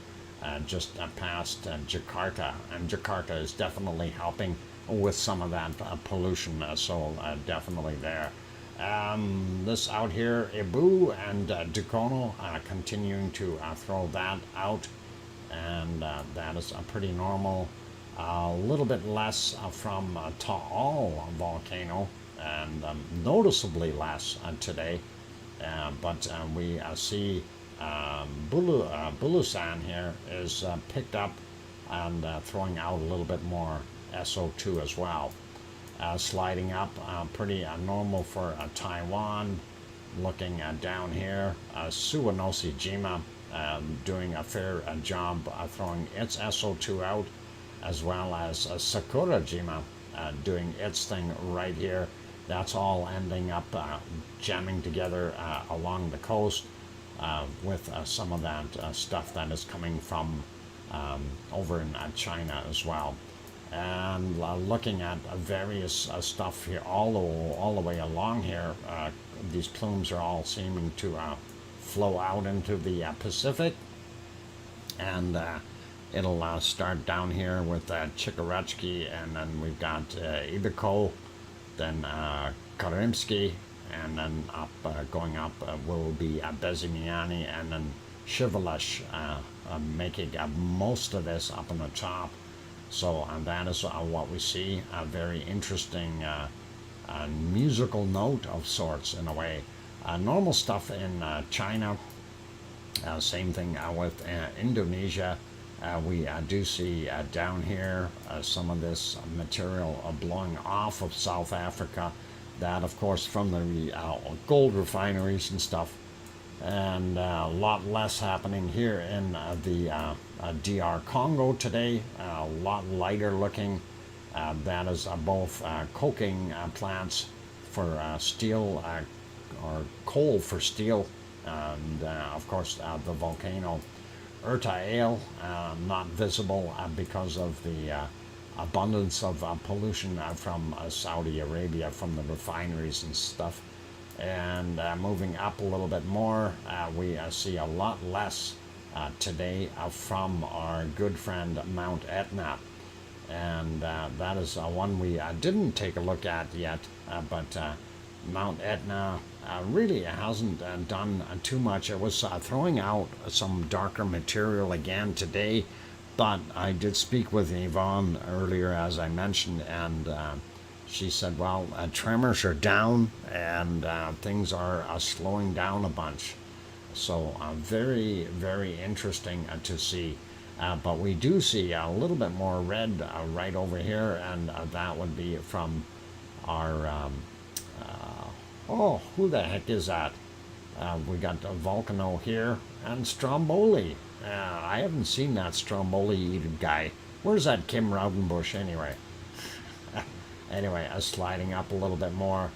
just past Jakarta. And Jakarta is definitely helping with some of that pollution, so definitely there. This out here, Ibu and Dukono, continuing to throw that out, and that is pretty normal. A little bit less from Taal volcano, and noticeably less today. But we see Bulusan here is picked up and throwing out a little bit more SO2 as well. Sliding up, pretty normal for Taiwan. Looking down here, Suwanosi Jima doing a fair job throwing its SO2 out, as well as Sakura Jima doing its thing right here. That's all ending up jamming together along the coast with some of that stuff that is coming from over in China as well. And looking at various stuff here all the way along here, these plumes are all seeming to flow out into the Pacific, and it'll start down here with Chikarachki, and then we've got Ibiko, then Karimsky, and then up going up will be Bezimiani, and then Shivalash making most of this up on the top. So that is what we see, a very interesting musical note of sorts in a way. Normal stuff in China, same thing with Indonesia. We do see down here some of this material blowing off of South Africa. That, of course, from the gold refineries and stuff. And a lot less happening here in the DR Congo today. A lot lighter looking. That is both coking plants for steel or coal for steel, and of course the volcano Ertael, not visible because of the abundance of pollution from Saudi Arabia from the refineries and stuff. And moving up a little bit more, we see a lot less today from our good friend Mount Etna. And that is one we didn't take a look at yet, but Mount Etna really hasn't done too much. It was throwing out some darker material again today, but I did speak with Yvonne earlier, as I mentioned, and she said, well, tremors are down, and things are slowing down a bunch. So very, very interesting to see. But we do see a little bit more red right over here, and that would be from our, who the heck is that? We got Volcano here, and Stromboli. I haven't seen that Stromboli guy. Where's that Kim Raudenbush anyway? Anyway, sliding up a little bit more,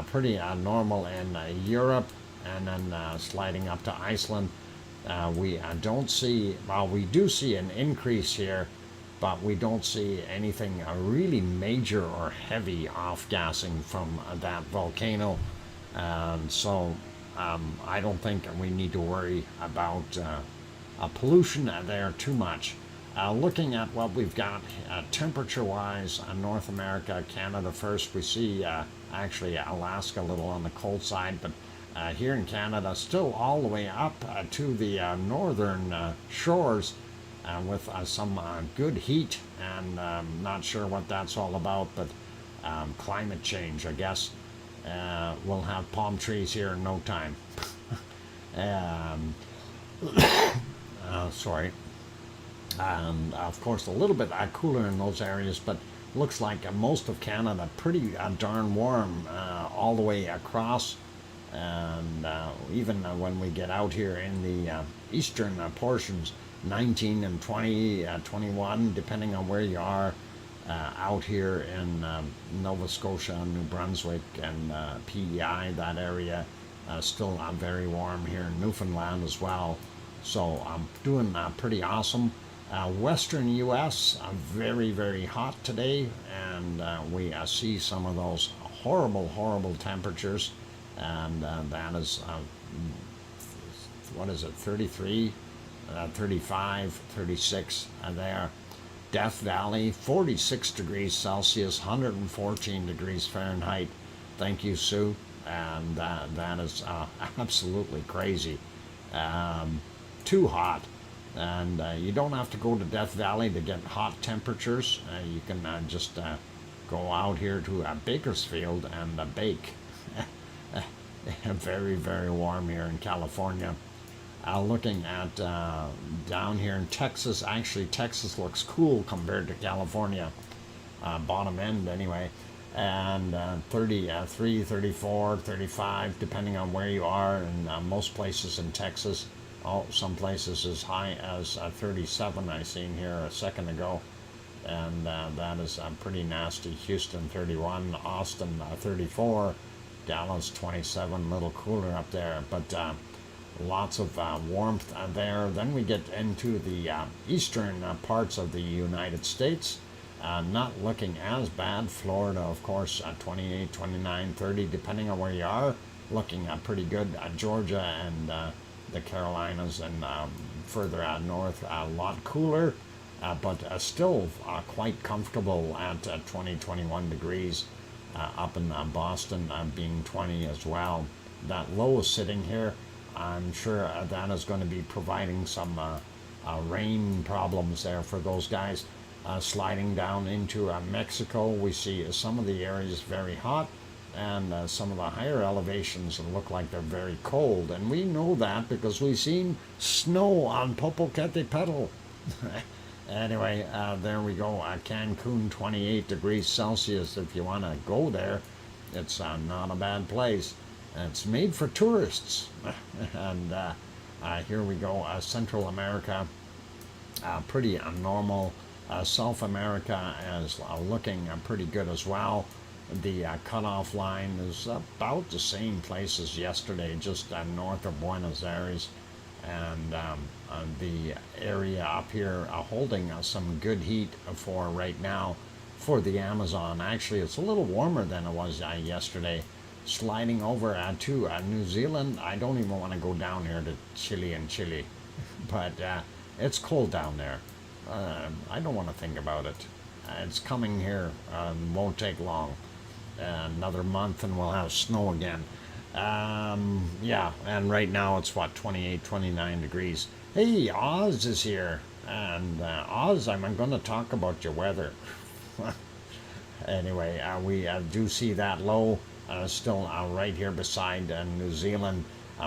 pretty normal in Europe, and then sliding up to Iceland. We don't see, well, we do see an increase here, but we don't see anything really major or heavy off-gassing from that volcano. And so I don't think we need to worry about pollution there too much. Looking at what we've got temperature-wise, North America, Canada first, we see actually Alaska a little on the cold side, but here in Canada, still all the way up to the northern shores with some good heat, and not sure what that's all about, but climate change, I guess. We'll have palm trees here in no time. Sorry. And of course, a little bit cooler in those areas, but looks like most of Canada pretty darn warm all the way across. And even when we get out here in the eastern portions, 19 and 20, 21, depending on where you are, out here in Nova Scotia, New Brunswick, and PEI, that area, still very warm here in Newfoundland as well. So I'm doing pretty awesome. Western U.S. Very, very hot today, and we see some of those horrible temperatures, and that is, what is it, 33, 35, 36 there. Death Valley, 46 degrees Celsius, 114 degrees Fahrenheit. Thank you, Sue. And that is absolutely crazy. Too hot. And you don't have to go to Death Valley to get hot temperatures. You can just go out here to Bakersfield and bake. Very, very warm here in California. Looking at down here in Texas, actually Texas looks cool compared to California, bottom end anyway, and 33, 34, 35, depending on where you are, and most places in Texas. Oh, some places as high as 37 I seen here a second ago, and that is pretty nasty. Houston 31, Austin 34, Dallas 27, a little cooler up there, but lots of warmth there. Then we get into the eastern parts of the United States. Not looking as bad. Florida, of course, 28, 29, 30, depending on where you are, looking pretty good. Georgia and the Carolinas and further north, a lot cooler, but still quite comfortable at 20, 21 degrees. Up in Boston being 20 as well. That low is sitting here. I'm sure that is going to be providing some rain problems there for those guys. Sliding down into Mexico, we see some of the areas very hot, and some of the higher elevations look like they're very cold. And we know that because we've seen snow on Popocatépetl. Anyway, there we go. Cancun, 28 degrees Celsius. If you want to go there, it's not a bad place. It's made for tourists. And here we go. Central America, pretty normal. South America is looking pretty good as well. The cutoff line is about the same place as yesterday, just north of Buenos Aires. And the area up here holding some good heat for right now for the Amazon. Actually, it's a little warmer than it was yesterday. Sliding over to New Zealand. I don't even want to go down here to Chile, but it's cold down there. I don't want to think about it. It's coming here, won't take long. Another month and we'll have snow again. Yeah, and right now it's what, 28, 29 degrees. Hey, Oz is here. And Oz, I'm going to talk about your weather. Anyway, we do see that low still right here beside New Zealand,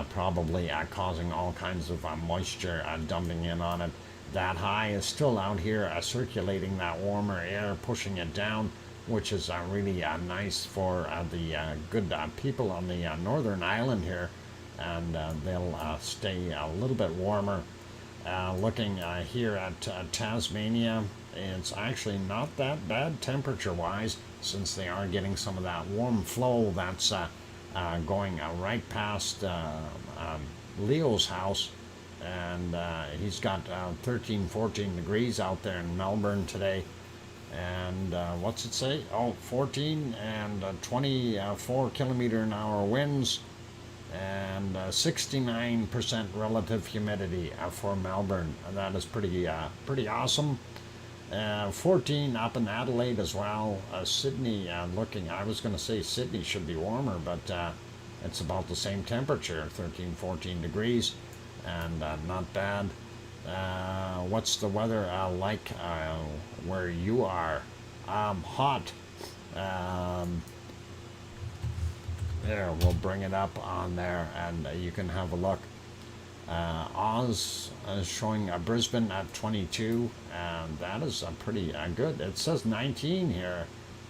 probably causing all kinds of moisture dumping in on it. That high is still out here circulating that warmer air, pushing it down, which is really nice for the good people on the northern island here, and they'll stay a little bit warmer. Looking here at Tasmania, it's actually not that bad temperature-wise, since they are getting some of that warm flow that's going right past Leo's house, and he's got 13, 14 degrees out there in Melbourne today. And what's it say? Oh, 14 and 24 kilometer an hour winds, and 69% relative humidity for Melbourne. And that is pretty awesome. 14 up in Adelaide as well. Sydney looking, I was going to say Sydney should be warmer, but it's about the same temperature, 13, 14 degrees, and not bad. What's the weather like where you are? Hot. There, we'll bring it up on there, and you can have a look. Oz is showing Brisbane at 22, and that is pretty good. It says 19 here.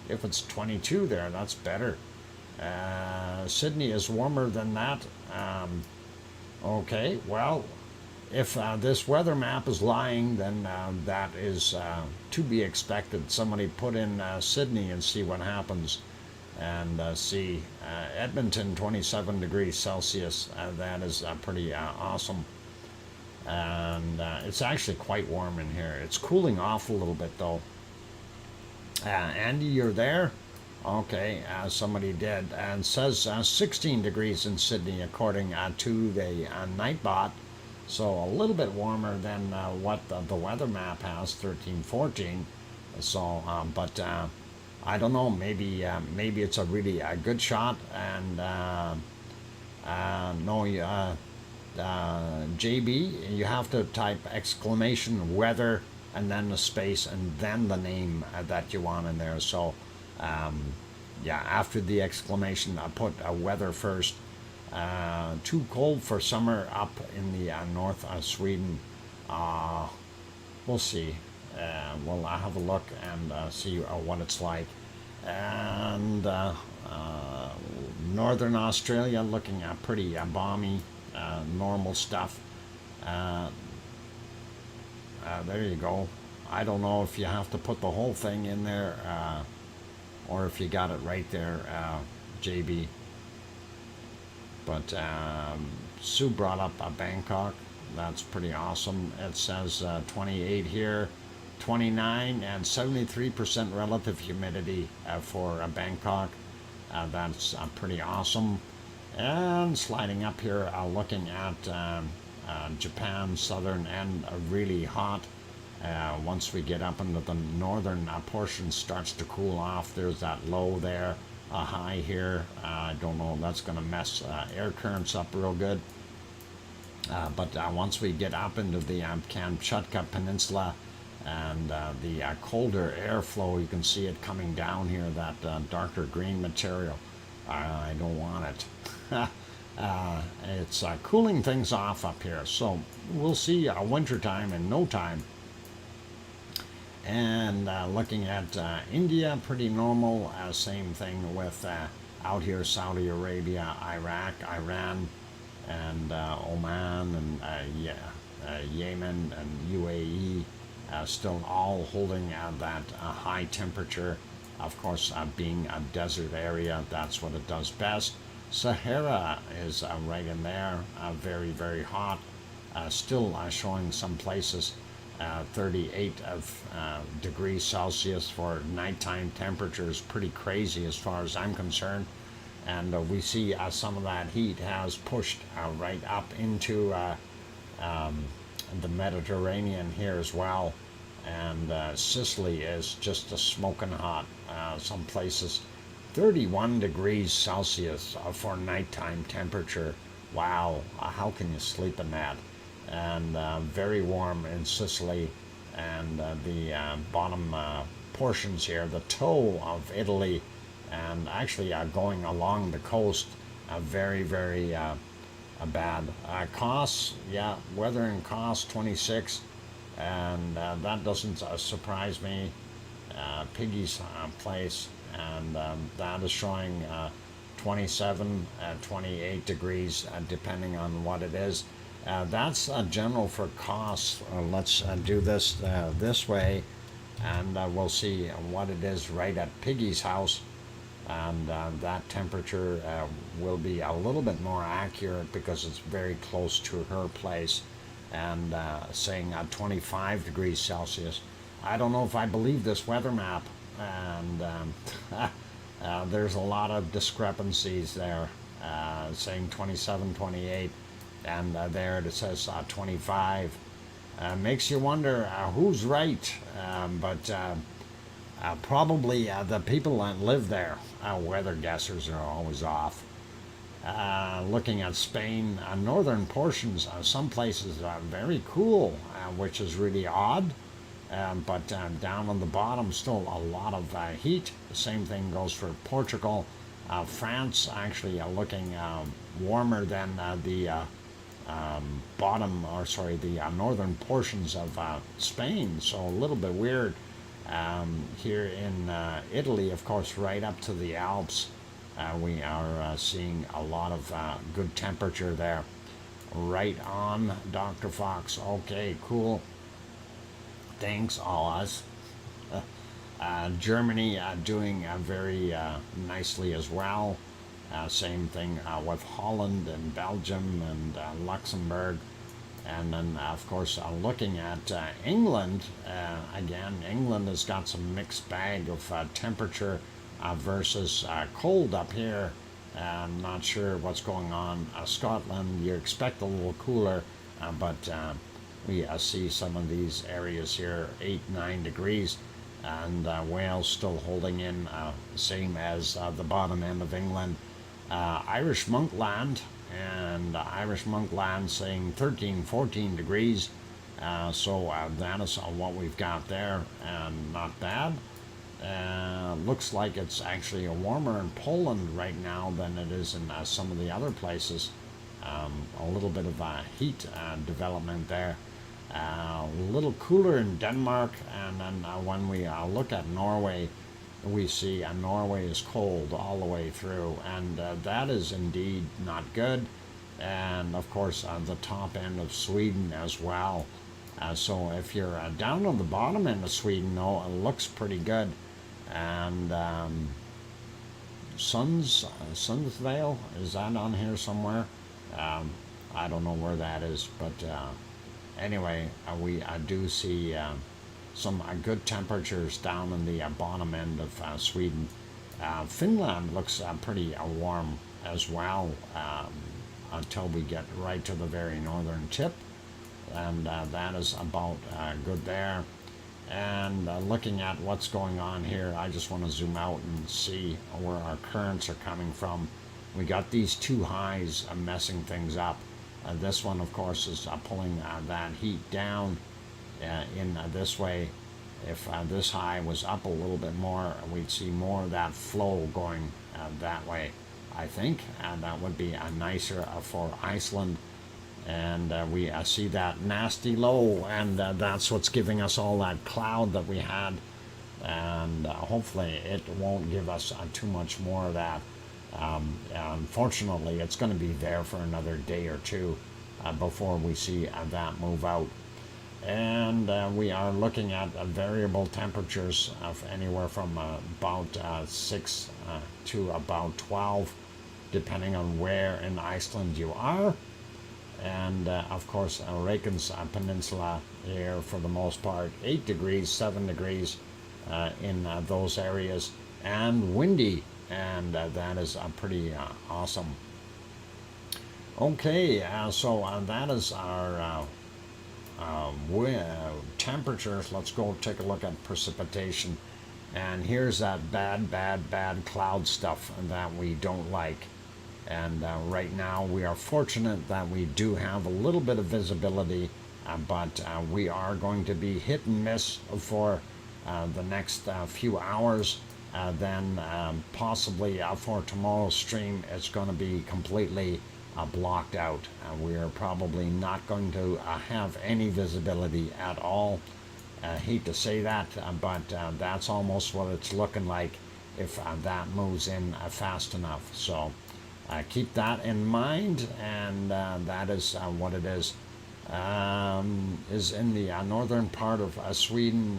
If it's 22 there, that's better. Sydney is warmer than that. Okay, well, if this weather map is lying, then that is to be expected. Somebody put in Sydney and see what happens. And see Edmonton 27 degrees Celsius. That is pretty awesome. And it's actually quite warm in here. It's cooling off a little bit though. Andy, you're there? Okay, somebody did. And says 16 degrees in Sydney according to the Nightbot. So a little bit warmer than what the weather map has, 13, 14. So, but I don't know. Maybe it's a really good shot. And no, JB, you have to type exclamation weather and then the space and then the name that you want in there. So yeah, after the exclamation, I put weather first. Too cold for summer up in the north of Sweden. We'll see. We'll have a look and see what it's like. And Northern Australia looking at pretty balmy, normal stuff. There you go. I don't know if you have to put the whole thing in there or if you got it right there, JB. But Sue brought up Bangkok. That's pretty awesome. It says 28 here, 29 and 73% relative humidity for Bangkok. That's pretty awesome. And sliding up here, looking at Japan, southern and really hot. Once we get up into the northern portion, starts to cool off. There's that low there, a high here. I don't know, that's going to mess air currents up real good. But once we get up into the Kamchatka Peninsula and the colder airflow, you can see it coming down here, that darker green material. I don't want it. It's cooling things off up here. So we'll see wintertime in no time. And looking at India, pretty normal. Same thing with out here, Saudi Arabia, Iraq, Iran, and Oman, and Yemen, and UAE, still all holding that high temperature. Of course, being a desert area, that's what it does best. Sahara is right in there, very, very hot. Still showing some places 38 degrees Celsius for nighttime temperatures. Pretty crazy as far as I'm concerned. And we see some of that heat has pushed right up into the Mediterranean here as well. And Sicily is just a smoking hot. Some places 31 degrees Celsius for nighttime temperature. Wow, how can you sleep in that? And very warm in Sicily, and the bottom portions here, the toe of Italy, and actually going along the coast, very, very bad. Costs, yeah, weather and cost 26, and that doesn't surprise me. Piggy's place, and that is showing 27, 28 degrees, depending on what it is. That's general for costs. Let's do this this way, and we'll see what it is right at Piggy's house. And that temperature will be a little bit more accurate because it's very close to her place. and saying 25 degrees Celsius. I don't know if I believe this weather map, and there's a lot of discrepancies there, saying 27, 28, and there it says 25. Makes you wonder who's right, but probably the people that live there. Weather guessers are always off. Looking at Spain, northern portions, some places are very cool, which is really odd. But down on the bottom, still a lot of heat. The same thing goes for Portugal. France actually looking warmer than the bottom, or sorry, the northern portions of Spain. So a little bit weird. Here in Italy, of course, right up to the Alps, we are seeing a lot of good temperature there. Right on, Dr. Fox. Okay, cool. Thanks, Oz. Germany doing very nicely as well. Same thing with Holland and Belgium and Luxembourg. And then, of course, looking at England, again, England has got some mixed bag of temperature versus cold up here. I'm not sure what's going on. Scotland, you expect a little cooler, but we see some of these areas here, 8, 9 degrees, and Wales still holding in, same as the bottom end of England. Irish Monkland, and Irish Monkland saying 13, 14 degrees. So that is what we've got there, and not bad. Looks like it's actually warmer in Poland right now than it is in some of the other places. A little bit of heat development there. A little cooler in Denmark, and then when we look at Norway, we see Norway is cold all the way through, and that is indeed not good. And of course the top end of Sweden as well. So if you're down on the bottom end of Sweden, though, it looks pretty good. And Sundsvale, is that on here somewhere? I don't know where that is, but anyway, we do see some good temperatures down in the bottom end of Sweden. Finland looks pretty warm as well, until we get right to the very northern tip, and that is about good there. And looking at what's going on here, I just want to zoom out and see where our currents are coming from. We got these two highs messing things up. This one, of course, is pulling that heat down in this way. If this high was up a little bit more, we'd see more of that flow going that way, I think, and that would be nicer for Iceland. And we see that nasty low, and that's what's giving us all that cloud that we had, and hopefully it won't give us too much more of that. Unfortunately, it's going to be there for another day or two before we see that move out. And we are looking at variable temperatures of anywhere from about 6 to about 12, depending on where in Iceland you are. And of course, Reykjanes Peninsula here, for the most part, 8 degrees, 7 degrees in those areas, and windy, and that is pretty awesome. Okay, so that is our temperatures. Let's go take a look at precipitation, and here's that bad cloud stuff that we don't like. And right now we are fortunate that we do have a little bit of visibility, but we are going to be hit and miss for the next few hours. Then possibly for tomorrow's stream, it's going to be completely blocked out. We are probably not going to have any visibility at all. I hate to say that, but that's almost what it's looking like if that moves in fast enough. So keep that in mind, and that is what it is. Is in the northern part of Sweden,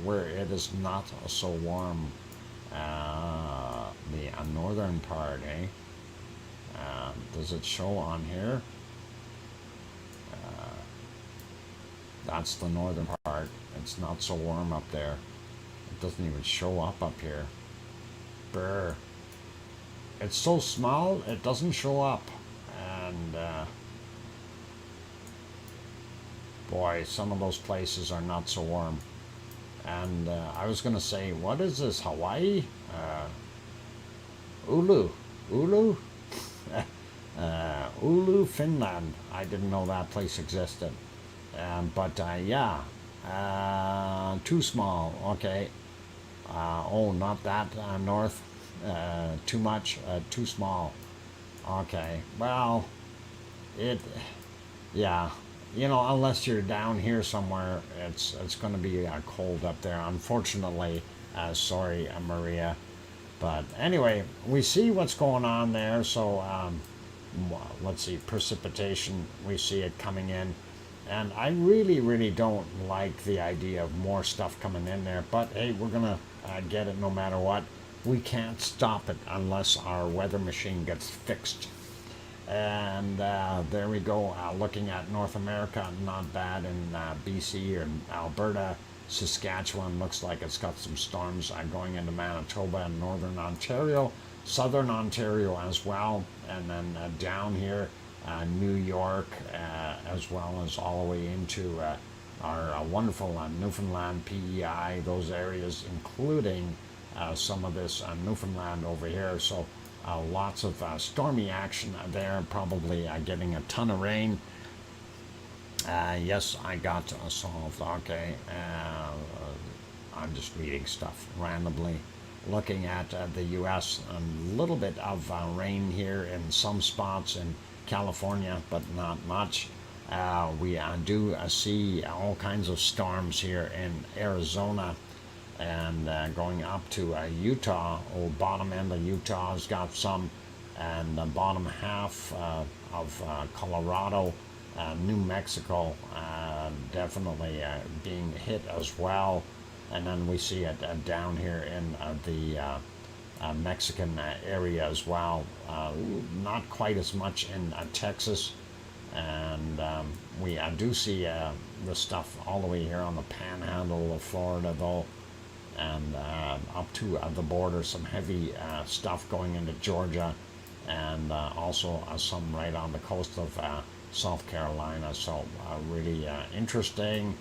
where it is not so warm. The northern part, eh? Does it show on here? That's the northern part. It's not so warm up there. It doesn't even show up here. Brr. It's so small, it doesn't show up. And boy, some of those places are not so warm. And I was going to say, what is this, Hawaii? Ulu. Ulu? Ulu, Finland. I didn't know that place existed. But yeah, too small. Okay. Oh, not that north. Too much. Too small. Okay. Well, yeah. You know, unless you're down here somewhere, it's going to be cold up there. Unfortunately, sorry, Maria. But anyway, we see what's going on there. So let's see, precipitation. We see it coming in. And I really don't like the idea of more stuff coming in there. But hey, we're going to get it no matter what. We can't stop it unless our weather machine gets fixed. And there we go, looking at North America, not bad in BC and Alberta. Saskatchewan looks like it's got some storms going into Manitoba and Northern Ontario, Southern Ontario as well. And then down here, New York, as well as all the way into our wonderful Newfoundland, PEI, those areas, including some of this Newfoundland over here. So lots of stormy action there, probably getting a ton of rain. Yes, I got solved. Okay, I'm just reading stuff randomly. Looking at the U.S., a little bit of rain here in some spots in California, but not much. We do see all kinds of storms here in Arizona. And going up to Utah, bottom end of Utah has got some, and the bottom half of Colorado, New Mexico, definitely being hit as well. And then we see it down here in the Mexican area as well. Not quite as much in Texas. And we do see the stuff all the way here on the panhandle of Florida, though. And up to the border, some heavy stuff going into Georgia, and also some right on the coast of South Carolina. So really interesting.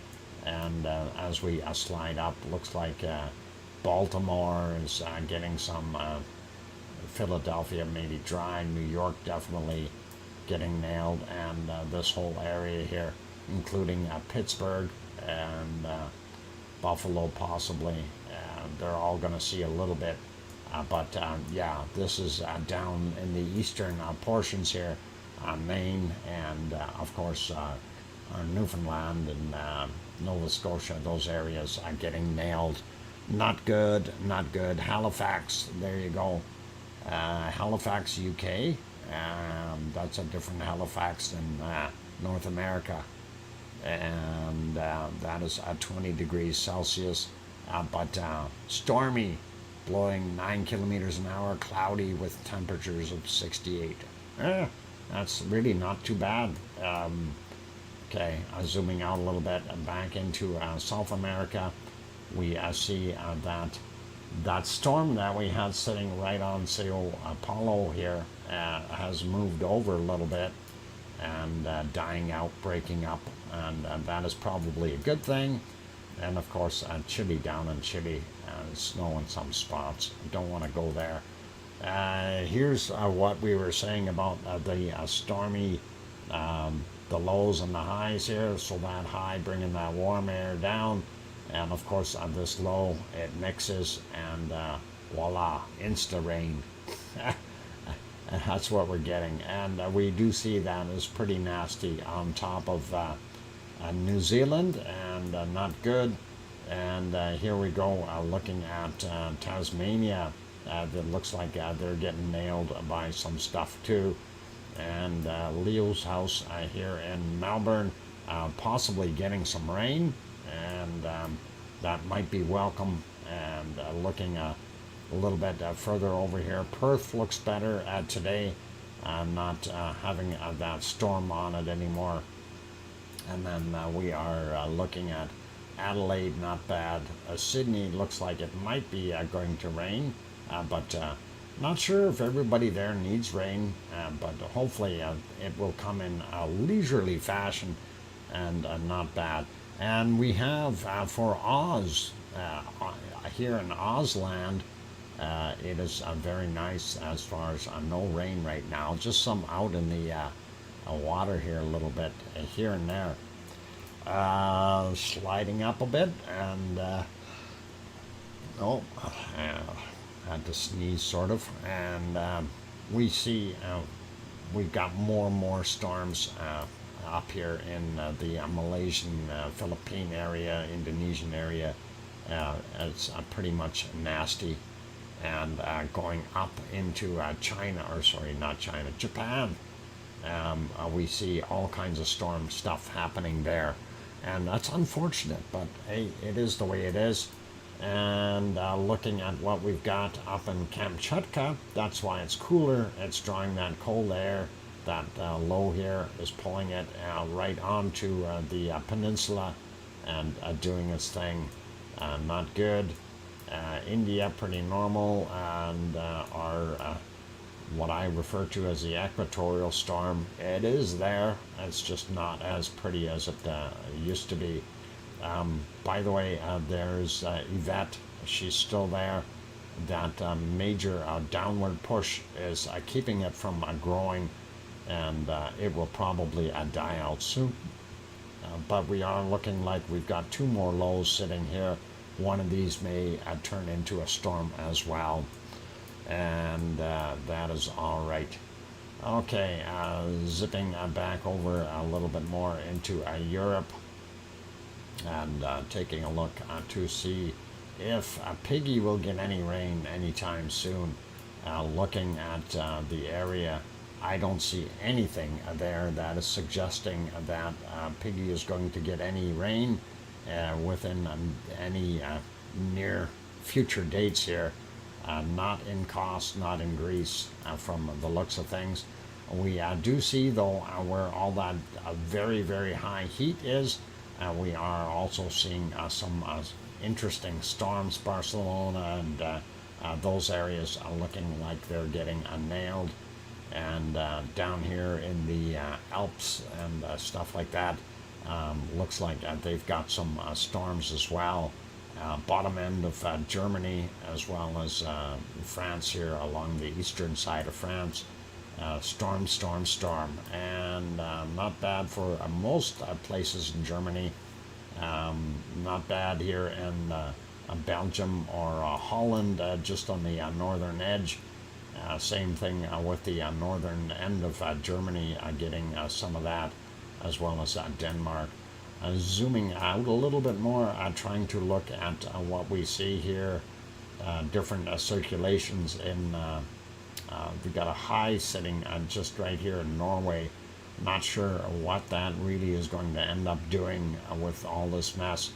And as we slide up, looks like Baltimore is getting some, Philadelphia maybe dry, New York definitely getting nailed, and this whole area here, including Pittsburgh and Buffalo possibly. They're all going to see a little bit. But yeah, this is down in the eastern portions here, Maine, and of course Newfoundland and Nova Scotia, those areas are getting nailed. Not good, not good. Halifax, there you go. Halifax, UK. That's a different Halifax than North America. And that is 20 degrees Celsius. But stormy, blowing 9 kilometers an hour, cloudy with temperatures of 68. That's really not too bad. Okay, zooming out a little bit back into South America, we see that storm that we had sitting right on Sao Paulo here has moved over a little bit and dying out, breaking up, and that is probably a good thing. And of course, Chile, down in Chile, snow in some spots. Don't want to go there. Here's what we were saying about the stormy, the lows and the highs here. So that high bringing that warm air down, and of course this low, it mixes, and voila, insta rain. That's what we're getting, and we do see that is pretty nasty on top of New Zealand, and not good. And here we go, looking at Tasmania. That looks like they're getting nailed by some stuff too. And Leo's house here in Melbourne, possibly getting some rain, and that might be welcome. And looking a little bit further over here, Perth looks better today, not having that storm on it anymore. And then we are looking at Adelaide, not bad. Sydney looks like it might be going to rain, but not sure if everybody there needs rain, but hopefully it will come in a leisurely fashion and not bad. And we have for Oz, here in Ozland, it is very nice as far as no rain right now, just some out in the water here a little bit here and there. Sliding up a bit, and had to sneeze sort of, and we see we've got more and more storms up here in the Malaysian, Philippine area, Indonesian area. It's pretty much nasty, and going up into China, or sorry, not China, Japan. We see all kinds of storm stuff happening there, and that's unfortunate, but hey, it is the way it is. And looking at what we've got up in Kamchatka, that's why it's cooler. It's drawing that cold air. That low here is pulling it right onto the peninsula and doing its thing. Not good. India, pretty normal, and our what I refer to as the equatorial storm, it is there. It's just not as pretty as it used to be. By the way, there's Yvette. She's still there. That major downward push is keeping it from growing, and it will probably die out soon. But we are looking like we've got two more lows sitting here. One of these may turn into a storm as well, and that is all right. Okay, zipping back over a little bit more into Europe, and taking a look to see if Piggy will get any rain anytime soon. Looking at the area, I don't see anything there that is suggesting that Piggy is going to get any rain within any near future dates here. Not in Kos, not in Greece, from the looks of things. We do see, though, where all that very, very high heat is, we are also seeing some interesting storms. Barcelona and those areas are looking like they're getting nailed. And down here in the Alps and stuff like that, looks like they've got some storms as well. Bottom end of Germany, as well as France here along the eastern side of France. Storm, storm, storm, and not bad for most places in Germany. Not bad here in Belgium or Holland, just on the northern edge. Same thing with the northern end of Germany, getting some of that, as well as Denmark. Zooming out a little bit more, trying to look at what we see here. Different circulations in, we've got a high sitting just right here in Norway. Not sure what that really is going to end up doing with all this mess.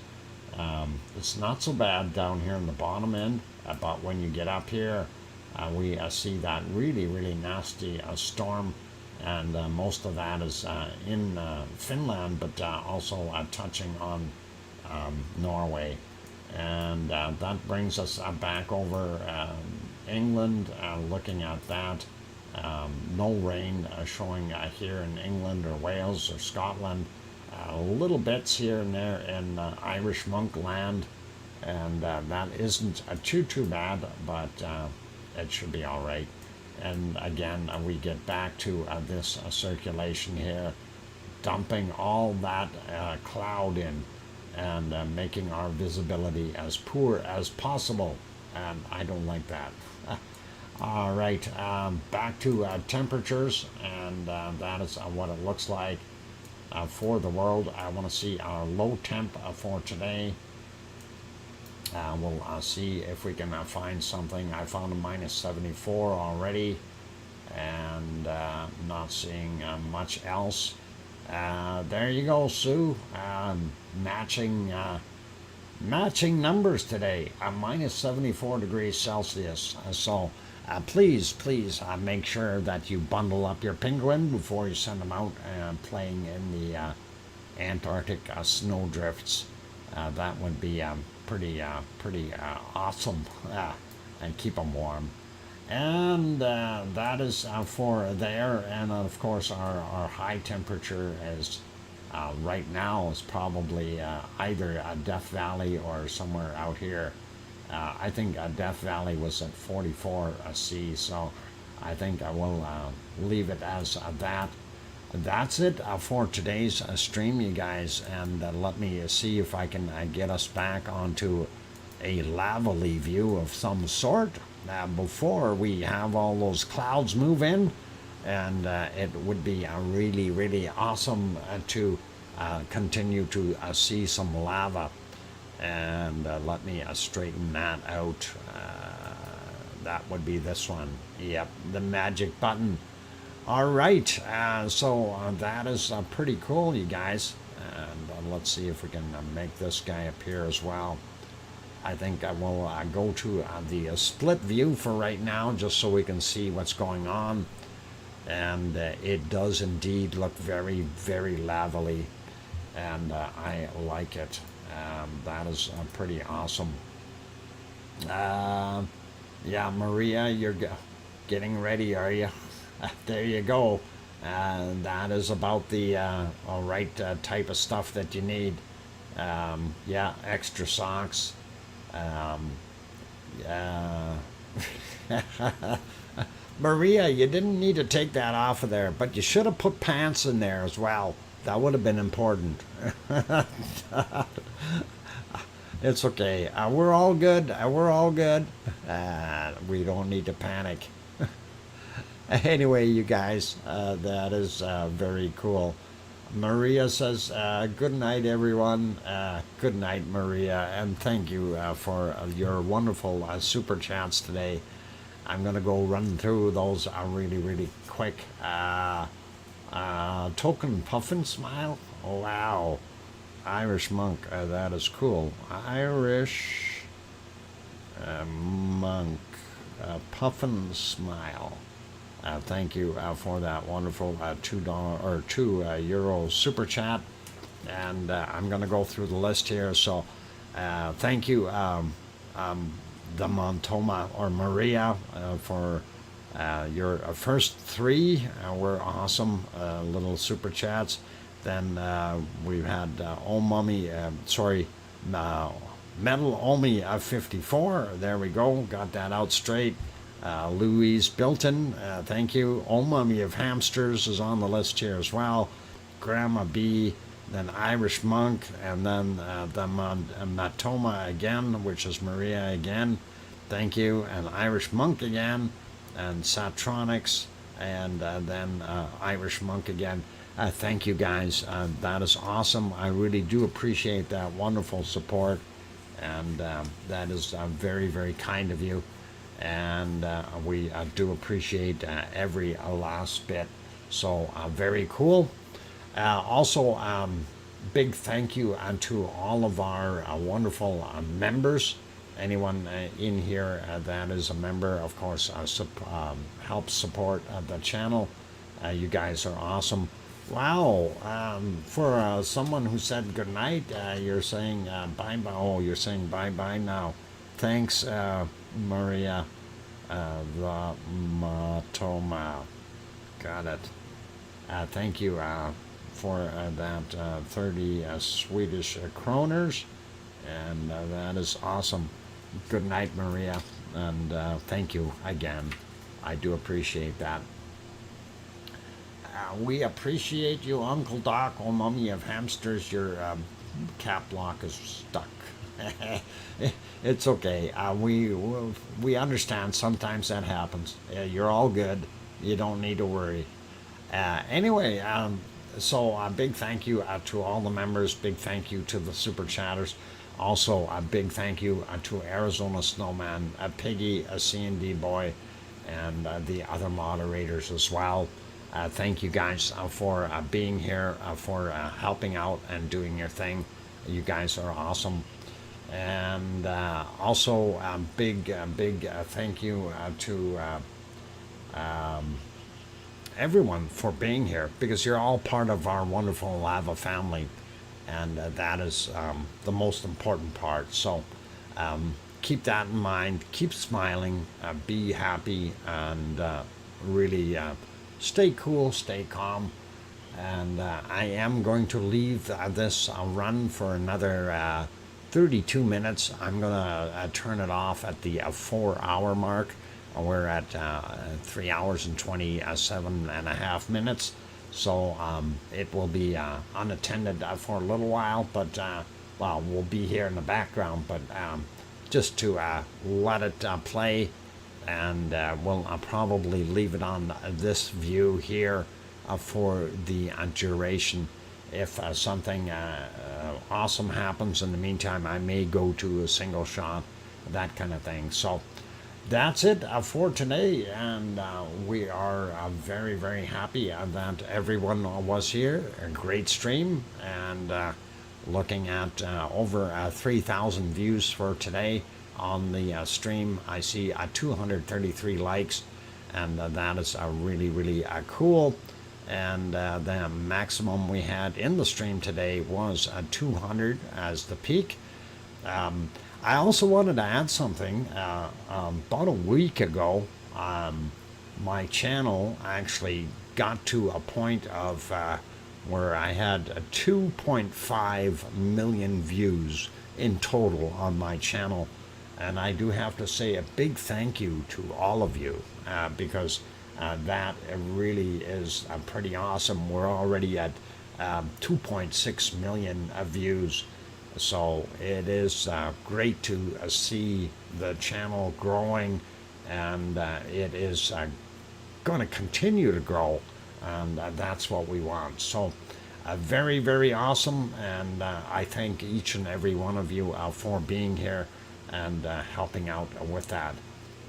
It's not so bad down here in the bottom end, but when you get up here, we see that really, really nasty storm, and most of that is in Finland, but also touching on Norway. And that brings us back over England, looking at that. No rain showing here in England or Wales or Scotland. Little bits here and there in Irish Monk land, and that isn't too bad, but it should be all right. And again, we get back to this circulation here, dumping all that cloud in, and making our visibility as poor as possible, and I don't like that. All right, back to temperatures, and that is what it looks like for the world. I want to see our low temp for today. We'll see if we can find something. I found a minus 74 already, and not seeing much else. There you go, Sue. Matching numbers today. Minus 74 degrees Celsius. So please make sure that you bundle up your penguin before you send them out playing in the Antarctic snowdrifts. That would be pretty awesome, and keep them warm. And that is for there. And of course, our high temperature is right now is probably either Death Valley or somewhere out here. I think Death Valley was at 44 C, so I think I will leave it as that. That's it for today's stream, you guys, and let me see if I can get us back onto a lavally view of some sort before we have all those clouds move in, and it would be really, really awesome to continue to see some lava. And let me straighten that out. That would be this one. Yep, the magic button. All right, so that is pretty cool, you guys. And let's see if we can make this guy appear as well. I think I will go to the split view for right now, just so we can see what's going on. And it does indeed look very, very lavally, and I like it. That is pretty awesome. Yeah, Maria, you're getting ready, are you? There you go. That is about the right type of stuff that you need. Yeah, extra socks. Maria, you didn't need to take that off of there, but you should have put pants in there as well. That would have been important. It's okay. We're all good. We're all good. We don't need to panic. Anyway, you guys, that is very cool. Maria says, good night, everyone. Good night, Maria, and thank you for your wonderful super chats today. I'm going to go run through those really, really quick. Token Puffin Smile? Oh, wow. Irish Monk, that is cool. Irish Monk, Puffin Smile. Thank you for that wonderful $2 or €2 super chat. And I'm going to go through the list here. So thank you, the Montoma or Maria, for your first three were awesome little super chats. Then we've had Metal Omi 54. There we go. Got that out straight. Louise Bilton, thank you. Old Mummy of Hamsters is on the list here as well. Grandma B, then Irish Monk, and then the Matoma again, which is Maria again. Thank you. And Irish Monk again, and Satronics, and then Irish Monk again. Thank you, guys. That is awesome. I really do appreciate that wonderful support, and that is very, very kind of you. And we do appreciate every last bit. So very cool. Also, big thank you to all of our wonderful members. Anyone in here that is a member, of course, helps support the channel. You guys are awesome. Wow, for someone who said good night, you're saying bye-bye. Oh, you're saying bye-bye now. Thanks, Maria, the Matoma. Got it. Thank you for that 30 Swedish kroners, and that is awesome. Good night, Maria, and thank you again. I do appreciate that. We appreciate you, Uncle Doc. Oh, Mummy of Hamsters, your cap lock is stuck. It's okay. We understand. Sometimes that happens. You're all good. You don't need to worry. Anyway, so a big thank you to all the members. Big thank you to the super chatters. Also, a big thank you to Arizona Snowman, Piggy, a C&D boy, and the other moderators as well. Thank you guys for being here, for helping out and doing your thing. You guys are awesome. And also a big thank you to everyone for being here, because you're all part of our wonderful lava family. and that is the most important part. So keep that in mind, keep smiling, be happy, and really stay cool, stay calm. And I am going to leave this run for another 32 minutes. I'm going to turn it off at the 4-hour mark. We're at 3 hours and 27 and a half minutes. So it will be unattended for a little while, but well, we'll be here in the background, but just to let it play, and we'll probably leave it on this view here for the duration. If something awesome happens in the meantime, I may go to a single shot, that kind of thing. So that's it for today, and we are very, very happy that everyone was here. A great stream, and looking at over 3,000 views for today on the stream. I see 233 likes, and that is really, really cool. And the maximum we had in the stream today was 200 as the peak. I also wanted to add something. About a week ago, my channel actually got to a point of where I had 2.5 million views in total on my channel. And I do have to say a big thank you to all of you, because that really is pretty awesome. We're already at 2.6 million views. So it is great to see the channel growing, and it is going to continue to grow, and that's what we want. So very, very awesome, and I thank each and every one of you for being here and helping out with that.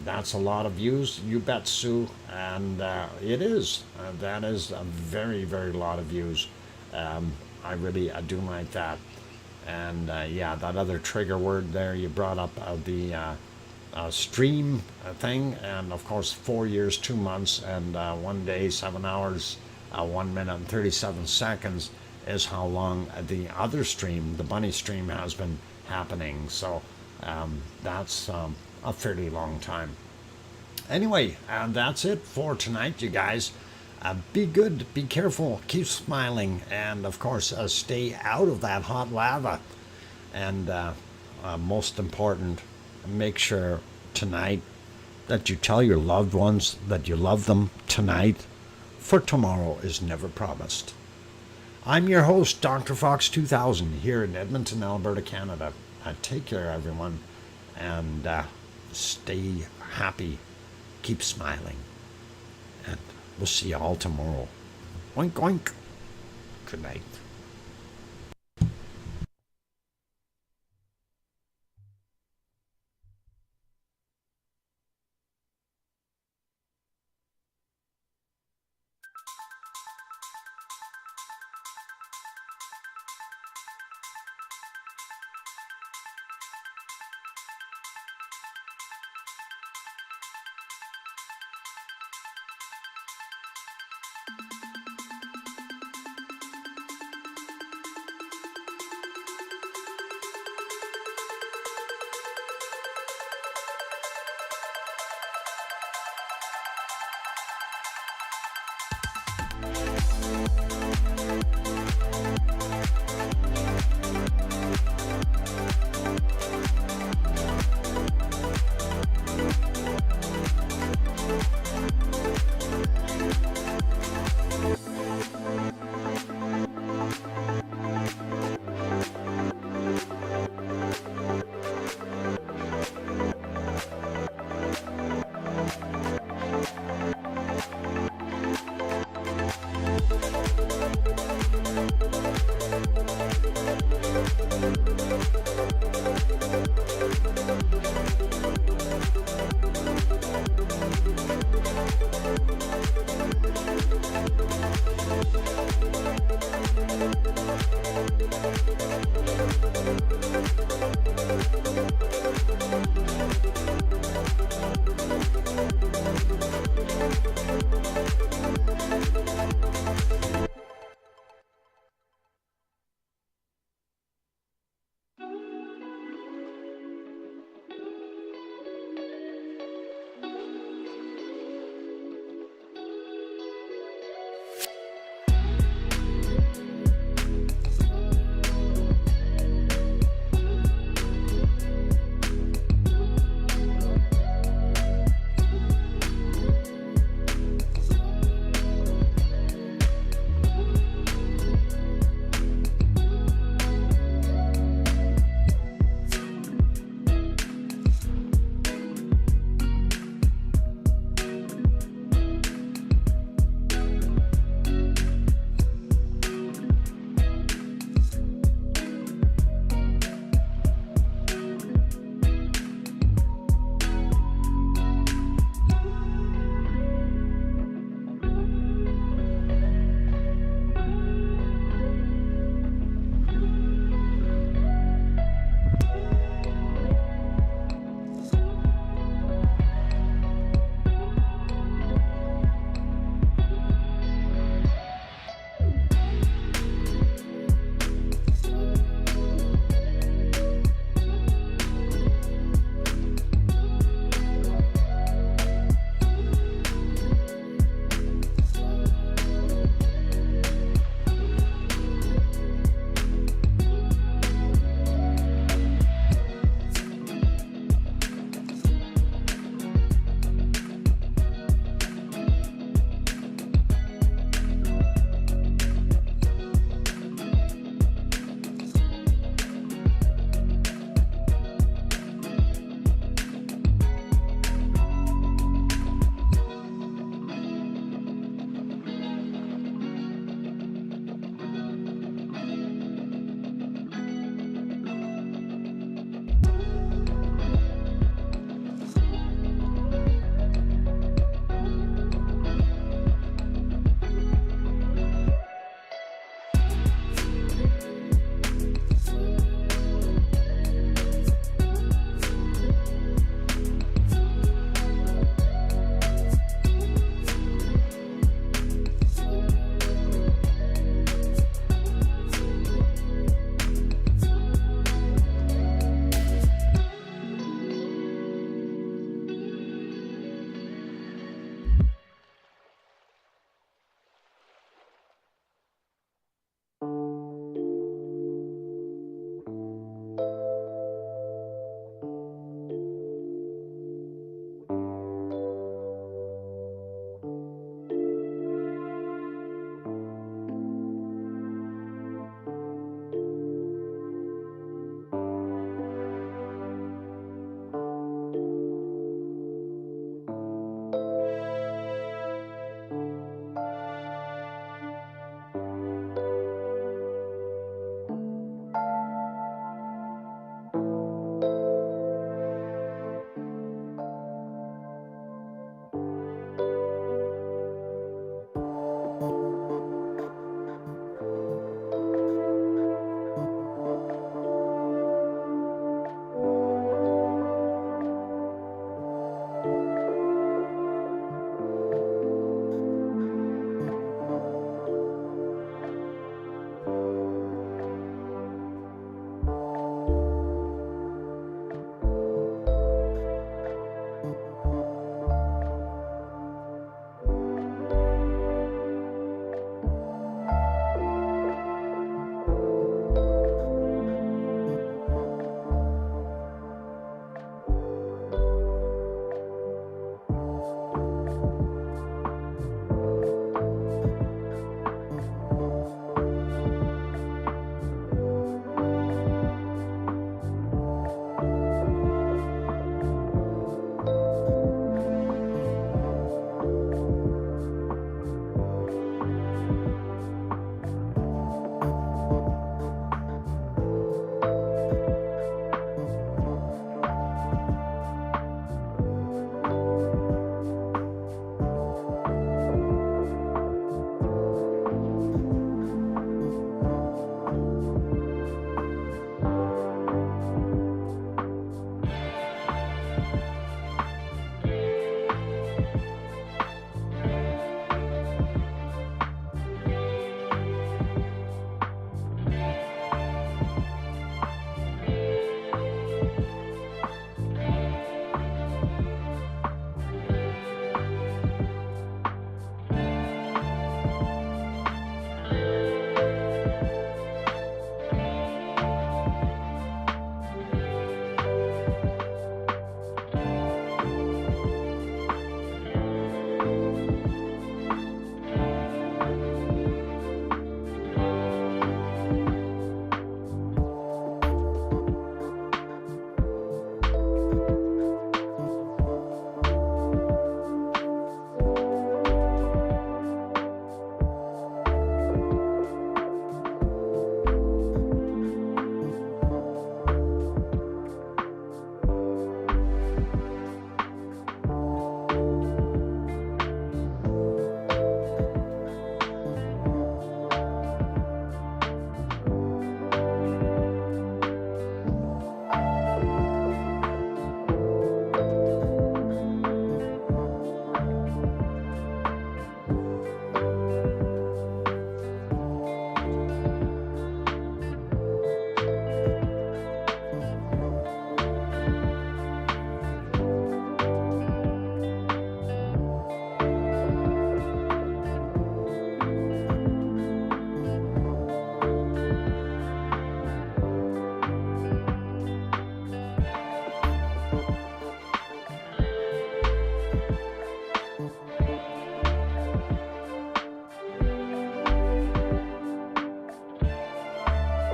That's a lot of views, you bet, Sue, and it is. That is a very, very lot of views. I really do like that. And yeah, that other trigger word there you brought up, the stream thing, and of course 4 years, 2 months, and 1 day, 7 hours, 1 minute and 37 seconds is how long the other stream, the bunny stream, has been happening. So that's a fairly long time. Anyway, that's it for tonight, you guys. Be good, be careful, keep smiling, and of course stay out of that hot lava. And most important, make sure tonight that you tell your loved ones that you love them tonight, for tomorrow is never promised. I'm your host, DrFox2000, here in Edmonton, Alberta, Canada. Take care, everyone, and stay happy, keep smiling, and we'll see you all tomorrow. Oink, oink. Good night.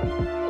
you.